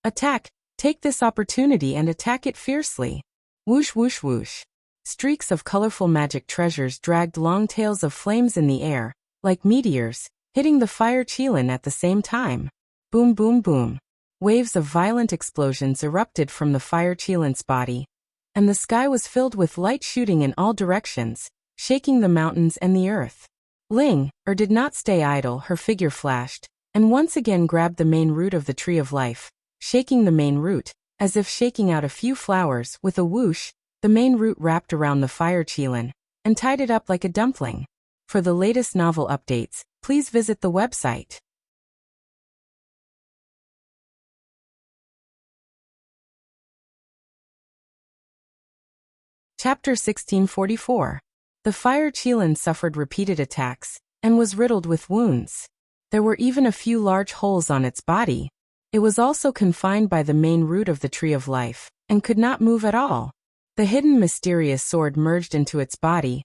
"Attack! Take this opportunity and attack it fiercely!" Whoosh whoosh whoosh. Streaks of colorful magic treasures dragged long tails of flames in the air, like meteors, hitting the fire qilin at the same time. Boom boom boom. Waves of violent explosions erupted from the fire qilin's body, and the sky was filled with light shooting in all directions, shaking the mountains and the earth. Ling did not stay idle. Her figure flashed, and once again grabbed the main root of the tree of life, shaking the main root, as if shaking out a few flowers. With a whoosh, The main root wrapped around the fire qilin and tied it up like a dumpling. For the latest novel updates, please visit the website. Chapter 1644. The fire qilin suffered repeated attacks and was riddled with wounds. There were even a few large holes on its body. It was also confined by the main root of the tree of life and could not move at all. The hidden mysterious sword merged into its body,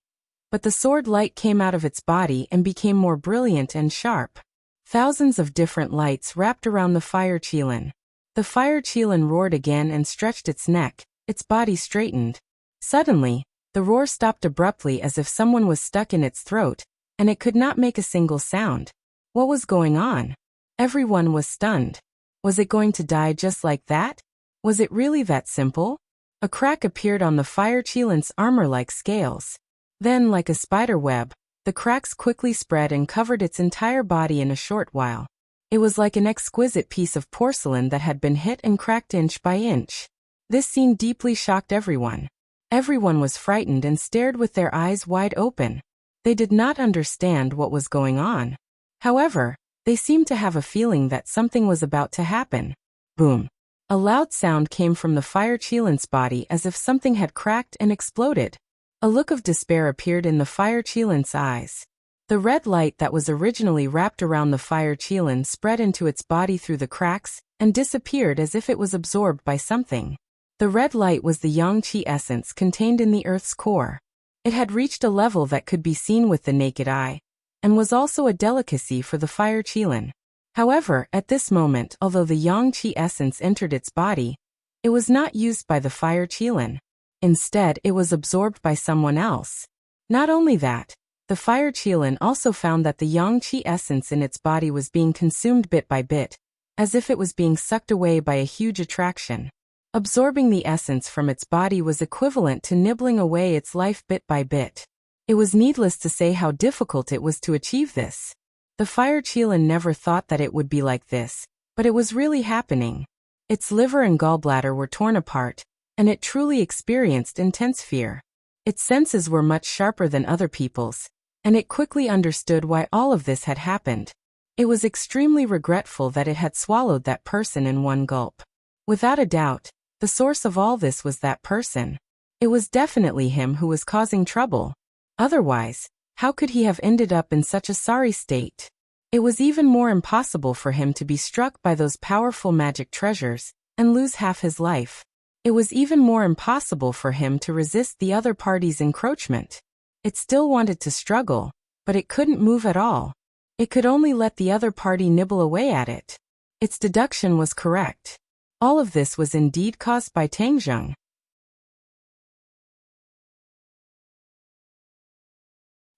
but the sword light came out of its body and became more brilliant and sharp. Thousands of different lights wrapped around the fire qilin. The fire qilin roared again and stretched its neck, its body straightened. Suddenly, the roar stopped abruptly as if someone was stuck in its throat, and it could not make a single sound. What was going on? Everyone was stunned. Was it going to die just like that? Was it really that simple? A crack appeared on the fire qilin's armor like scales. Then, like a spider web, the cracks quickly spread and covered its entire body in a short while. It was like an exquisite piece of porcelain that had been hit and cracked inch by inch. This scene deeply shocked everyone. Everyone was frightened and stared with their eyes wide open. They did not understand what was going on. However, they seemed to have a feeling that something was about to happen. Boom! A loud sound came from the fire qilin's body as if something had cracked and exploded. A look of despair appeared in the fire qilin's eyes. The red light that was originally wrapped around the fire qilin spread into its body through the cracks and disappeared as if it was absorbed by something. The red light was the yang qi essence contained in the earth's core. It had reached a level that could be seen with the naked eye, and was also a delicacy for the fire qilin. However, at this moment, although the yang qi essence entered its body, it was not used by the fire qilin. Instead, it was absorbed by someone else. Not only that, the fire qilin also found that the yang qi essence in its body was being consumed bit by bit, as if it was being sucked away by a huge attraction. Absorbing the essence from its body was equivalent to nibbling away its life bit by bit. It was needless to say how difficult it was to achieve this. The fire qilin never thought that it would be like this, but it was really happening. Its liver and gallbladder were torn apart, and it truly experienced intense fear. Its senses were much sharper than other people's, and it quickly understood why all of this had happened. It was extremely regretful that it had swallowed that person in one gulp. Without a doubt, the source of all this was that person. It was definitely him who was causing trouble. Otherwise, how could he have ended up in such a sorry state? It was even more impossible for him to be struck by those powerful magic treasures and lose half his life. It was even more impossible for him to resist the other party's encroachment. It still wanted to struggle, but it couldn't move at all. It could only let the other party nibble away at it. Its deduction was correct. All of this was indeed caused by Tang Zheng.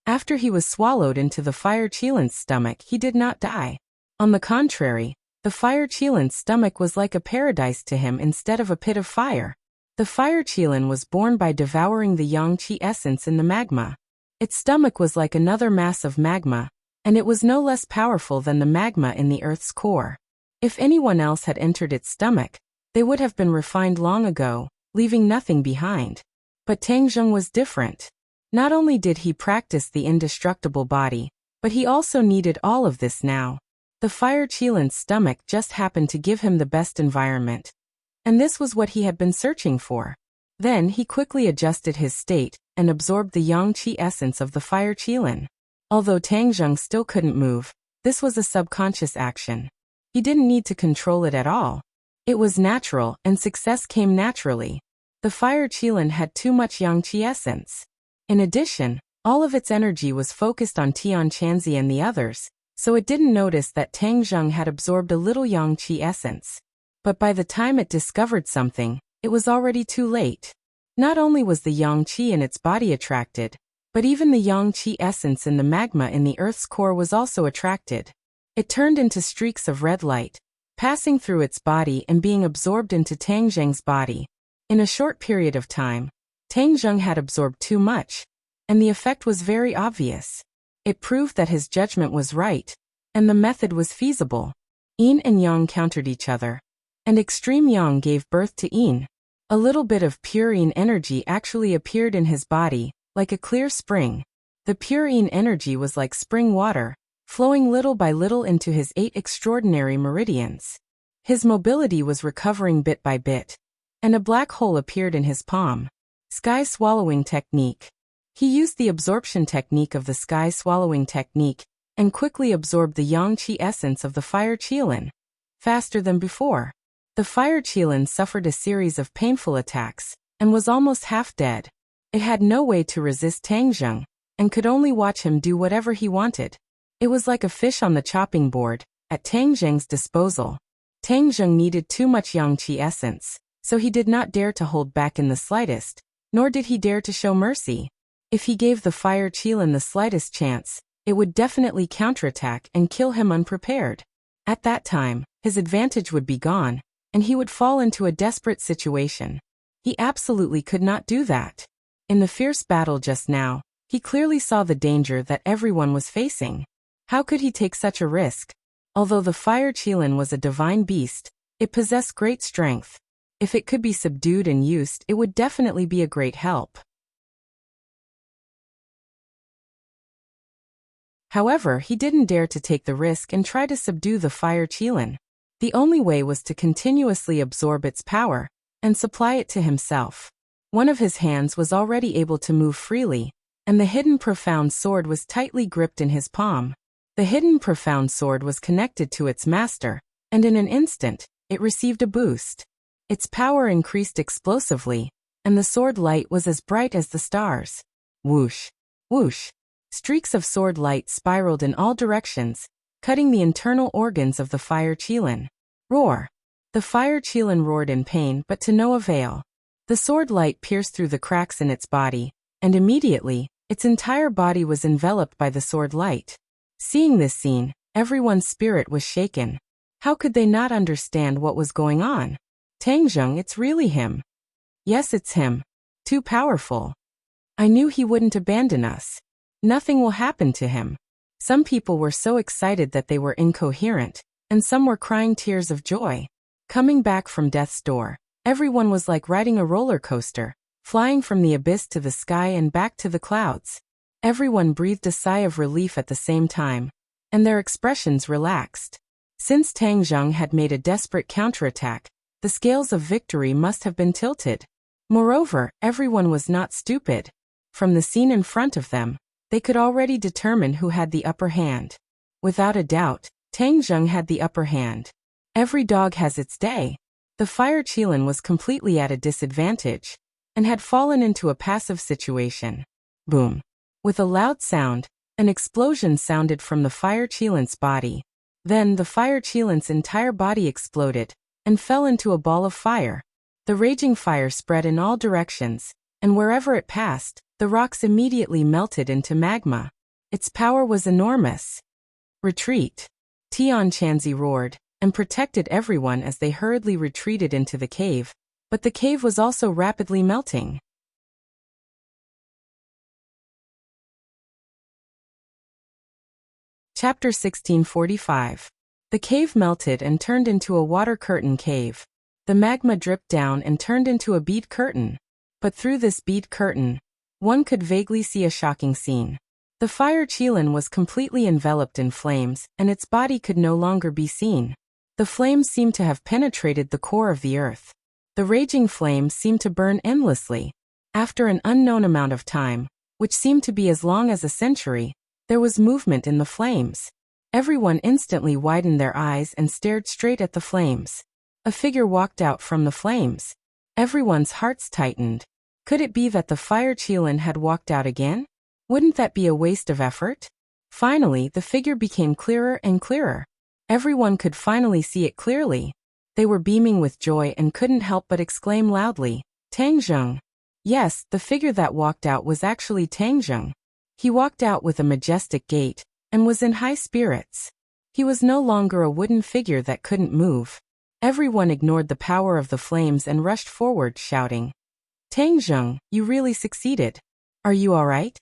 After he was swallowed into the fire qilin's stomach, he did not die. On the contrary, the fire qilin's stomach was like a paradise to him instead of a pit of fire. The fire qilin was born by devouring the yang qi essence in the magma. Its stomach was like another mass of magma, and it was no less powerful than the magma in the earth's core. If anyone else had entered its stomach, they would have been refined long ago, leaving nothing behind. But Tang Zheng was different. Not only did he practice the indestructible body, but he also needed all of this now. The fire qilin's stomach just happened to give him the best environment. And this was what he had been searching for. Then he quickly adjusted his state and absorbed the yang qi essence of the fire qilin. Although Tang Zheng still couldn't move, this was a subconscious action. He didn't need to control it at all. It was natural, and success came naturally. The fire qilin had too much yang qi essence. In addition, all of its energy was focused on Tian Chanzi and the others, so it didn't notice that Tang Zheng had absorbed a little yang qi essence. But by the time it discovered something, it was already too late. Not only was the yang qi in its body attracted, but even the yang qi essence in the magma in the earth's core was also attracted. It turned into streaks of red light, passing through its body and being absorbed into Tang Zheng's body. In a short period of time, Tang Zheng had absorbed too much, and the effect was very obvious. It proved that his judgment was right, and the method was feasible. Yin and Yang countered each other, and extreme Yang gave birth to Yin. A little bit of purine energy actually appeared in his body, like a clear spring. The purine energy was like spring water, flowing little by little into his 8 extraordinary meridians. His mobility was recovering bit by bit, and a black hole appeared in his palm. Sky swallowing technique. He used the absorption technique of the sky swallowing technique and quickly absorbed the yang qi essence of the fire qilin. Faster than before. The fire qilin suffered a series of painful attacks and was almost half dead. It had no way to resist Tang Zheng and could only watch him do whatever he wanted. It was like a fish on the chopping board, at Tang Zheng's disposal. Tang Zheng needed too much yang qi essence, so he did not dare to hold back in the slightest, nor did he dare to show mercy. If he gave the fire qilin the slightest chance, it would definitely counterattack and kill him unprepared. At that time, his advantage would be gone, and he would fall into a desperate situation. He absolutely could not do that. In the fierce battle just now, he clearly saw the danger that everyone was facing. How could he take such a risk? Although the fire qilin was a divine beast, it possessed great strength. If it could be subdued and used, it would definitely be a great help. However, he didn't dare to take the risk and try to subdue the fire qilin. The only way was to continuously absorb its power and supply it to himself. One of his hands was already able to move freely, and the hidden profound sword was tightly gripped in his palm. The hidden profound sword was connected to its master, and in an instant, it received a boost. Its power increased explosively, and the sword light was as bright as the stars. Whoosh! Whoosh! Streaks of sword light spiraled in all directions, cutting the internal organs of the fire qilin. Roar! The fire qilin roared in pain, but to no avail. The sword light pierced through the cracks in its body, and immediately, its entire body was enveloped by the sword light. Seeing this scene, everyone's spirit was shaken. How could they not understand what was going on? Tang Zheng, it's really him. Yes, it's him. Too powerful. I knew he wouldn't abandon us. Nothing will happen to him. Some people were so excited that they were incoherent, and some were crying tears of joy. Coming back from death's door, everyone was like riding a roller coaster, flying from the abyss to the sky and back to the clouds. Everyone breathed a sigh of relief at the same time, and their expressions relaxed. Since Tang Zheng had made a desperate counterattack, the scales of victory must have been tilted. Moreover, everyone was not stupid. From the scene in front of them, they could already determine who had the upper hand. Without a doubt, Tang Zheng had the upper hand. Every dog has its day. The fire qilin was completely at a disadvantage, and had fallen into a passive situation. Boom! With a loud sound, an explosion sounded from the fire qilin's body. Then the fire qilin's entire body exploded, and fell into a ball of fire. The raging fire spread in all directions, and wherever it passed, the rocks immediately melted into magma. Its power was enormous. Retreat! Tian Chanzi roared, and protected everyone as they hurriedly retreated into the cave, but the cave was also rapidly melting. Chapter 1645. The cave melted and turned into a water curtain cave. The magma dripped down and turned into a bead curtain. But through this bead curtain, one could vaguely see a shocking scene. The fire qilin was completely enveloped in flames, and its body could no longer be seen. The flames seemed to have penetrated the core of the earth. The raging flames seemed to burn endlessly. After an unknown amount of time, which seemed to be as long as a century, there was movement in the flames. Everyone instantly widened their eyes and stared straight at the flames. A figure walked out from the flames. Everyone's hearts tightened. Could it be that the fire qilin had walked out again? Wouldn't that be a waste of effort? Finally, the figure became clearer and clearer. Everyone could finally see it clearly. They were beaming with joy and couldn't help but exclaim loudly, Tang Zheng. Yes, the figure that walked out was actually Tang Zheng. He walked out with a majestic gait, and was in high spirits. He was no longer a wooden figure that couldn't move. Everyone ignored the power of the flames and rushed forward, shouting, Tang Zheng, you really succeeded. Are you all right?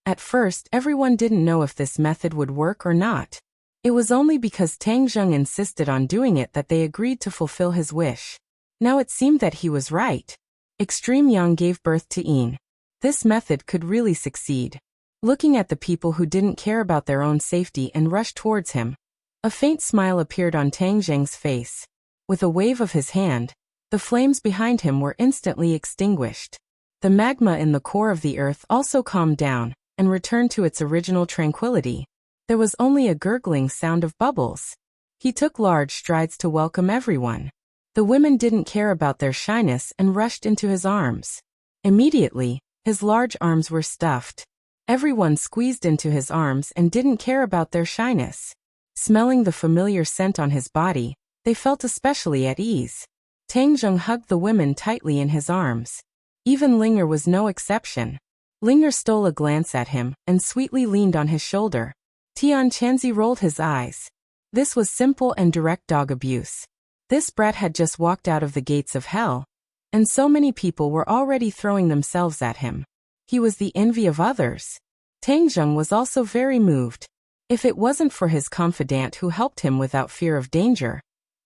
At first, everyone didn't know if this method would work or not. It was only because Tang Zheng insisted on doing it that they agreed to fulfill his wish. Now it seemed that he was right. Extreme Young gave birth to Een. This method could really succeed. Looking at the people who didn't care about their own safety and rushed towards him, a faint smile appeared on Tang Zheng's face. With a wave of his hand, the flames behind him were instantly extinguished. The magma in the core of the earth also calmed down and returned to its original tranquility. There was only a gurgling sound of bubbles. He took large strides to welcome everyone. The women didn't care about their shyness and rushed into his arms. Immediately, his large arms were stuffed. Everyone squeezed into his arms and didn't care about their shyness. Smelling the familiar scent on his body, they felt especially at ease. Tang Zheng hugged the women tightly in his arms. Even Linger was no exception. Linger stole a glance at him and sweetly leaned on his shoulder. Tian Chanzi rolled his eyes. This was simple and direct dog abuse. This brat had just walked out of the gates of hell, and so many people were already throwing themselves at him. He was the envy of others. Tang Zheng was also very moved. If it wasn't for his confidant who helped him without fear of danger,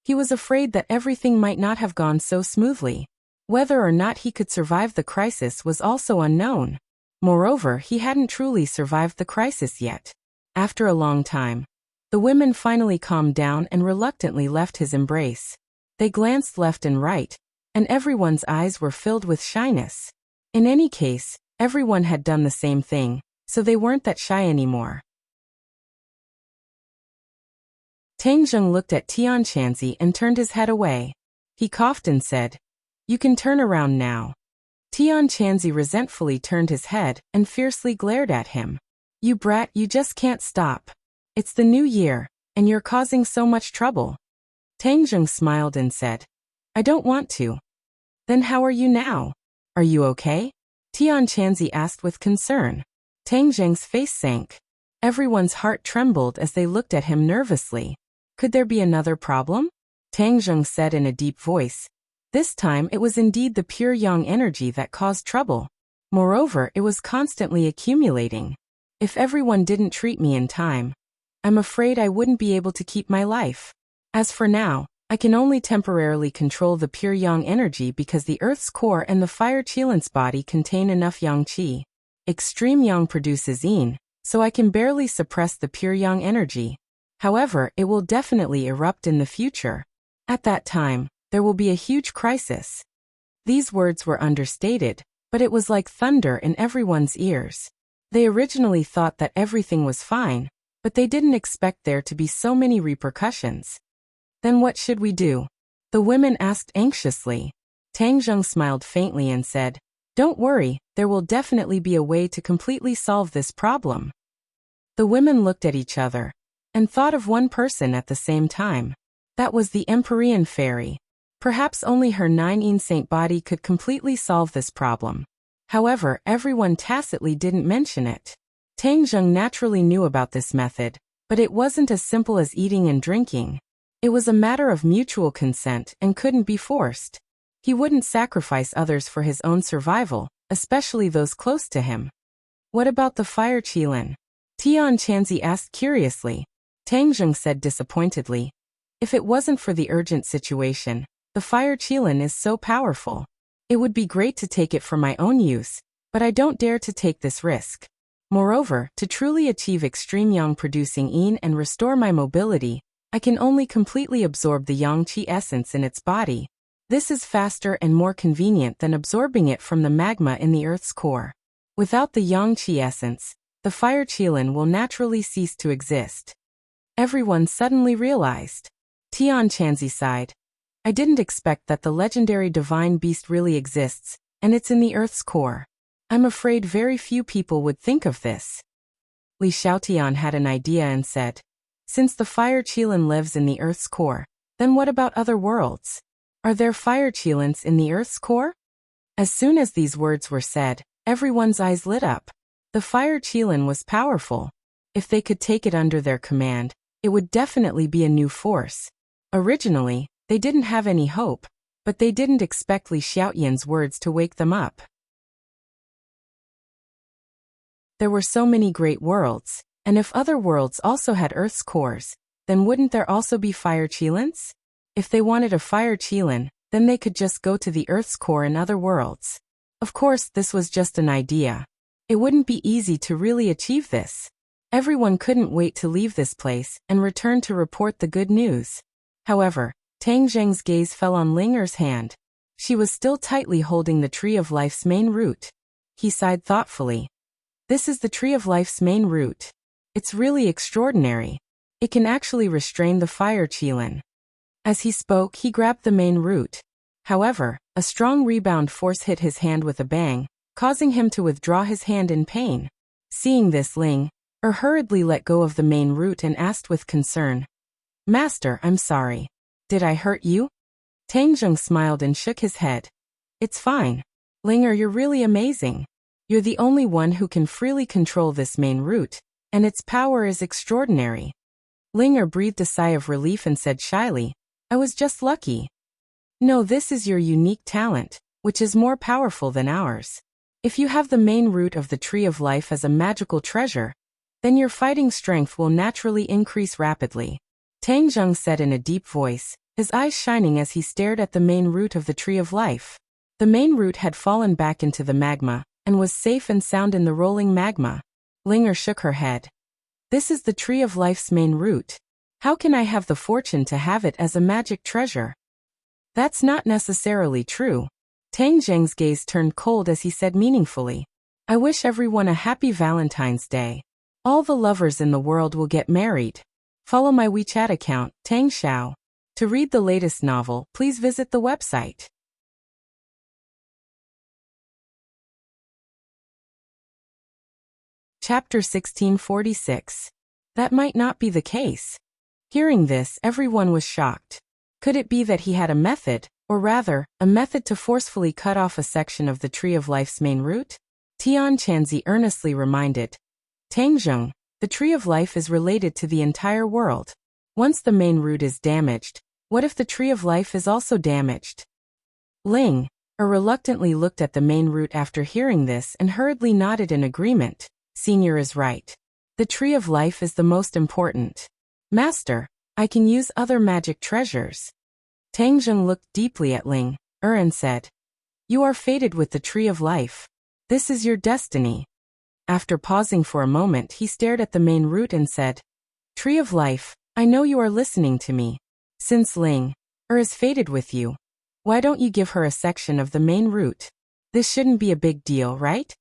he was afraid that everything might not have gone so smoothly. Whether or not he could survive the crisis was also unknown. Moreover, he hadn't truly survived the crisis yet. After a long time, the women finally calmed down and reluctantly left his embrace. They glanced left and right, and everyone's eyes were filled with shyness. In any case, everyone had done the same thing, so they weren't that shy anymore. Tang Zheng looked at Tian Chanzi and turned his head away. He coughed and said, "You can turn around now." Tian Chanzi resentfully turned his head and fiercely glared at him. "You brat, you just can't stop. It's the new year, and you're causing so much trouble." Tang Zheng smiled and said, "I don't want to." "Then how are you now? Are you okay?" Tian Chanzi asked with concern. Tang Zheng's face sank. Everyone's heart trembled as they looked at him nervously. Could there be another problem? Tang Zheng said in a deep voice. This time it was indeed the pure yang energy that caused trouble. Moreover, it was constantly accumulating. If everyone didn't treat me in time, I'm afraid I wouldn't be able to keep my life. As for now, I can only temporarily control the pure yang energy because the earth's core and the fire Qilin's body contain enough yang qi. Extreme yang produces yin, so I can barely suppress the pure yang energy. However, it will definitely erupt in the future. At that time, there will be a huge crisis. These words were understated, but it was like thunder in everyone's ears. They originally thought that everything was fine, but they didn't expect there to be so many repercussions. Then what should we do? The women asked anxiously. Tang Zheng smiled faintly and said, "Don't worry, there will definitely be a way to completely solve this problem." The women looked at each other and thought of one person at the same time. That was the Empyrean fairy. Perhaps only her 9 saint body could completely solve this problem. However, everyone tacitly didn't mention it. Tang Zheng naturally knew about this method, but it wasn't as simple as eating and drinking. It was a matter of mutual consent and couldn't be forced. He wouldn't sacrifice others for his own survival, especially those close to him. What about the fire Qilin? Tian Chanzi asked curiously. Tang Zheng said disappointedly, "If it wasn't for the urgent situation, the fire Qilin is so powerful. It would be great to take it for my own use, but I don't dare to take this risk. Moreover, to truly achieve extreme yang producing yin and restore my mobility, I can only completely absorb the yang qi essence in its body. This is faster and more convenient than absorbing it from the magma in the earth's core. Without the yang qi essence, the fire Qilin will naturally cease to exist." Everyone suddenly realized. Tian Chanzi sighed. "I didn't expect that the legendary divine beast really exists, and it's in the earth's core. I'm afraid very few people would think of this." Li Xiaotian had an idea and said, "Since the fire Qilin lives in the earth's core, then what about other worlds? Are there fire Qilins in the earth's core?" As soon as these words were said, everyone's eyes lit up. The fire Qilin was powerful. If they could take it under their command, it would definitely be a new force. Originally, they didn't have any hope, but they didn't expect Li Xiaotian's words to wake them up. There were so many great worlds, and if other worlds also had Earth's cores, then wouldn't there also be fire Qilins? If they wanted a fire Qilin, Then they could just go to the Earth's core and other worlds. Of course, this was just an idea. It wouldn't be easy to really achieve this. Everyone couldn't wait to leave this place and return to report the good news. However, Tang Zheng's gaze fell on Ling Er's hand. She was still tightly holding the Tree of Life's main root. He sighed thoughtfully. This is the Tree of Life's main root. It's really extraordinary. It can actually restrain the fire qilin. As he spoke, he grabbed the main root. However, a strong rebound force hit his hand with a bang, causing him to withdraw his hand in pain. Seeing this, Ling Er hurriedly let go of the main root and asked with concern, "Master, I'm sorry. Did I hurt you?" Tang Zheng smiled and shook his head. "It's fine. Ling Er, you're really amazing. You're the only one who can freely control this main root, and its power is extraordinary." Ling Er breathed a sigh of relief and said shyly, "I was just lucky." "No, this is your unique talent, which is more powerful than ours. If you have the main root of the Tree of Life as a magical treasure, then your fighting strength will naturally increase rapidly," Tang Zheng said in a deep voice, his eyes shining as he stared at the main root of the Tree of Life. The main root had fallen back into the magma, and was safe and sound in the rolling magma. Ling Er shook her head. "This is the Tree of Life's main root. How can I have the fortune to have it as a magic treasure?" "That's not necessarily true." Tang Zheng's gaze turned cold as he said meaningfully, "I wish everyone a happy Valentine's Day. All the lovers in the world will get married. Follow my WeChat account, Tang Xiao. To read the latest novel, please visit the website." Chapter 1646. That might not be the case. Hearing this, everyone was shocked. Could it be that he had a method, or rather, a method to forcefully cut off a section of the Tree of Life's main root? Tian Chanzi earnestly reminded Tang Zheng, the Tree of Life is related to the entire world. Once the main root is damaged, what if the Tree of Life is also damaged? Ling Er reluctantly looked at the main root after hearing this and hurriedly nodded in agreement. "Senior is right. The Tree of Life is the most important. Master, I can use other magic treasures." Tang Zheng looked deeply at Ling Er and said, "You are fated with the Tree of Life. This is your destiny." After pausing for a moment, he stared at the main root and said, "Tree of Life, I know you are listening to me. Since Ling Er is fated with you, why don't you give her a section of the main root? This shouldn't be a big deal, right?"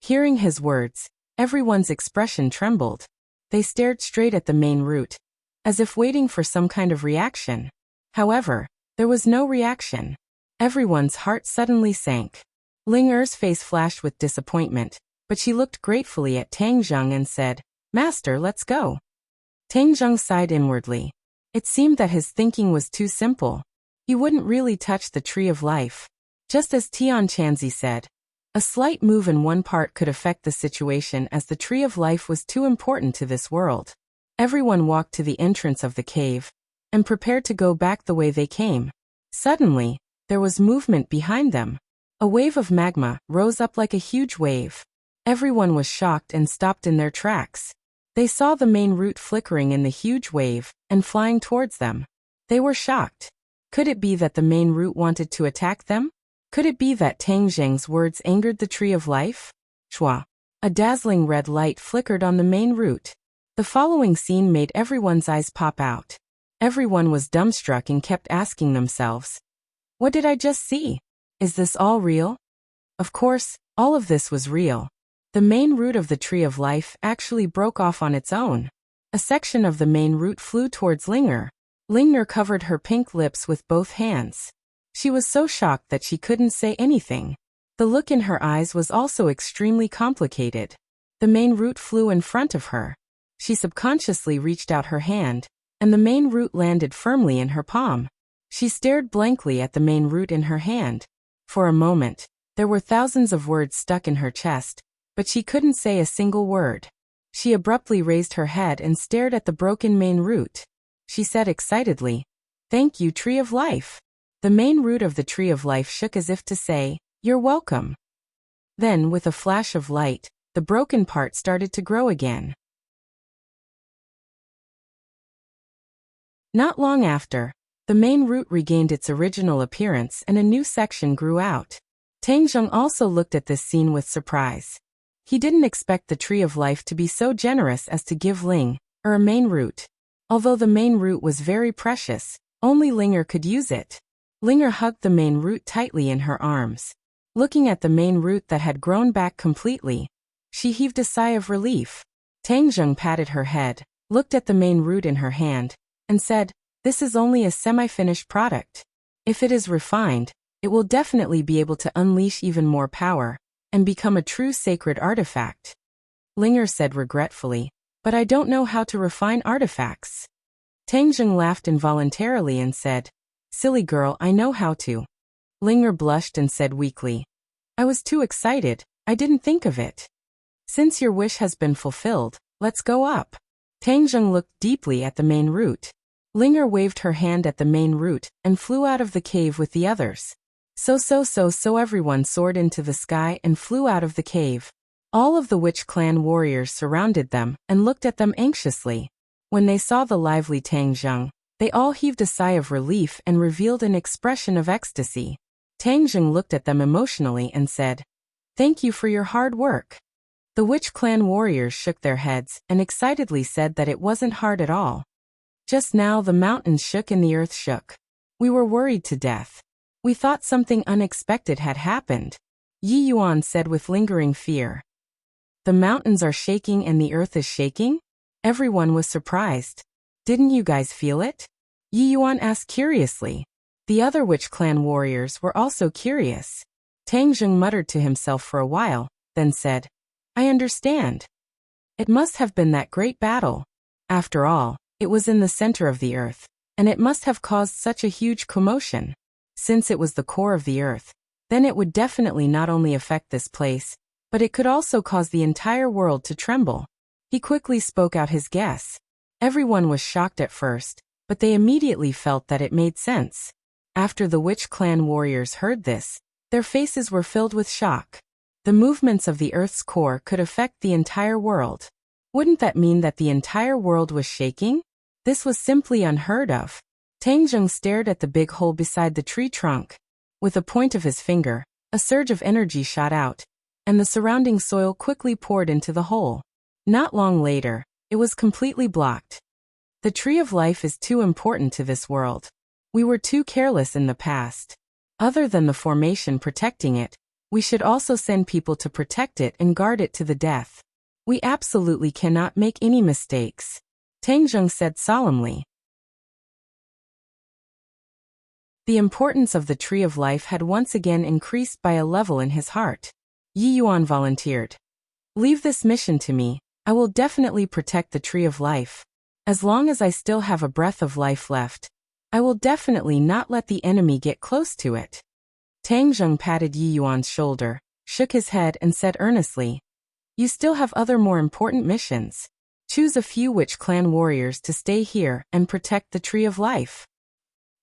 Hearing his words, everyone's expression trembled. They stared straight at the main root, as if waiting for some kind of reaction. However, there was no reaction. Everyone's heart suddenly sank. Ling Er's face flashed with disappointment, but she looked gratefully at Tang Zheng and said, "Master, let's go." Tang Zheng sighed inwardly. It seemed that his thinking was too simple. He wouldn't really touch the Tree of Life. Just as Tian Chanzi said, a slight move in one part could affect the situation, as the Tree of Life was too important to this world. Everyone walked to the entrance of the cave and prepared to go back the way they came. Suddenly, there was movement behind them. A wave of magma rose up like a huge wave. Everyone was shocked and stopped in their tracks. They saw the main root flickering in the huge wave and flying towards them. They were shocked. Could it be that the main root wanted to attack them? Could it be that Tang Zheng's words angered the Tree of Life? Chua! A dazzling red light flickered on the main root. The following scene made everyone's eyes pop out. Everyone was dumbstruck and kept asking themselves, "What did I just see? Is this all real?" Of course, all of this was real. The main root of the Tree of Life actually broke off on its own. A section of the main root flew towards Ling Er. Ling Er covered her pink lips with both hands. She was so shocked that she couldn't say anything. The look in her eyes was also extremely complicated. The main root flew in front of her. She subconsciously reached out her hand, and the main root landed firmly in her palm. She stared blankly at the main root in her hand. For a moment, there were thousands of words stuck in her chest, but she couldn't say a single word. She abruptly raised her head and stared at the broken main root. She said excitedly, "Thank you, Tree of Life." The main root of the Tree of Life shook as if to say, "You're welcome." Then, with a flash of light, the broken part started to grow again. Not long after, The main root regained its original appearance and a new section grew out. Tangjung also looked at this scene with surprise. He didn't expect the tree of life to be so generous as to give Ling, or a main root. Although the main root was very precious, only Linger could use it. Linger hugged the main root tightly in her arms. Looking at the main root that had grown back completely, she heaved a sigh of relief. Tangjung patted her head, looked at the main root in her hand, and said, "This is only a semi-finished product. If it is refined, it will definitely be able to unleash even more power and become a true sacred artifact." Linger said regretfully, "But I don't know how to refine artifacts." Tangjung laughed involuntarily and said, "Silly girl, I know how to." Linger blushed and said weakly, "I was too excited, I didn't think of it." "Since your wish has been fulfilled, let's go up." Tangjung looked deeply at the main root. Linger waved her hand at the main root and flew out of the cave with the others. So everyone soared into the sky and flew out of the cave. All of the Witch Clan warriors surrounded them and looked at them anxiously. When they saw the lively Tangjung, they all heaved a sigh of relief and revealed an expression of ecstasy. Tangjung looked at them emotionally and said, "Thank you for your hard work." The Witch Clan warriors shook their heads and excitedly said that it wasn't hard at all. "Just now the mountains shook and the earth shook. We were worried to death. We thought something unexpected had happened," Yi Yuan said with lingering fear. "The mountains are shaking and the earth is shaking?" Everyone was surprised. "Didn't you guys feel it?" Yi Yuan asked curiously. The other Witch Clan warriors were also curious. Tangjung muttered to himself for a while, then said, "I understand. It must have been that great battle. After all, it was in the center of the earth, and it must have caused such a huge commotion. Since it was the core of the earth, then it would definitely not only affect this place, but it could also cause the entire world to tremble." He quickly spoke out his guess. Everyone was shocked at first, but they immediately felt that it made sense. After the Witch Clan warriors heard this, their faces were filled with shock. The movements of the Earth's core could affect the entire world. Wouldn't that mean that the entire world was shaking? This was simply unheard of. Tangjung stared at the big hole beside the tree trunk. With a point of his finger, a surge of energy shot out, and the surrounding soil quickly poured into the hole. Not long later, it was completely blocked. The tree of life is too important to this world. We were too careless in the past. Other than the formation protecting it, we should also send people to protect it and guard it to the death. We absolutely cannot make any mistakes, Tangjung said solemnly. The importance of the tree of life had once again increased by a level in his heart. Yi Yuan volunteered. "Leave this mission to me. I will definitely protect the tree of life. As long as I still have a breath of life left, I will definitely not let the enemy get close to it." Tangjung patted Yi Yuan's shoulder, shook his head and said earnestly, "You still have other more important missions. Choose a few Witch Clan warriors to stay here and protect the tree of life."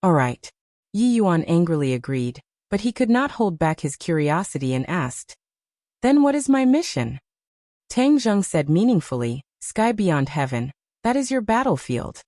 "All right." Yi Yuan angrily agreed, but he could not hold back his curiosity and asked, "Then what is my mission?" Tangjung said meaningfully, "Sky beyond heaven, that is your battlefield."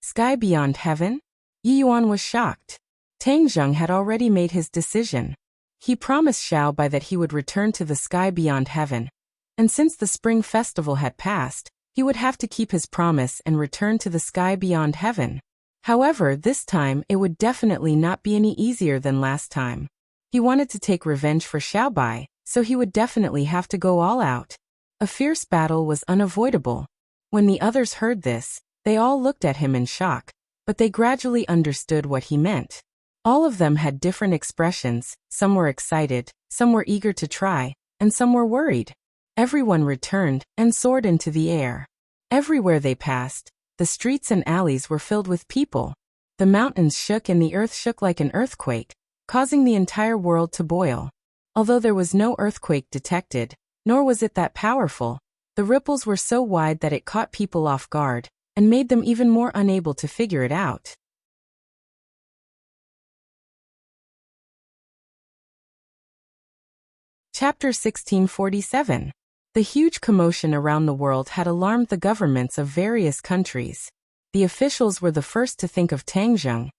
Sky beyond heaven? Yi Yuan was shocked. Tangjung had already made his decision. He promised Xiao Bai that he would return to the sky beyond heaven, and since the spring festival had passed, he would have to keep his promise and return to the sky beyond heaven. However, this time it would definitely not be any easier than last time. He wanted to take revenge for Xiao Bai, so he would definitely have to go all out. A fierce battle was unavoidable. When the others heard this, they all looked at him in shock, but they gradually understood what he meant. All of them had different expressions, some were excited, some were eager to try, and some were worried. Everyone returned and soared into the air. Everywhere they passed, the streets and alleys were filled with people. The mountains shook and the earth shook like an earthquake, causing the entire world to boil. Although there was no earthquake detected, nor was it that powerful, the ripples were so wide that it caught people off guard and made them even more unable to figure it out. Chapter 1647. The huge commotion around the world had alarmed the governments of various countries. The officials were the first to think of Tangjung.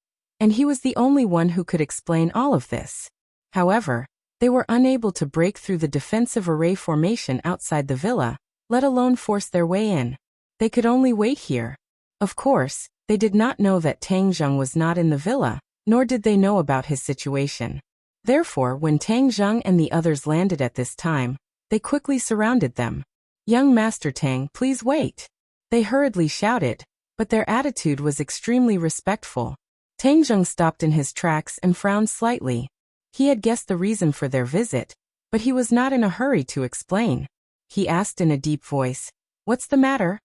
and he was the only one who could explain all of this. However, they were unable to break through the defensive array formation outside the villa, let alone force their way in. They could only wait here. Of course, they did not know that Tang Zheng was not in the villa, nor did they know about his situation. Therefore, when Tang Zheng and the others landed at this time, they quickly surrounded them. "Young Master Tang, please wait." They hurriedly shouted, but their attitude was extremely respectful. Tang Zheng stopped in his tracks and frowned slightly. He had guessed the reason for their visit, but he was not in a hurry to explain. He asked in a deep voice, "What's the matter?"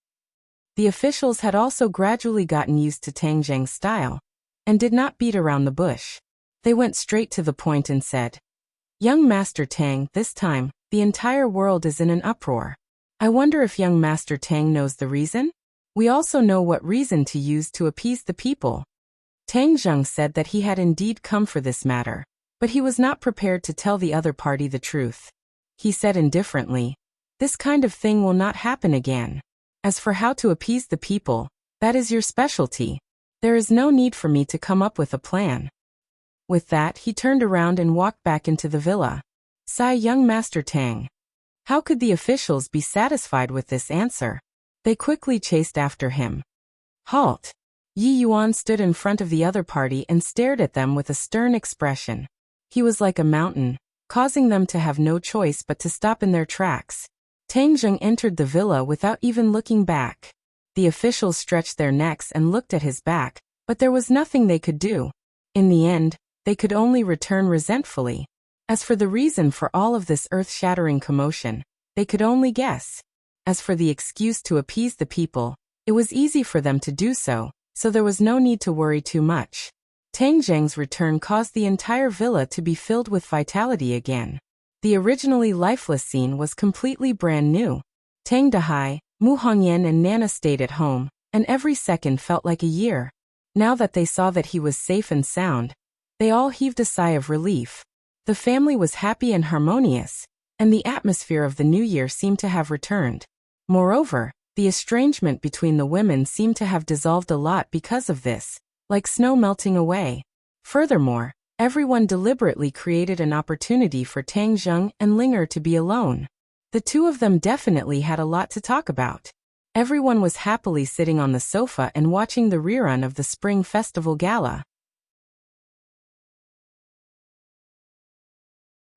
The officials had also gradually gotten used to Tang Zheng's style, and did not beat around the bush. They went straight to the point and said, "Young Master Tang, this time, the entire world is in an uproar. I wonder if young Master Tang knows the reason? We also know what reason to use to appease the people." Tang Zheng said that he had indeed come for this matter, but he was not prepared to tell the other party the truth. He said indifferently, "This kind of thing will not happen again. As for how to appease the people, that is your specialty. There is no need for me to come up with a plan." With that, he turned around and walked back into the villa. Sigh, young Master Tang. How could the officials be satisfied with this answer? They quickly chased after him. "Halt!" Yi Yuan stood in front of the other party and stared at them with a stern expression. He was like a mountain, causing them to have no choice but to stop in their tracks. Tang Zheng entered the villa without even looking back. The officials stretched their necks and looked at his back, but there was nothing they could do. In the end, they could only return resentfully. As for the reason for all of this earth-shattering commotion, they could only guess. As for the excuse to appease the people, it was easy for them to do so, so there was no need to worry too much. Tang Zheng's return caused the entire villa to be filled with vitality again. The originally lifeless scene was completely brand new. Tang Dahai, Mu Hongyan and Nana stayed at home, and every second felt like a year. Now that they saw that he was safe and sound, they all heaved a sigh of relief. The family was happy and harmonious, and the atmosphere of the new year seemed to have returned. Moreover, the estrangement between the women seemed to have dissolved a lot because of this, like snow melting away. Furthermore, everyone deliberately created an opportunity for Tang Zheng and Linger to be alone. The two of them definitely had a lot to talk about. Everyone was happily sitting on the sofa and watching the rerun of the Spring Festival Gala.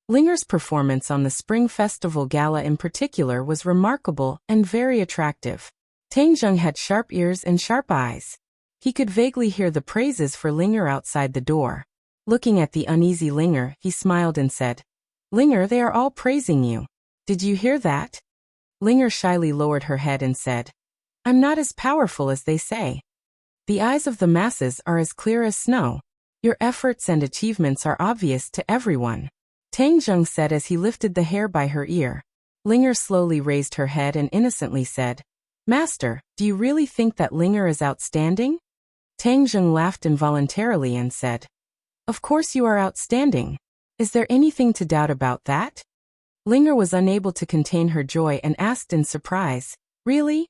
Linger's performance on the Spring Festival Gala in particular was remarkable and very attractive. Tang Zheng had sharp ears and sharp eyes. He could vaguely hear the praises for Linger outside the door. Looking at the uneasy Linger, he smiled and said, "Linger, they are all praising you. Did you hear that?" Linger shyly lowered her head and said, "I'm not as powerful as they say. The eyes of the masses are as clear as snow. Your efforts and achievements are obvious to everyone," Tang Zheng said as he lifted the hair by her ear. Linger slowly raised her head and innocently said, "Master, do you really think that Linger is outstanding?" Tang Zheng laughed involuntarily and said, "Of course you are outstanding. Is there anything to doubt about that?" Linger was unable to contain her joy and asked in surprise, "Really?"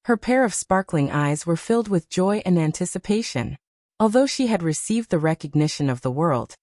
Her pair of sparkling eyes were filled with joy and anticipation. Although she had received the recognition of the world,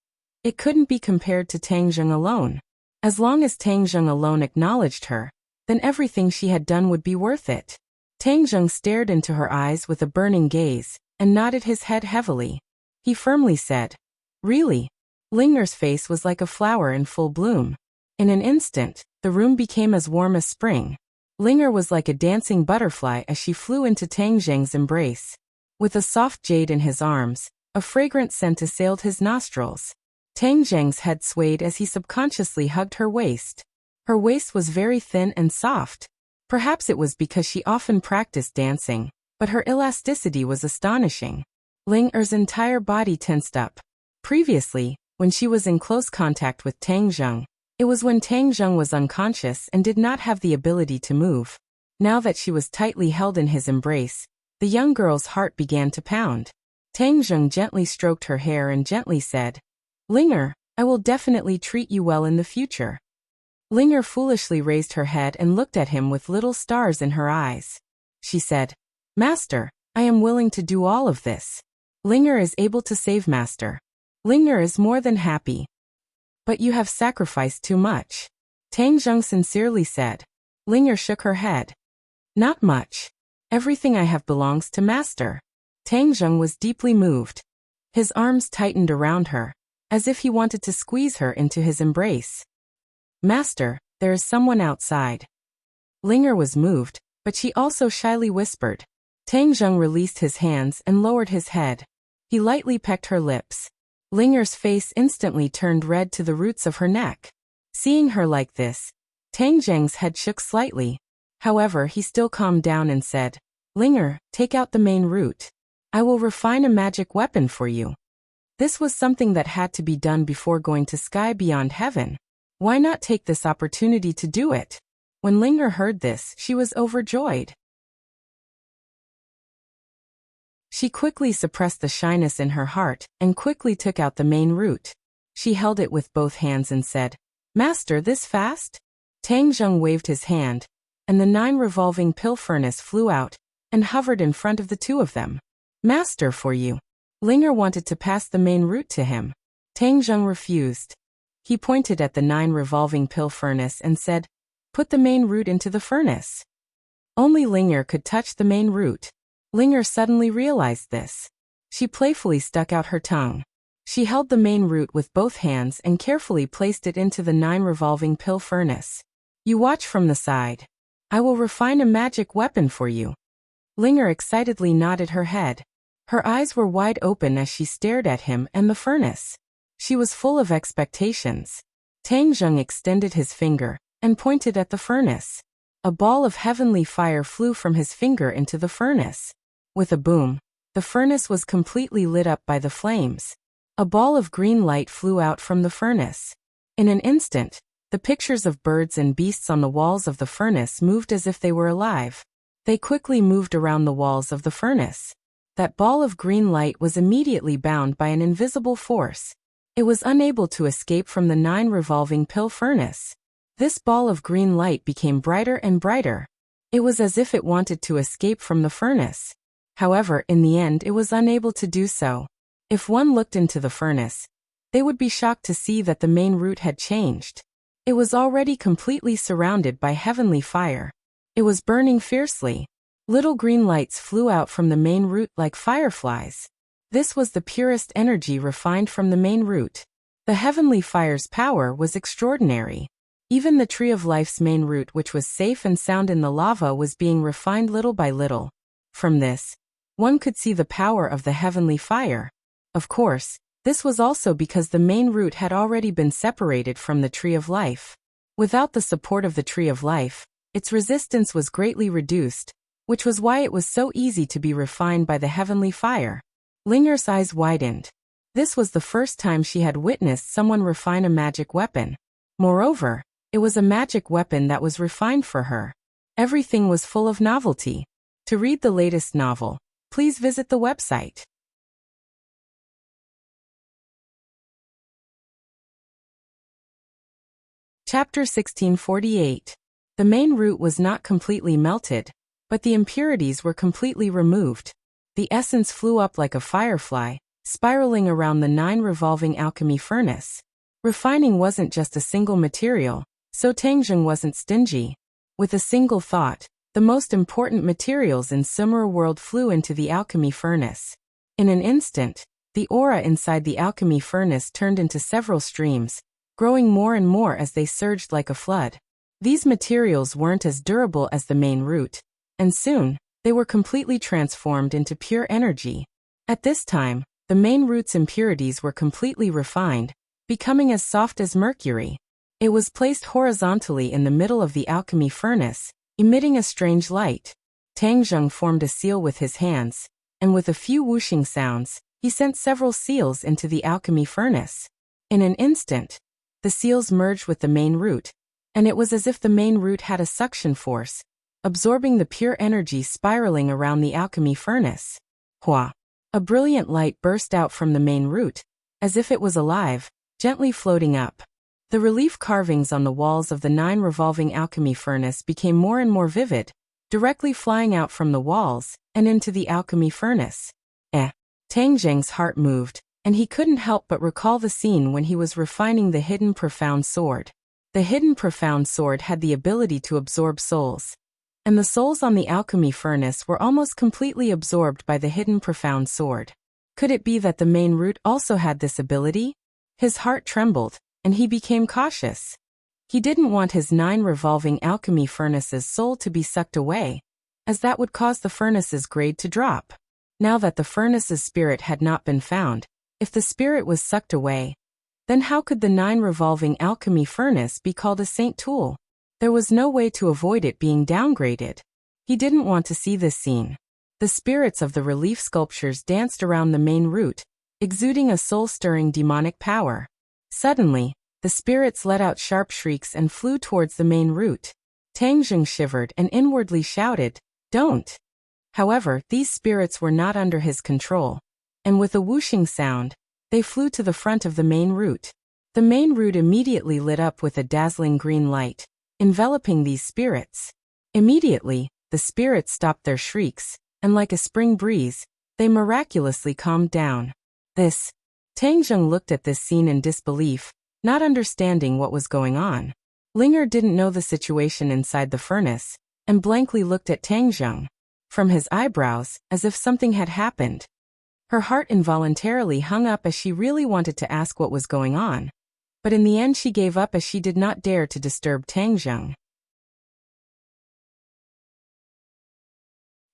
it couldn't be compared to Tang Zheng alone. As long as Tang Zheng alone acknowledged her, then everything she had done would be worth it. Tang Zheng stared into her eyes with a burning gaze, and nodded his head heavily. He firmly said, "Really?" Linger's face was like a flower in full bloom. In an instant, the room became as warm as spring. Linger was like a dancing butterfly as she flew into Tang Zheng's embrace. With a soft jade in his arms, a fragrant scent assailed his nostrils. Tang Zheng's head swayed as he subconsciously hugged her waist. Her waist was very thin and soft. Perhaps it was because she often practiced dancing, but her elasticity was astonishing. Linger's entire body tensed up. Previously, when she was in close contact with Tang Zheng, it was when Tang Zheng was unconscious and did not have the ability to move. Now that she was tightly held in his embrace, the young girl's heart began to pound. Tang Zheng gently stroked her hair and gently said, "Linger, I will definitely treat you well in the future." Linger foolishly raised her head and looked at him with little stars in her eyes. She said, "Master, I am willing to do all of this." Linger is able to save Master. Linger is more than happy. But you have sacrificed too much. Tang Zheng sincerely said. Linger shook her head. Not much. Everything I have belongs to Master. Tang Zheng was deeply moved. His arms tightened around her, as if he wanted to squeeze her into his embrace. Master, there is someone outside. Linger was moved, but she also shyly whispered. Tang Zheng released his hands and lowered his head. He lightly pecked her lips. Linger's face instantly turned red to the roots of her neck. Seeing her like this, Tang Zheng's head shook slightly. However, he still calmed down and said, Linger, take out the main root. I will refine a magic weapon for you. This was something that had to be done before going to sky beyond heaven. Why not take this opportunity to do it? When Linger heard this, she was overjoyed. She quickly suppressed the shyness in her heart and quickly took out the main root. She held it with both hands and said, Master, this fast? Tang Zheng waved his hand, and the 9 revolving pill furnace flew out and hovered in front of the two of them. Master, for you. Linger wanted to pass the main root to him. Tang Zheng refused. He pointed at the 9 revolving pill furnace and said, Put the main root into the furnace. Only Linger could touch the main root. Linger suddenly realized this. She playfully stuck out her tongue. She held the main root with both hands and carefully placed it into the 9 revolving pill furnace. You watch from the side. I will refine a magic weapon for you. Linger excitedly nodded her head. Her eyes were wide open as she stared at him and the furnace. She was full of expectations. Tang Zheng extended his finger and pointed at the furnace. A ball of heavenly fire flew from his finger into the furnace. With a boom, the furnace was completely lit up by the flames. A ball of green light flew out from the furnace. In an instant, the pictures of birds and beasts on the walls of the furnace moved as if they were alive. They quickly moved around the walls of the furnace. That ball of green light was immediately bound by an invisible force. It was unable to escape from the 9 revolving pill furnace. This ball of green light became brighter and brighter. It was as if it wanted to escape from the furnace. However, in the end it was unable to do so. If one looked into the furnace, they would be shocked to see that the main root had changed. It was already completely surrounded by heavenly fire. It was burning fiercely. Little green lights flew out from the main root like fireflies. This was the purest energy refined from the main root. The heavenly fire's power was extraordinary. Even the tree of life's main root, which was safe and sound in the lava, was being refined little by little. From this, one could see the power of the heavenly fire. Of course, this was also because the main root had already been separated from the tree of life. Without the support of the tree of life, its resistance was greatly reduced, which was why it was so easy to be refined by the heavenly fire. Linger's eyes widened. This was the first time she had witnessed someone refine a magic weapon. Moreover, it was a magic weapon that was refined for her. Everything was full of novelty. To read the latest novel, please visit the website. Chapter 1648. The main root was not completely melted, but the impurities were completely removed. The essence flew up like a firefly, spiraling around the 9 revolving alchemy furnace. Refining wasn't just a single material, so Tang Zheng wasn't stingy. With a single thought, the most important materials in Summer World flew into the alchemy furnace. In an instant, the aura inside the alchemy furnace turned into several streams, growing more and more as they surged like a flood. These materials weren't as durable as the main root, and soon, they were completely transformed into pure energy. At this time, the main root's impurities were completely refined, becoming as soft as mercury. It was placed horizontally in the middle of the alchemy furnace, emitting a strange light. Tang Zheng formed a seal with his hands, and with a few whooshing sounds, he sent several seals into the alchemy furnace. In an instant, the seals merged with the main root, and it was as if the main root had a suction force, absorbing the pure energy spiraling around the alchemy furnace. Hua! A brilliant light burst out from the main root, as if it was alive, gently floating up. The relief carvings on the walls of the 9 revolving alchemy furnace became more and more vivid, directly flying out from the walls and into the alchemy furnace. Tang Zheng's heart moved, and he couldn't help but recall the scene when he was refining the hidden profound sword. The hidden profound sword had the ability to absorb souls, and the souls on the alchemy furnace were almost completely absorbed by the hidden profound sword. Could it be that the main root also had this ability? His heart trembled, and he became cautious. He didn't want his 9 revolving alchemy furnaces' soul to be sucked away, as that would cause the furnace's grade to drop. Now that the furnace's spirit had not been found, if the spirit was sucked away, then how could the 9 revolving alchemy furnace be called a saint tool? There was no way to avoid it being downgraded. He didn't want to see this scene. The spirits of the relief sculptures danced around the main root, exuding a soul-stirring demonic power. Suddenly, the spirits let out sharp shrieks and flew towards the main root. Tang Zheng shivered and inwardly shouted, "Don't!" However, these spirits were not under his control, and with a whooshing sound, they flew to the front of the main root. The main root immediately lit up with a dazzling green light, enveloping these spirits. Immediately, the spirits stopped their shrieks, and like a spring breeze, they miraculously calmed down. Tang Zheng looked at this scene in disbelief, not understanding what was going on. Linger didn't know the situation inside the furnace, and blankly looked at Tang Zheng. From his eyebrows, as if something had happened. Her heart involuntarily hung up as she really wanted to ask what was going on, but in the end she gave up as she did not dare to disturb Tang Zheng.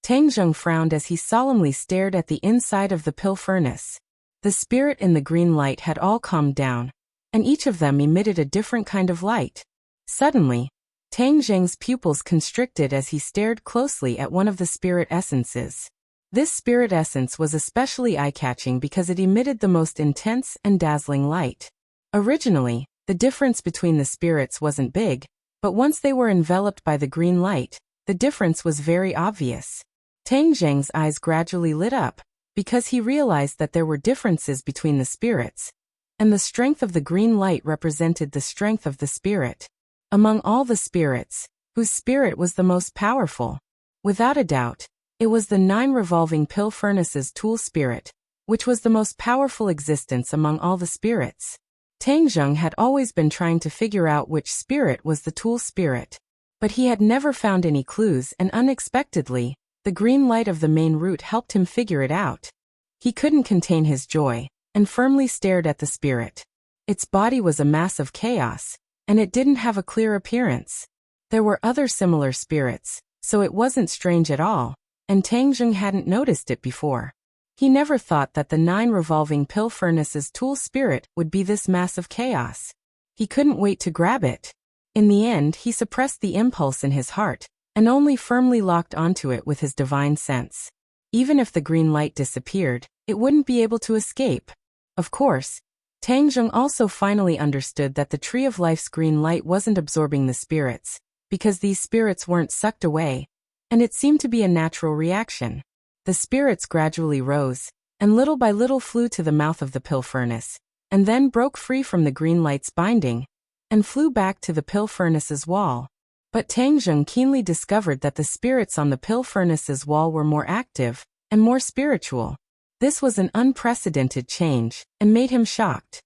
Tang Zheng frowned as he solemnly stared at the inside of the pill furnace. The spirit in the green light had all calmed down, and each of them emitted a different kind of light. Suddenly, Tang Zheng's pupils constricted as he stared closely at one of the spirit essences. This spirit essence was especially eye-catching because it emitted the most intense and dazzling light. Originally, the difference between the spirits wasn't big, but once they were enveloped by the green light, the difference was very obvious. Tang Zheng's eyes gradually lit up, because he realized that there were differences between the spirits, and the strength of the green light represented the strength of the spirit. Among all the spirits, whose spirit was the most powerful? Without a doubt, it was the 9 revolving pill furnace's tool spirit, which was the most powerful existence among all the spirits. Tang Zheng had always been trying to figure out which spirit was the tool spirit, but he had never found any clues, and unexpectedly, the green light of the main root helped him figure it out. He couldn't contain his joy, and firmly stared at the spirit. Its body was a mass of chaos, and it didn't have a clear appearance. There were other similar spirits, so it wasn't strange at all, and Tang Zheng hadn't noticed it before. He never thought that the 9 revolving pill furnace's tool spirit would be this mass of chaos. He couldn't wait to grab it. In the end, he suppressed the impulse in his heart, and only firmly locked onto it with his divine sense. Even if the green light disappeared, it wouldn't be able to escape. Of course, Tang Zheng also finally understood that the Tree of Life's green light wasn't absorbing the spirits, because these spirits weren't sucked away, and it seemed to be a natural reaction. The spirits gradually rose, and little by little flew to the mouth of the pill furnace, and then broke free from the green light's binding, and flew back to the pill furnace's wall. But Tang Zheng keenly discovered that the spirits on the pill furnace's wall were more active, and more spiritual. This was an unprecedented change, and made him shocked.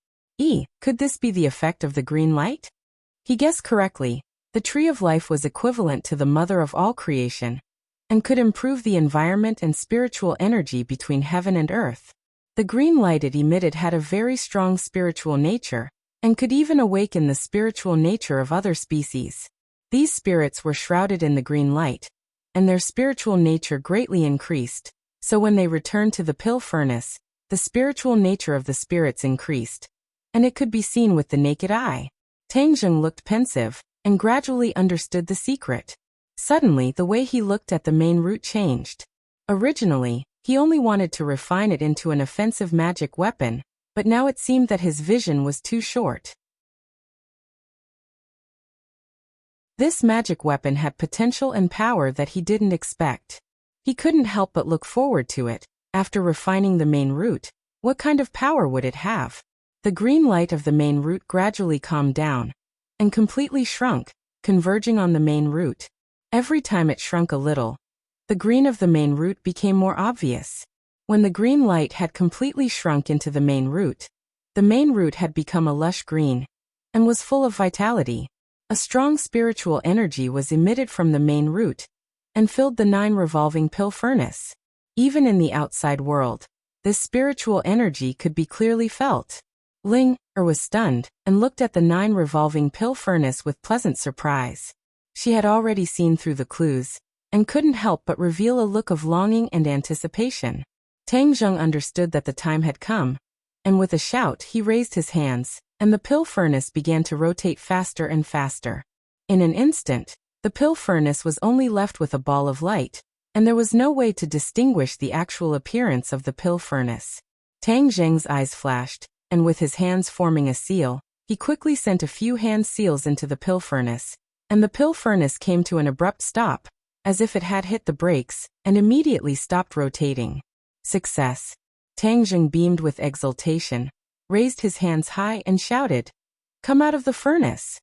Could this be the effect of the green light? He guessed correctly. The Tree of Life was equivalent to the mother of all creation, and could improve the environment and spiritual energy between heaven and earth. The green light it emitted had a very strong spiritual nature, and could even awaken the spiritual nature of other species. These spirits were shrouded in the green light, and their spiritual nature greatly increased. So when they returned to the pill furnace, the spiritual nature of the spirits increased, and it could be seen with the naked eye. Tang Zheng looked pensive, and gradually understood the secret. Suddenly, the way he looked at the main root changed. Originally, he only wanted to refine it into an offensive magic weapon, but now it seemed that his vision was too short. This magic weapon had potential and power that he didn't expect. He couldn't help but look forward to it. After refining the main root, what kind of power would it have? The green light of the main root gradually calmed down, and completely shrunk, converging on the main root. Every time it shrunk a little, the green of the main root became more obvious. When the green light had completely shrunk into the main root had become a lush green and was full of vitality. A strong spiritual energy was emitted from the main root and filled the 9 revolving pill furnace. Even in the outside world, this spiritual energy could be clearly felt. Ling was stunned and looked at the 9 revolving pill furnace with pleasant surprise. She had already seen through the clues and couldn't help but reveal a look of longing and anticipation. Tang Zheng understood that the time had come, and with a shout he raised his hands, and the pill furnace began to rotate faster and faster. In an instant, the pill furnace was only left with a ball of light, and there was no way to distinguish the actual appearance of the pill furnace. Tang Zheng's eyes flashed, and with his hands forming a seal, he quickly sent a few hand seals into the pill furnace, and the pill furnace came to an abrupt stop, as if it had hit the brakes, and immediately stopped rotating. Success! Tang Zheng beamed with exultation, raised his hands high and shouted, "Come out of the furnace!"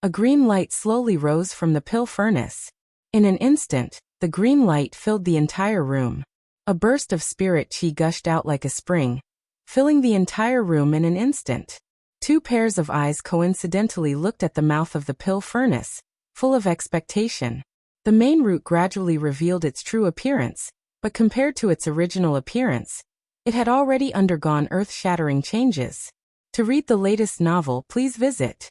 A green light slowly rose from the pill furnace. In an instant, the green light filled the entire room. A burst of spirit qi gushed out like a spring, filling the entire room in an instant. 2 pairs of eyes coincidentally looked at the mouth of the pill furnace, full of expectation. The main root gradually revealed its true appearance, but compared to its original appearance, it had already undergone earth-shattering changes. To read the latest novel, please visit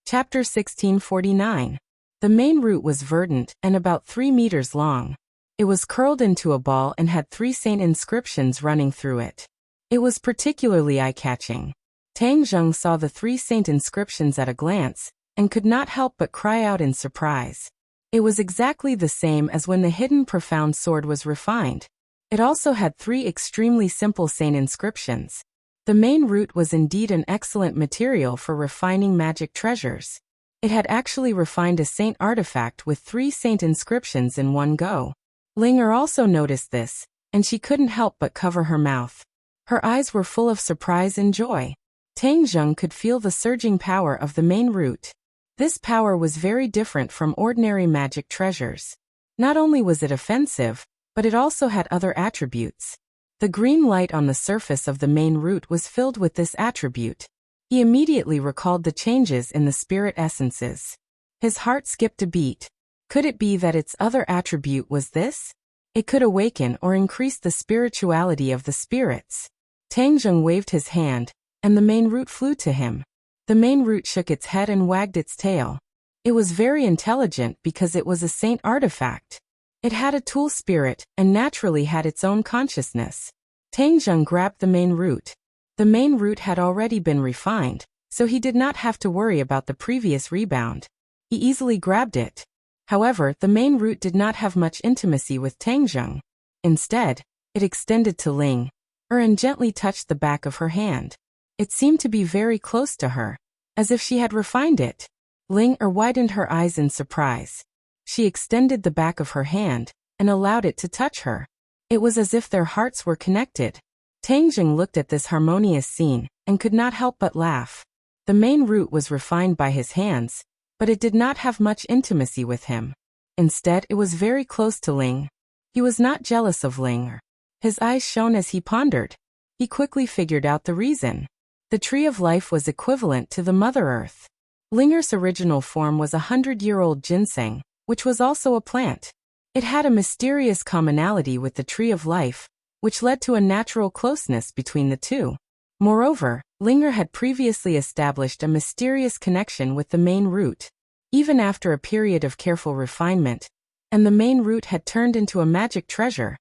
Chapter 1649. The main root was verdant and about 3 meters long. It was curled into a ball and had 3 saint inscriptions running through it. It was particularly eye-catching. Tang Zheng saw the 3 saint inscriptions at a glance, and could not help but cry out in surprise. It was exactly the same as when the hidden profound sword was refined. It also had 3 extremely simple saint inscriptions. The main root was indeed an excellent material for refining magic treasures. It had actually refined a saint artifact with 3 saint inscriptions in one go. Ling also noticed this, and she couldn't help but cover her mouth. Her eyes were full of surprise and joy. Tang Zheng could feel the surging power of the main root. This power was very different from ordinary magic treasures. Not only was it offensive, but it also had other attributes. The green light on the surface of the main root was filled with this attribute. He immediately recalled the changes in the spirit essences. His heart skipped a beat. Could it be that its other attribute was this? It could awaken or increase the spirituality of the spirits. Tang Zheng waved his hand, and the main root flew to him. The main root shook its head and wagged its tail. It was very intelligent because it was a saint artifact. It had a tool spirit and naturally had its own consciousness. Tang Zheng grabbed the main root. The main root had already been refined, so he did not have to worry about the previous rebound. He easily grabbed it. However, the main root did not have much intimacy with Tang Zheng. Instead, it extended to Ling and gently touched the back of her hand. It seemed to be very close to her, as if she had refined it. Ling widened her eyes in surprise. She extended the back of her hand and allowed it to touch her. It was as if their hearts were connected. Tang Zheng looked at this harmonious scene and could not help but laugh. The main root was refined by his hands, but it did not have much intimacy with him. Instead, it was very close to Ling. He was not jealous of Ling. His eyes shone as he pondered. He quickly figured out the reason. The tree of life was equivalent to the Mother Earth. Linger's original form was a 100-year-old ginseng, which was also a plant. It had a mysterious commonality with the tree of life, which led to a natural closeness between the two. Moreover, Linger had previously established a mysterious connection with the main root. Even after a period of careful refinement, and the main root had turned into a magic treasure,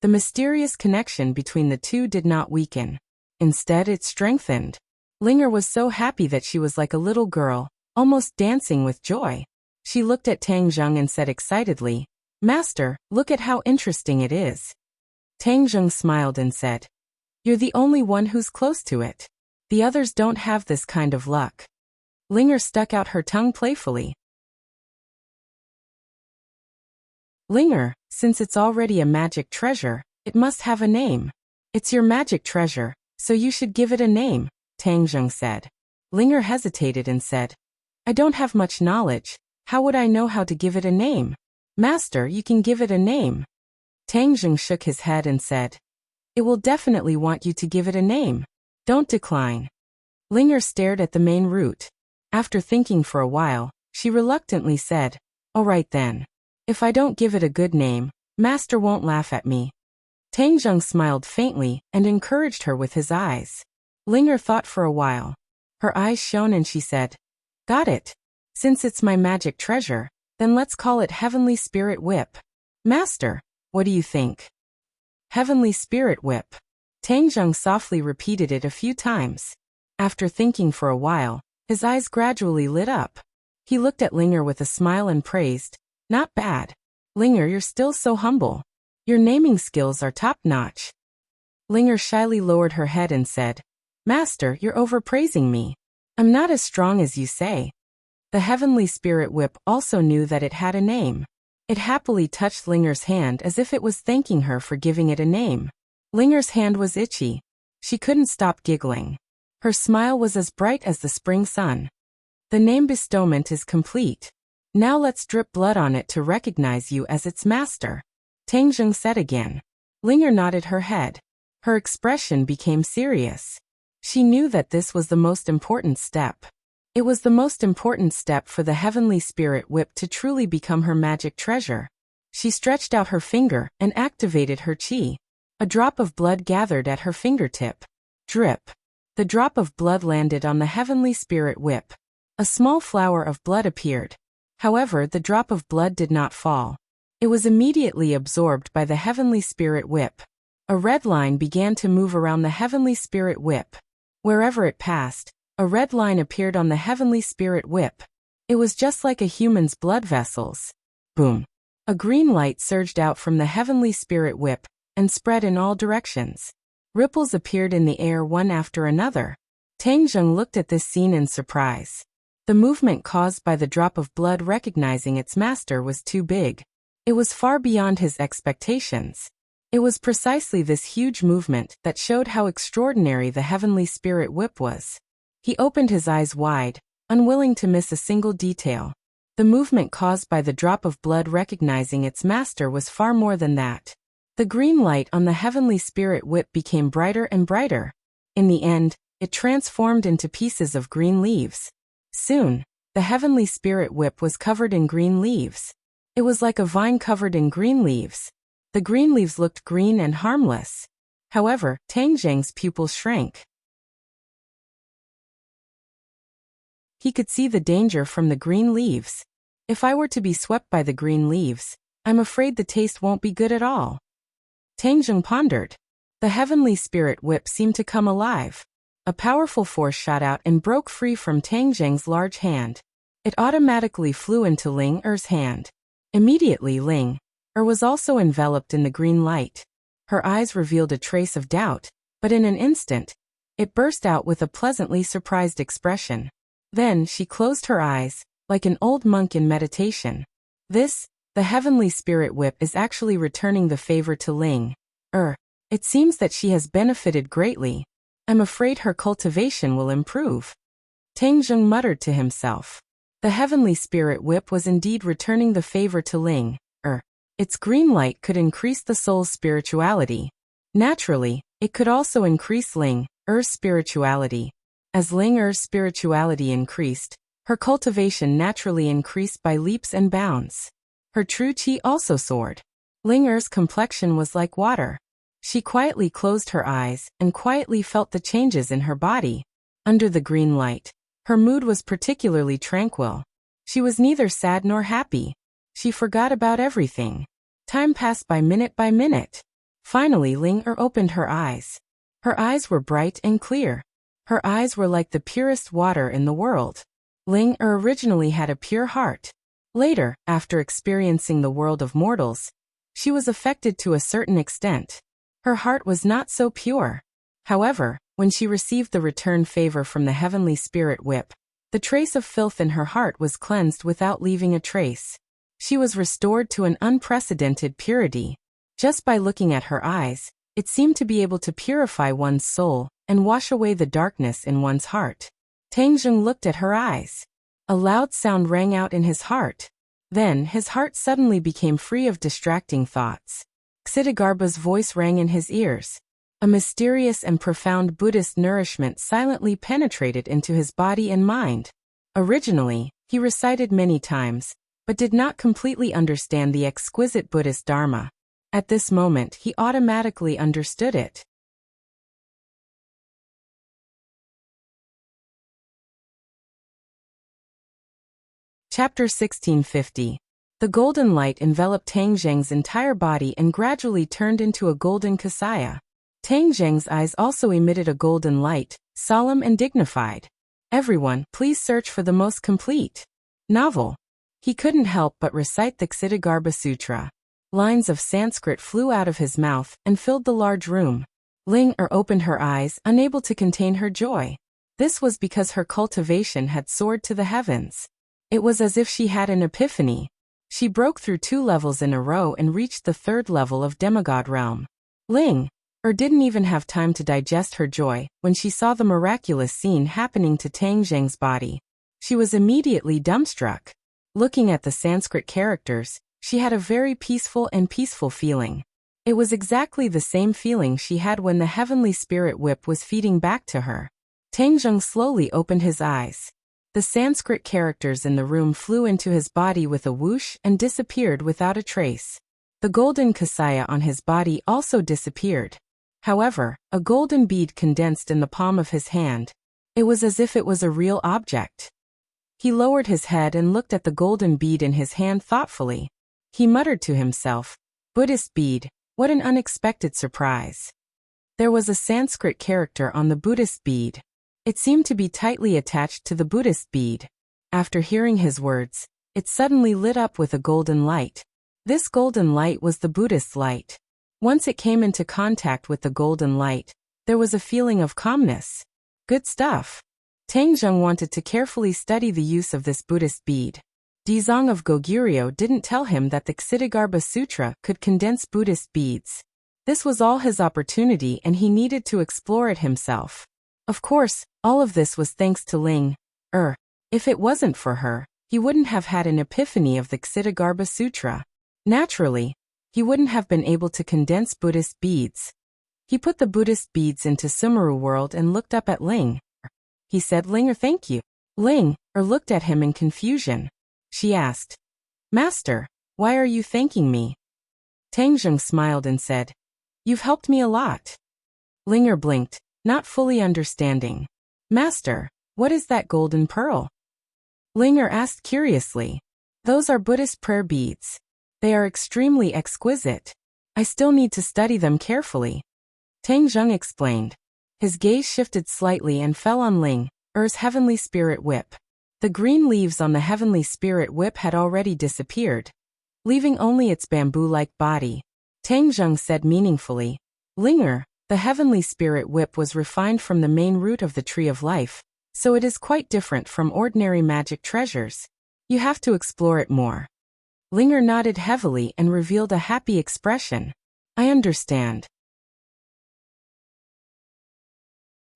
the mysterious connection between the two did not weaken. Instead, it strengthened. Linger was so happy that she was like a little girl, almost dancing with joy. She looked at Tang Zheng and said excitedly, "Master, look at how interesting it is." Tang Zheng smiled and said, "You're the only one who's close to it. The others don't have this kind of luck." Linger stuck out her tongue playfully. "Linger, since it's already a magic treasure, it must have a name. It's your magic treasure, so you should give it a name," Tang Zheng said. Linger hesitated and said, "I don't have much knowledge. How would I know how to give it a name? Master, you can give it a name. Tang Zheng shook his head and said, it will definitely want you to give it a name. Don't decline. Linger stared at the main root. After thinking for a while, she reluctantly said, all right then. If I don't give it a good name, Master won't laugh at me. Tang Zheng smiled faintly and encouraged her with his eyes. Linger thought for a while. Her eyes shone and she said, got it. Since it's my magic treasure, then let's call it Heavenly Spirit Whip. Master, what do you think? Heavenly Spirit Whip. Tang Zheng softly repeated it a few times. After thinking for a while, his eyes gradually lit up. He looked at Linger with a smile and praised, not bad. Linger, you're still so humble. Your naming skills are top-notch. Linger shyly lowered her head and said, Master, you're overpraising me. I'm not as strong as you say. The Heavenly Spirit Whip also knew that it had a name. It happily touched Linger's hand as if it was thanking her for giving it a name. Linger's hand was itchy. She couldn't stop giggling. Her smile was as bright as the spring sun. The name bestowment is complete. Now let's drip blood on it to recognize you as its master. Tang Zheng said again. Linger nodded her head. Her expression became serious. She knew that this was the most important step. It was the most important step for the Heavenly Spirit Whip to truly become her magic treasure. She stretched out her finger and activated her chi. A drop of blood gathered at her fingertip. Drip. The drop of blood landed on the Heavenly Spirit Whip. A small flower of blood appeared. However, the drop of blood did not fall. It was immediately absorbed by the Heavenly Spirit Whip. A red line began to move around the Heavenly Spirit Whip. Wherever it passed, a red line appeared on the Heavenly Spirit Whip. It was just like a human's blood vessels. Boom. A green light surged out from the Heavenly Spirit Whip and spread in all directions. Ripples appeared in the air one after another. Tang Zheng looked at this scene in surprise. The movement caused by the drop of blood recognizing its master was too big. It was far beyond his expectations. It was precisely this huge movement that showed how extraordinary the Heavenly Spirit Whip was. He opened his eyes wide, unwilling to miss a single detail. The movement caused by the drop of blood recognizing its master was far more than that. The green light on the Heavenly Spirit Whip became brighter and brighter. In the end, it transformed into pieces of green leaves. Soon, the Heavenly Spirit Whip was covered in green leaves. It was like a vine covered in green leaves. The green leaves looked green and harmless. However, Tang Zheng's pupils shrank. He could see the danger from the green leaves. If I were to be swept by the green leaves, I'm afraid the taste won't be good at all. Tang Zheng pondered. The Heavenly Spirit Whip seemed to come alive. A powerful force shot out and broke free from Tang Zheng's large hand. It automatically flew into Ling Er's hand. Immediately Ling Er was also enveloped in the green light. Her eyes revealed a trace of doubt, but in an instant, it burst out with a pleasantly surprised expression. Then she closed her eyes, like an old monk in meditation. This, the Heavenly Spirit Whip, is actually returning the favor to Ling Er. It seems that she has benefited greatly. I'm afraid her cultivation will improve. Tang Zheng muttered to himself. The Heavenly Spirit Whip was indeed returning the favor to Ling Er. Its green light could increase the soul's spirituality. Naturally, it could also increase Ling Er's spirituality. As Ling Er's spirituality increased, her cultivation naturally increased by leaps and bounds. Her true qi also soared. Ling Er's complexion was like water. She quietly closed her eyes and quietly felt the changes in her body. Under the green light, her mood was particularly tranquil. She was neither sad nor happy. She forgot about everything. Time passed by minute. Finally, Ling Er opened her eyes. Her eyes were bright and clear. Her eyes were like the purest water in the world. Ling Er originally had a pure heart. Later, after experiencing the world of mortals, she was affected to a certain extent. Her heart was not so pure. However, when she received the return favor from the Heavenly Spirit Whip, the trace of filth in her heart was cleansed without leaving a trace. She was restored to an unprecedented purity. Just by looking at her eyes, it seemed to be able to purify one's soul and wash away the darkness in one's heart. Tang Zheng looked at her eyes. A loud sound rang out in his heart. Then, his heart suddenly became free of distracting thoughts. Ksitigarbha's voice rang in his ears. A mysterious and profound Buddhist nourishment silently penetrated into his body and mind. Originally, he recited many times, but did not completely understand the exquisite Buddhist Dharma. At this moment, he automatically understood it. Chapter 1650. The golden light enveloped Tang Zheng's entire body and gradually turned into a golden kasaya. Tang Zheng's eyes also emitted a golden light, solemn and dignified. Everyone, please search for the most complete novel. He couldn't help but recite the Ksitigarbha Sutra. Lines of Sanskrit flew out of his mouth and filled the large room. Ling-Er opened her eyes, unable to contain her joy. This was because her cultivation had soared to the heavens. It was as if she had an epiphany. She broke through 2 levels in a row and reached the 3rd level of demigod realm. Ling-Er didn't even have time to digest her joy when she saw the miraculous scene happening to Tang Zheng's body. She was immediately dumbstruck. Looking at the Sanskrit characters, she had a very peaceful feeling. It was exactly the same feeling she had when the heavenly spirit whip was feeding back to her. Tang Zheng slowly opened his eyes. The Sanskrit characters in the room flew into his body with a whoosh and disappeared without a trace. The golden kasaya on his body also disappeared. However, a golden bead condensed in the palm of his hand. It was as if it was a real object. He lowered his head and looked at the golden bead in his hand thoughtfully. He muttered to himself, "Buddhist bead, what an unexpected surprise." There was a Sanskrit character on the Buddhist bead. It seemed to be tightly attached to the Buddhist bead. After hearing his words, it suddenly lit up with a golden light. This golden light was the Buddhist light. Once it came into contact with the golden light, there was a feeling of calmness. Good stuff. Tang Zheng wanted to carefully study the use of this Buddhist bead. Dizang of Goguryeo didn't tell him that the Ksitigarbha Sutra could condense Buddhist beads. This was all his opportunity and he needed to explore it himself. Of course, all of this was thanks to Ling-Er. If it wasn't for her, he wouldn't have had an epiphany of the Ksitigarbha Sutra. Naturally, he wouldn't have been able to condense Buddhist beads. He put the Buddhist beads into Sumeru world and looked up at Ling-Er. He said, "Ling-Er, thank you." Ling-Er looked at him in confusion. She asked, "Master, why are you thanking me?" Tang Zheng smiled and said, "You've helped me a lot." Ling-Er blinked, not fully understanding. "Master, what is that golden pearl?" Ling-Er asked curiously. "Those are Buddhist prayer beads. They are extremely exquisite. I still need to study them carefully." Tang Zheng explained. His gaze shifted slightly and fell on Ling-Er's heavenly spirit whip. The green leaves on the heavenly spirit whip had already disappeared, leaving only its bamboo-like body. Tang Zheng said meaningfully, "Ling-Er, the heavenly spirit whip was refined from the main root of the tree of life, so it is quite different from ordinary magic treasures. You have to explore it more." Ling-Er nodded heavily and revealed a happy expression. "I understand.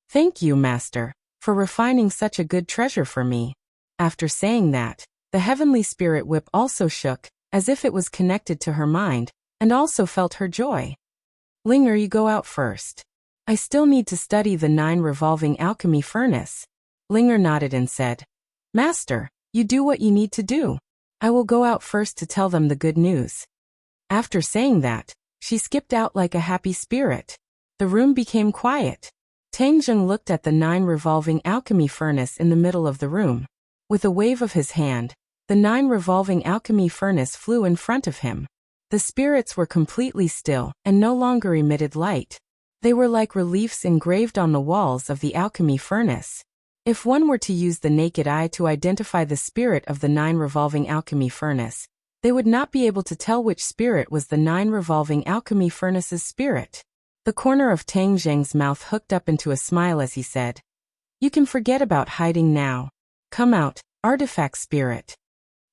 Thank you, Master, for refining such a good treasure for me." After saying that, the heavenly spirit whip also shook, as if it was connected to her mind, and also felt her joy. "Ling-Er, you go out first. I still need to study the 9 revolving alchemy furnace." Ling-Er nodded and said, "Master, you do what you need to do. I will go out first to tell them the good news." After saying that, she skipped out like a happy spirit. The room became quiet. Tang Zheng looked at the 9 revolving alchemy furnace in the middle of the room. With a wave of his hand, the 9 revolving alchemy furnace flew in front of him. The spirits were completely still and no longer emitted light. They were like reliefs engraved on the walls of the alchemy furnace. If one were to use the naked eye to identify the spirit of the 9 revolving alchemy furnace, they would not be able to tell which spirit was the 9 revolving alchemy furnace's spirit. The corner of Tang Zheng's mouth hooked up into a smile as he said, "You can forget about hiding now. Come out, artifact spirit."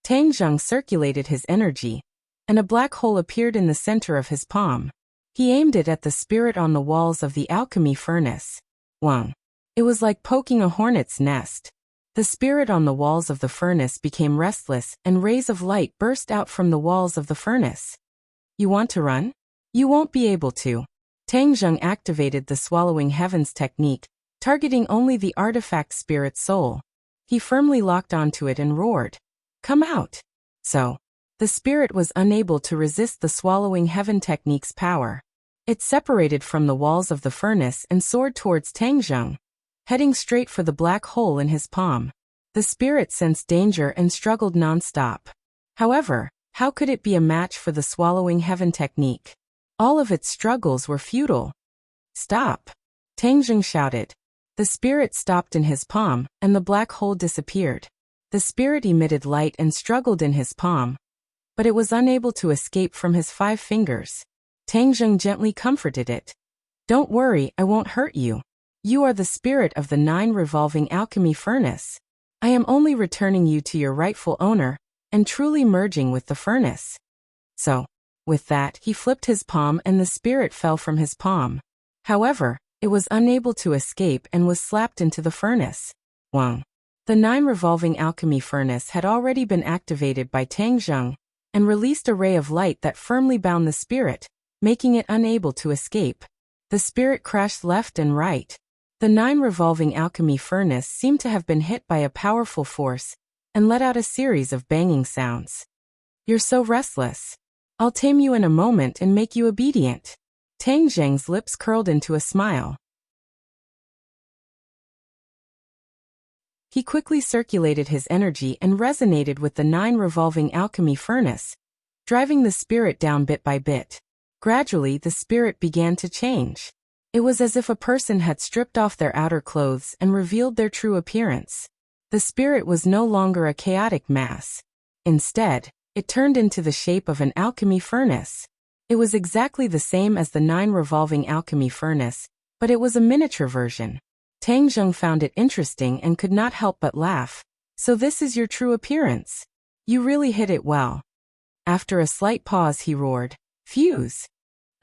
Tang Zheng circulated his energy, and a black hole appeared in the center of his palm. He aimed it at the spirit on the walls of the alchemy furnace. Wang. It was like poking a hornet's nest. The The spirit on the walls of the furnace became restless, and rays of light burst out from the walls of the furnace. You want to run? You won't be able to. Tang Zheng activated the Swallowing Heavens technique, targeting only the artifact spirit's soul. He firmly locked onto it and roared, "Come out!" So, the spirit was unable to resist the Swallowing Heaven technique's power. It separated from the walls of the furnace and soared towards Tang Zheng, heading straight for the black hole in his palm. The spirit sensed danger and struggled non-stop. However, how could it be a match for the Swallowing Heaven technique? All of its struggles were futile. "Stop!" Tang Zheng shouted. The spirit stopped in his palm, and the black hole disappeared. The spirit emitted light and struggled in his palm, but it was unable to escape from his 5 fingers. Tang Zheng gently comforted it. "Don't worry, I won't hurt you. You are the spirit of the 9 revolving alchemy furnace. I am only returning you to your rightful owner, and truly merging with the furnace." So, with that, he flipped his palm and the spirit fell from his palm. However, it was unable to escape and was slapped into the furnace. Wang. The 9 revolving alchemy furnace had already been activated by Tang Zheng, and released a ray of light that firmly bound the spirit, making it unable to escape. The spirit crashed left and right. The 9 revolving alchemy furnace seemed to have been hit by a powerful force, and let out a series of banging sounds. "You're so restless. I'll tame you in a moment and make you obedient." Tang Zheng's lips curled into a smile. He quickly circulated his energy and resonated with the 9 revolving alchemy furnace, driving the spirit down bit by bit. Gradually, the spirit began to change. It was as if a person had stripped off their outer clothes and revealed their true appearance. The spirit was no longer a chaotic mass. Instead, it turned into the shape of an alchemy furnace. It was exactly the same as the 9 revolving alchemy furnace, but it was a miniature version. Tang Zheng found it interesting and could not help but laugh. "So this is your true appearance? You really hit it well." After a slight pause, he roared, "Fuse!"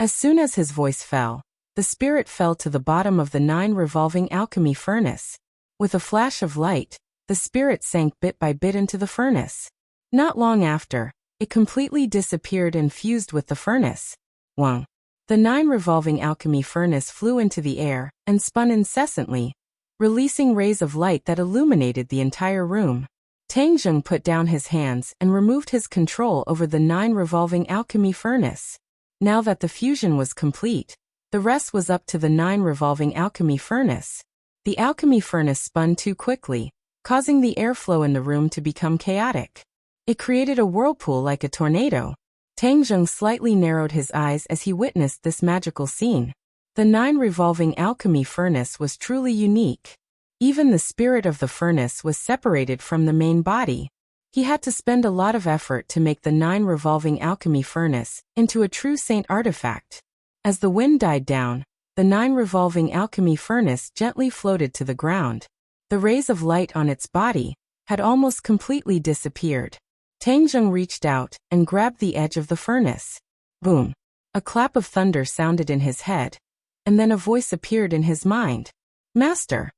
As soon as his voice fell, the spirit fell to the bottom of the 9 revolving alchemy furnace. With a flash of light, the spirit sank bit by bit into the furnace. Not long after, it completely disappeared and fused with the furnace. Wang. The 9 revolving alchemy furnace flew into the air and spun incessantly, releasing rays of light that illuminated the entire room. Tang Zheng put down his hands and removed his control over the 9 revolving alchemy furnace. Now that the fusion was complete, the rest was up to the 9 revolving alchemy furnace. The alchemy furnace spun too quickly, causing the airflow in the room to become chaotic. It created a whirlpool like a tornado. Tang Zheng slightly narrowed his eyes as he witnessed this magical scene. The 9 revolving alchemy furnace was truly unique. Even the spirit of the furnace was separated from the main body. He had to spend a lot of effort to make the 9 revolving alchemy furnace into a true saint artifact. As the wind died down, the 9 revolving alchemy furnace gently floated to the ground. The rays of light on its body had almost completely disappeared. Tang Zheng reached out and grabbed the edge of the furnace. Boom! A clap of thunder sounded in his head, and then a voice appeared in his mind. "Master!"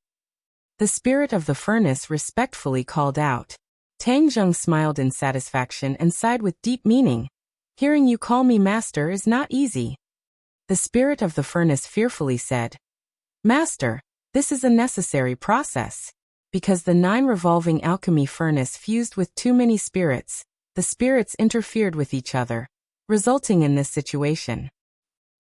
The spirit of the furnace respectfully called out. Tang Zheng smiled in satisfaction and sighed with deep meaning. "Hearing you call me master is not easy." The spirit of the furnace fearfully said, "Master, this is a necessary process. Because the 9 revolving alchemy furnace fused with too many spirits, the spirits interfered with each other, resulting in this situation.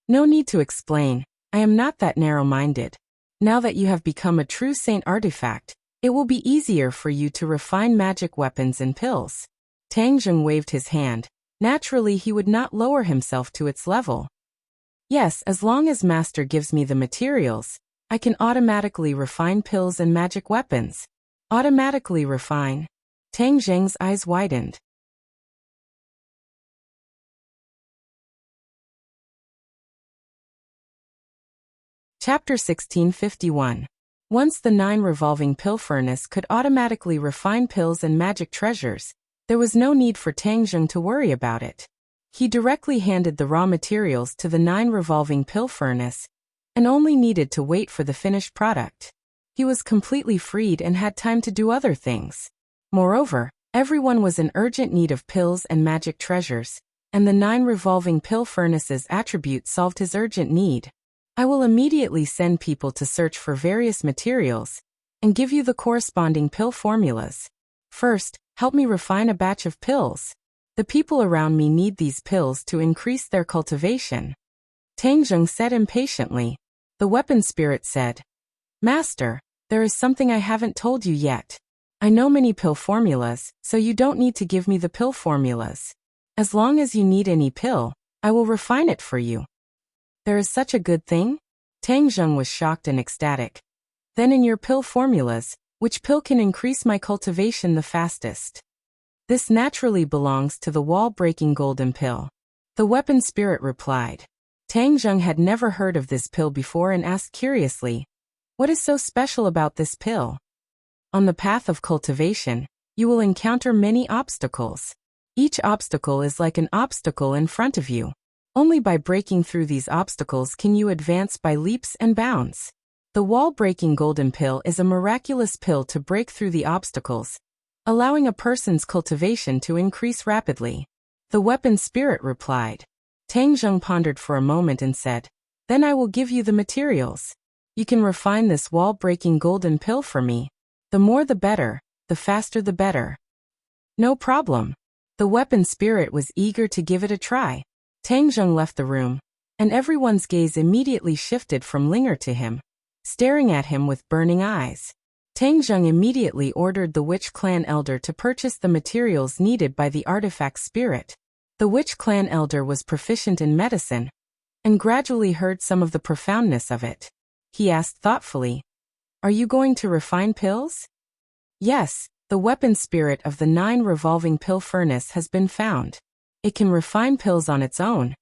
No need to explain, I am not that narrow-minded. Now that you have become a true saint artifact, it will be easier for you to refine magic weapons and pills." Tang Zheng waved his hand. Naturally, he would not lower himself to its level. "Yes, as long as Master gives me the materials, I can automatically refine pills and magic weapons." Automatically refine? Tang Zheng's eyes widened. Chapter 1651. Once the 9 revolving pill furnace could automatically refine pills and magic treasures, there was no need for Tang Zheng to worry about it. He directly handed the raw materials to the 9 revolving pill furnace, and only needed to wait for the finished product. He was completely freed and had time to do other things. Moreover, everyone was in urgent need of pills and magic treasures, and the 9 revolving pill furnaces attribute solved his urgent need. I will immediately send people to search for various materials and give you the corresponding pill formulas. First, help me refine a batch of pills. The people around me need these pills to increase their cultivation. Tang Zheng said impatiently. The weapon spirit said, Master, there is something I haven't told you yet. I know many pill formulas, so you don't need to give me the pill formulas. As long as you need any pill, I will refine it for you. There is such a good thing? Tang Zheng was shocked and ecstatic. Then in your pill formulas, which pill can increase my cultivation the fastest? This naturally belongs to the wall-breaking golden pill. The weapon spirit replied. Tang Zheng had never heard of this pill before and asked curiously, what is so special about this pill? On the path of cultivation, you will encounter many obstacles. Each obstacle is like an obstacle in front of you. Only by breaking through these obstacles can you advance by leaps and bounds. The wall-breaking golden pill is a miraculous pill to break through the obstacles, allowing a person's cultivation to increase rapidly. The weapon spirit replied. Tang Zheng pondered for a moment and said, Then I will give you the materials. You can refine this wall-breaking golden pill for me. The more the better, the faster the better. No problem. The weapon spirit was eager to give it a try. Tang Zheng left the room, and everyone's gaze immediately shifted from Linger to him, staring at him with burning eyes. Tang Zheng immediately ordered the Witch Clan Elder to purchase the materials needed by the artifact spirit. The Witch Clan Elder was proficient in medicine, and gradually heard some of the profoundness of it. He asked thoughtfully, Are you going to refine pills? Yes, the weapon spirit of the 9 revolving pill furnace has been found. It can refine pills on its own,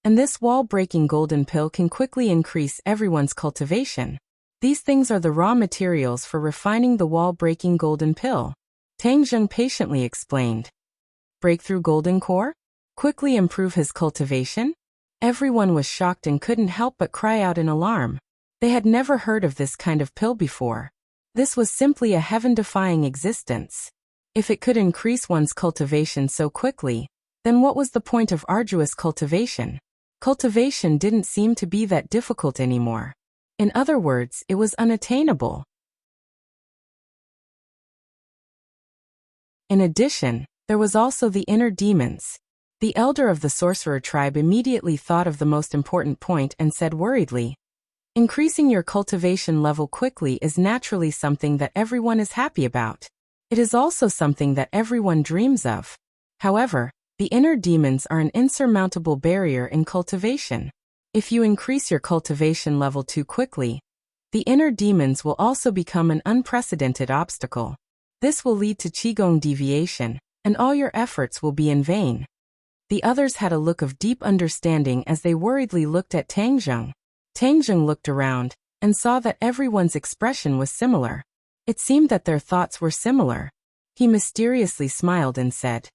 and this wall-breaking golden pill can quickly increase everyone's cultivation. These things are the raw materials for refining the wall-breaking golden pill. Tang Zheng patiently explained. Breakthrough golden core? Quickly improve his cultivation? Everyone was shocked and couldn't help but cry out in alarm. They had never heard of this kind of pill before. This was simply a heaven-defying existence. If it could increase one's cultivation so quickly, then what was the point of arduous cultivation? Cultivation didn't seem to be that difficult anymore. In other words, it was unattainable. In addition, there was also the inner demons. The elder of the sorcerer tribe immediately thought of the most important point and said worriedly, Increasing your cultivation level quickly is naturally something that everyone is happy about. It is also something that everyone dreams of. However, the inner demons are an insurmountable barrier in cultivation. If you increase your cultivation level too quickly, the inner demons will also become an unprecedented obstacle. This will lead to qigong deviation, and all your efforts will be in vain. The others had a look of deep understanding as they worriedly looked at Tang Zheng. Tang Zheng looked around and saw that everyone's expression was similar. It seemed that their thoughts were similar. He mysteriously smiled and said,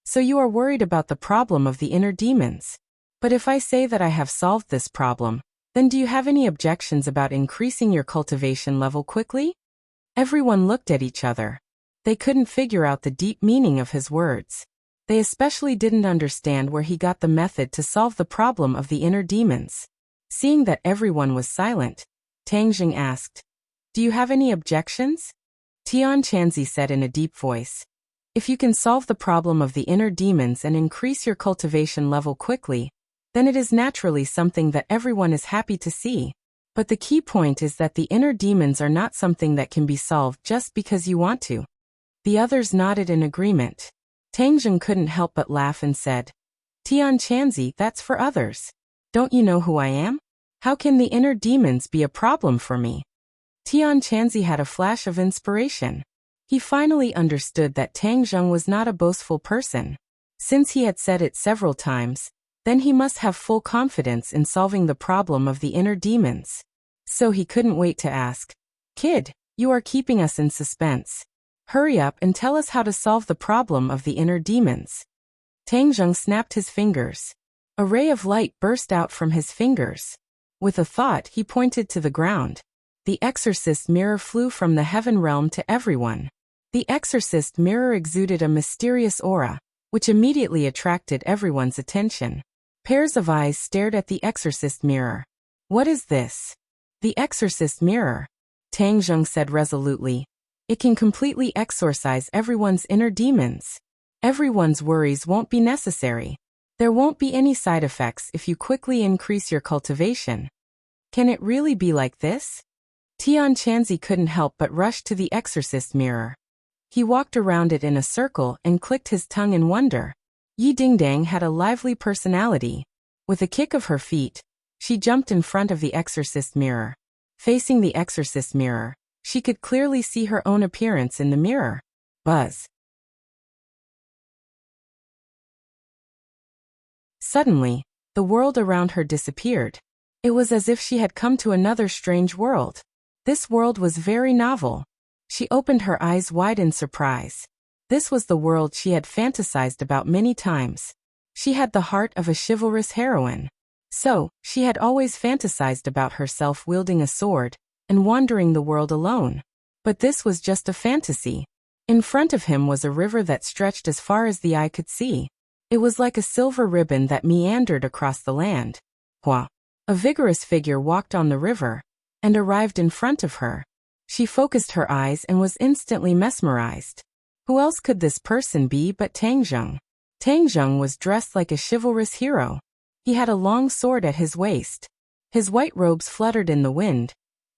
So you are worried about the problem of the inner demons. But if I say that I have solved this problem, then do you have any objections about increasing your cultivation level quickly? Everyone looked at each other. They couldn't figure out the deep meaning of his words. They especially didn't understand where he got the method to solve the problem of the inner demons. Seeing that everyone was silent, Tang Zheng asked, Do you have any objections? Tian Chanzi said in a deep voice, If you can solve the problem of the inner demons and increase your cultivation level quickly, then it is naturally something that everyone is happy to see. But the key point is that the inner demons are not something that can be solved just because you want to. The others nodded in agreement. Tang Zheng couldn't help but laugh and said, Tian Chanzi, that's for others. Don't you know who I am? How can the inner demons be a problem for me? Tian Chanzi had a flash of inspiration. He finally understood that Tang Zheng was not a boastful person. Since he had said it several times, then he must have full confidence in solving the problem of the inner demons. So he couldn't wait to ask, Kid, you are keeping us in suspense. Hurry up and tell us how to solve the problem of the inner demons. Tang Zheng snapped his fingers. A ray of light burst out from his fingers. With a thought, he pointed to the ground. The exorcist mirror flew from the heaven realm to everyone. The exorcist mirror exuded a mysterious aura, which immediately attracted everyone's attention. Pairs of eyes stared at the exorcist mirror. What is this? The exorcist mirror, Tang Zheng said resolutely. It can completely exorcise everyone's inner demons. Everyone's worries won't be necessary. There won't be any side effects if you quickly increase your cultivation. Can it really be like this? Tian Chanzi couldn't help but rush to the exorcist mirror. He walked around it in a circle and clicked his tongue in wonder. Yi Dingdang had a lively personality. With a kick of her feet, she jumped in front of the exorcist mirror. Facing the exorcist mirror, she could clearly see her own appearance in the mirror. Buzz. Suddenly, the world around her disappeared. It was as if she had come to another strange world. This world was very novel. She opened her eyes wide in surprise. This was the world she had fantasized about many times. She had the heart of a chivalrous heroine. So, she had always fantasized about herself wielding a sword and wandering the world alone. But this was just a fantasy. In front of him was a river that stretched as far as the eye could see. It was like a silver ribbon that meandered across the land. Hua. A vigorous figure walked on the river and arrived in front of her. She focused her eyes and was instantly mesmerized. Who else could this person be but Tang Zheng? Tang Zheng was dressed like a chivalrous hero. He had a long sword at his waist. His white robes fluttered in the wind,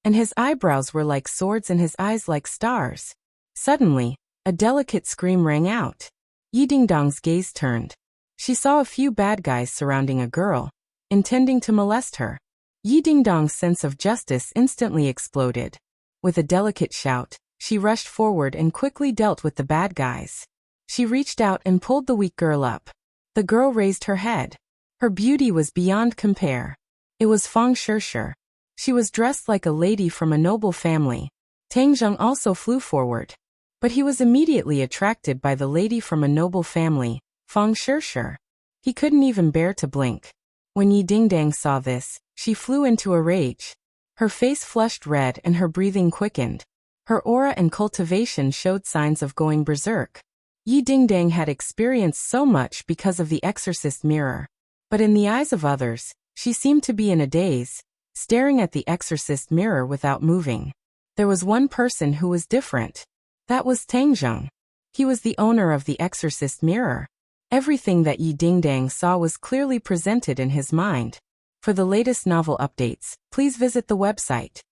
and his eyebrows were like swords and his eyes like stars. Suddenly, a delicate scream rang out. Yi Dingdang's gaze turned. She saw a few bad guys surrounding a girl, intending to molest her. Yi Dingdang's sense of justice instantly exploded. With a delicate shout, she rushed forward and quickly dealt with the bad guys. She reached out and pulled the weak girl up. The girl raised her head. Her beauty was beyond compare. It was Feng Shirshir. She was dressed like a lady from a noble family. Tang Zheng also flew forward. But he was immediately attracted by the lady from a noble family, Feng Shirshir. He couldn't even bear to blink. When Yi Dingdang saw this, she flew into a rage. Her face flushed red and her breathing quickened. Her aura and cultivation showed signs of going berserk. Yi Dingdang had experienced so much because of the exorcist mirror. But in the eyes of others, she seemed to be in a daze, staring at the exorcist mirror without moving. There was one person who was different. That was Tang Zheng. He was the owner of the exorcist mirror. Everything that Yi Dingdang saw was clearly presented in his mind. For the latest novel updates, please visit the website.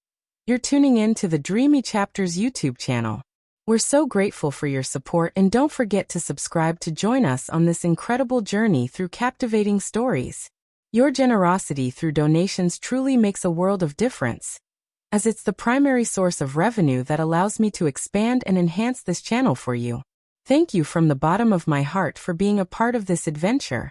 You're tuning in to the Dreamy Chapters YouTube channel. We're so grateful for your support, and don't forget to subscribe to join us on this incredible journey through captivating stories. Your generosity through donations truly makes a world of difference, as it's the primary source of revenue that allows me to expand and enhance this channel for you. Thank you from the bottom of my heart for being a part of this adventure.